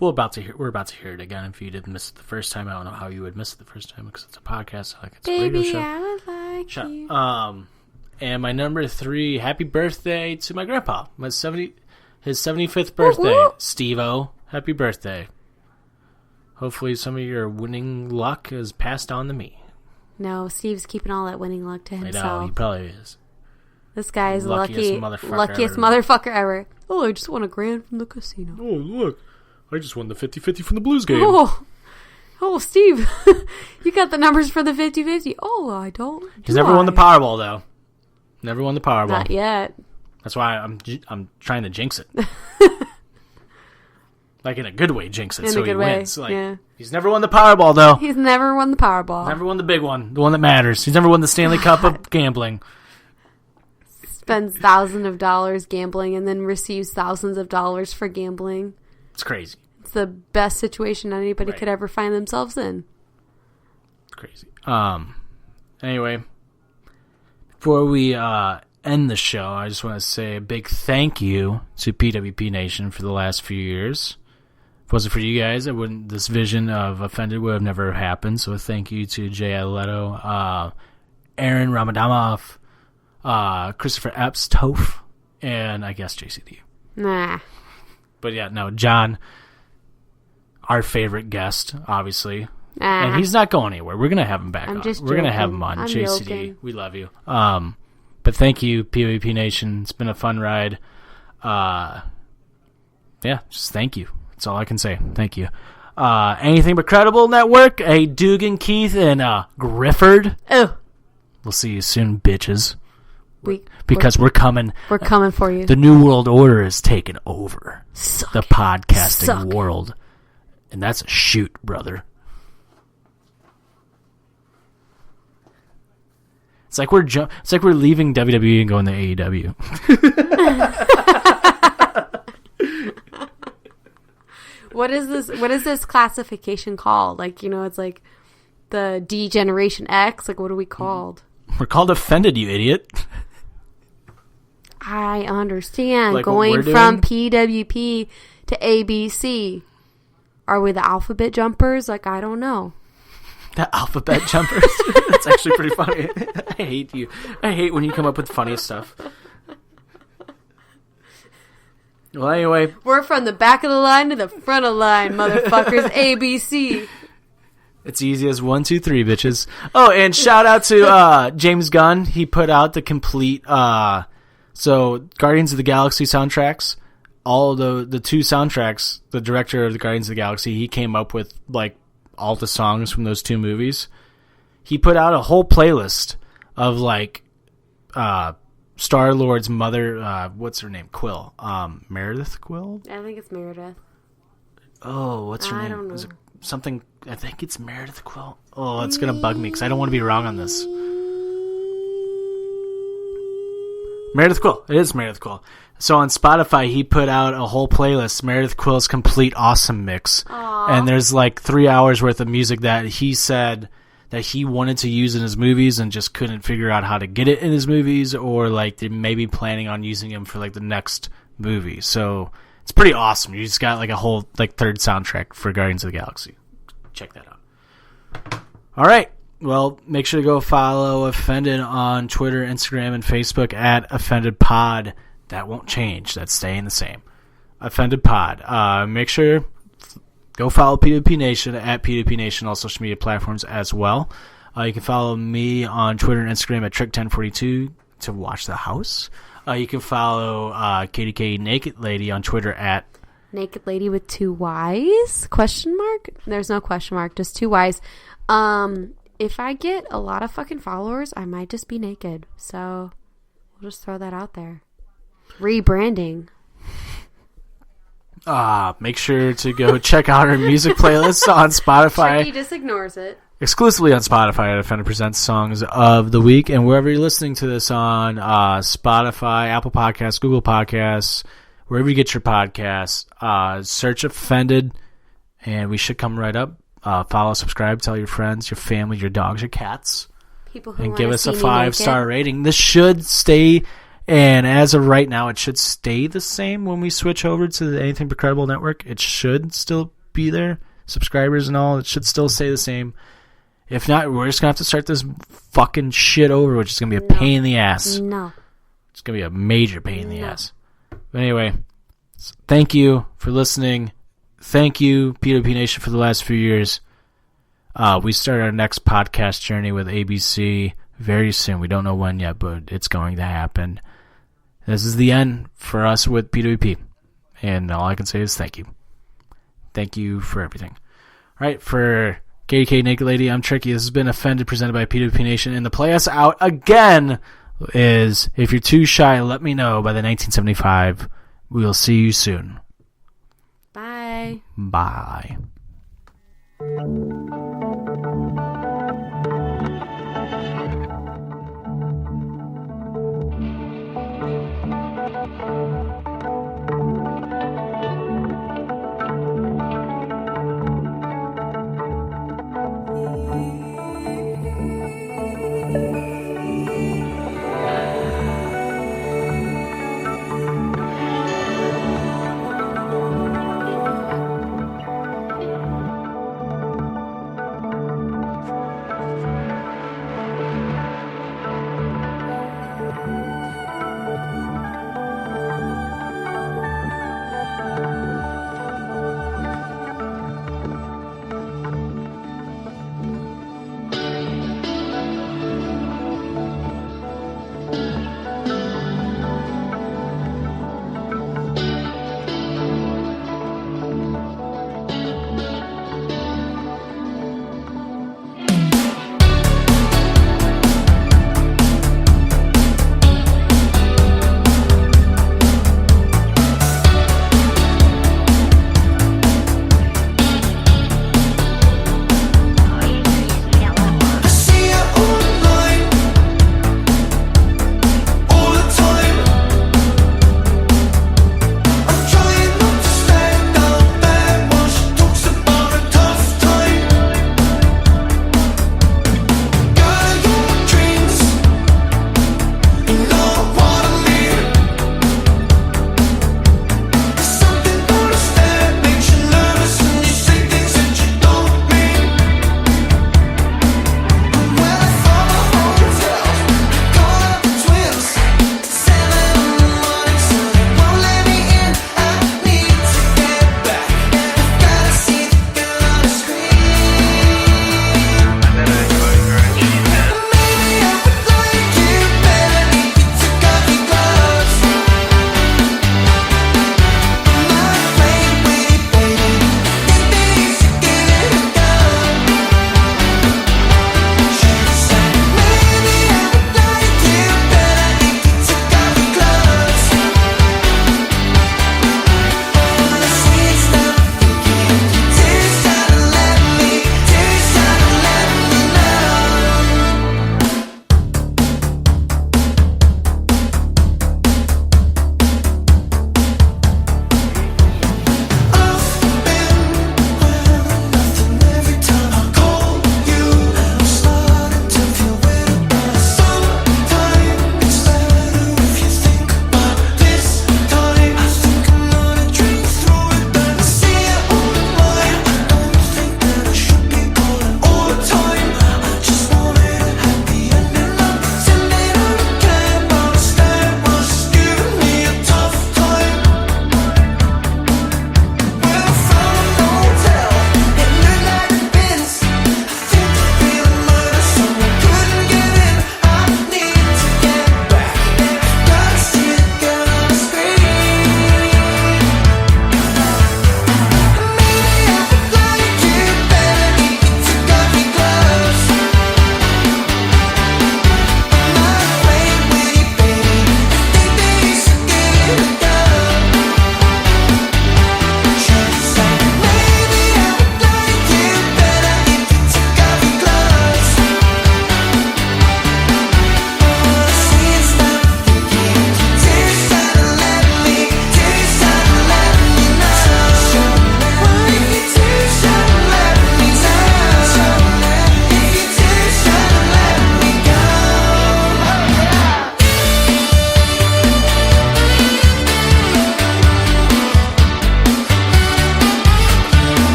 We're about to hear it again. If you didn't miss it the first time, I don't know how you would miss it the first time because it's a podcast, like it's a radio show. I would like you. And my number 3, happy birthday to my grandpa. His 75th birthday. Woo-hoo. Steve-O, happy birthday. Hopefully some of your winning luck is passed on to me. No, Steve's keeping all that winning luck to himself. I know, he probably is. This guy is luckiest motherfucker ever. Oh, I just won $1,000 from the casino. Oh, look. I just won the 50-50 from the Blues game. Oh, Steve. You got the numbers for the 50-50. Oh, I don't. He's never won the Powerball, though. Never won the Powerball. Not yet. That's why I'm trying to jinx it. Like in a good way, jinx it so he wins. Like, yeah. He's never won the Powerball, though. He's never won the Powerball. Never won the big one, the one that matters. He's never won the Stanley Cup of gambling. Spends thousands of dollars gambling and then receives thousands of dollars for gambling. It's crazy. It's the best situation anybody could ever find themselves in. It's crazy. Anyway, before we end the show, I just want to say a big thank you to PWP Nation for the last few years. If it wasn't for you guys, this vision of Offended would have never happened. So thank you to Jay Aletto, Aaron Ramadamov, Christopher Epps, Toph, and I guess JCD. Nah. But yeah, no, John, our favorite guest, obviously. And he's not going anywhere. We're going to have him back on. We're going to have him on. I'm JCD, joking. we love you. But thank you, PWP Nation. It's been a fun ride. Yeah, just thank you. That's all I can say. Thank you. Anything But Credible Network. Hey, Dugan, Keith, and Grifford. Oh. We'll see you soon, bitches. Because we're coming. We're coming for you. The New World Order is taking over Suck. the podcasting Suck. world. And that's a shoot, brother. It's like we're leaving WWE and going to AEW. What is this classification called? Like, it's like the D Generation X. Like, what are we called? We're called Offended, you idiot. I understand. Like going from PWP to ABC. Are we the alphabet jumpers? Like, I don't know. The alphabet jumpers. That's actually pretty funny. I hate you. I hate when you come up with funny stuff. Well, anyway. We're from the back of the line to the front of the line, motherfuckers. ABC. It's easy as 1, 2, 3, bitches. Oh, and shout out to James Gunn. He put out the complete so Guardians of the Galaxy soundtracks. All the 2 soundtracks, the director of the Guardians of the Galaxy, he came up with like all the songs from those 2 movies. He put out a whole playlist of like Star-Lord's mother, what's her name? Quill. Meredith Quill? I think it's Meredith. Oh, what's her name? I don't know. Is it something? I think it's Meredith Quill. Oh, it's going to bug me because I don't want to be wrong on this. Meredith Quill. It is Meredith Quill. So on Spotify, he put out a whole playlist, Meredith Quill's Complete Awesome Mix. Aww. And there's like 3 hours worth of music that he said that he wanted to use in his movies and just couldn't figure out how to get it in his movies, or like they may be planning on using him for like the next movie. So it's pretty awesome. You just got like a whole like 3rd soundtrack for Guardians of the Galaxy. Check that out. All right. Well, make sure to go follow Offended on Twitter, Instagram, and Facebook at OffendedPod. That won't change. That's staying the same. Offended Pod. Make sure go follow PWP Nation at PWP Nation, all social media platforms as well. You can follow me on Twitter and Instagram at Trick1042 to watch the house. You can follow KT KT Naked Ladyy on Twitter at Naked Ladyy with 2 Y's? Question mark? There's no question mark, just 2 Y's. if I get a lot of fucking followers, I might just be naked. So we'll just throw that out there. Rebranding. Make sure to go check out our music playlist on Spotify. Tricky just ignores it. Exclusively on Spotify at Offender Presents Songs of the Week. And wherever you're listening to this on Spotify, Apple Podcasts, Google Podcasts, wherever you get your podcasts, search Offended, and we should come right up. Follow, subscribe, tell your friends, your family, your dogs, your cats. People who and wanna give us a see me 5-star naked. rating. This should stay, and as of right now, it should stay the same when we switch over to the Anything But Credible Network. It should still be there. Subscribers and all, it should still stay the same. If not, we're just going to have to start this fucking shit over, which is going to be a pain in the ass. No. It's going to be a major pain in the ass. But anyway, thank you for listening. Thank you, PWP Nation, for the last few years. We start our next podcast journey with ABC very soon. We don't know when yet, but it's going to happen. This is the end for us with PWP. And all I can say is thank you. Thank you for everything. All right, for KT KT Naked Ladyy, I'm Tricky. This has been Offended, presented by PWP Nation. And the play us out again is, if you're too shy, let me know by the 1975. We'll see you soon. Bye. Bye.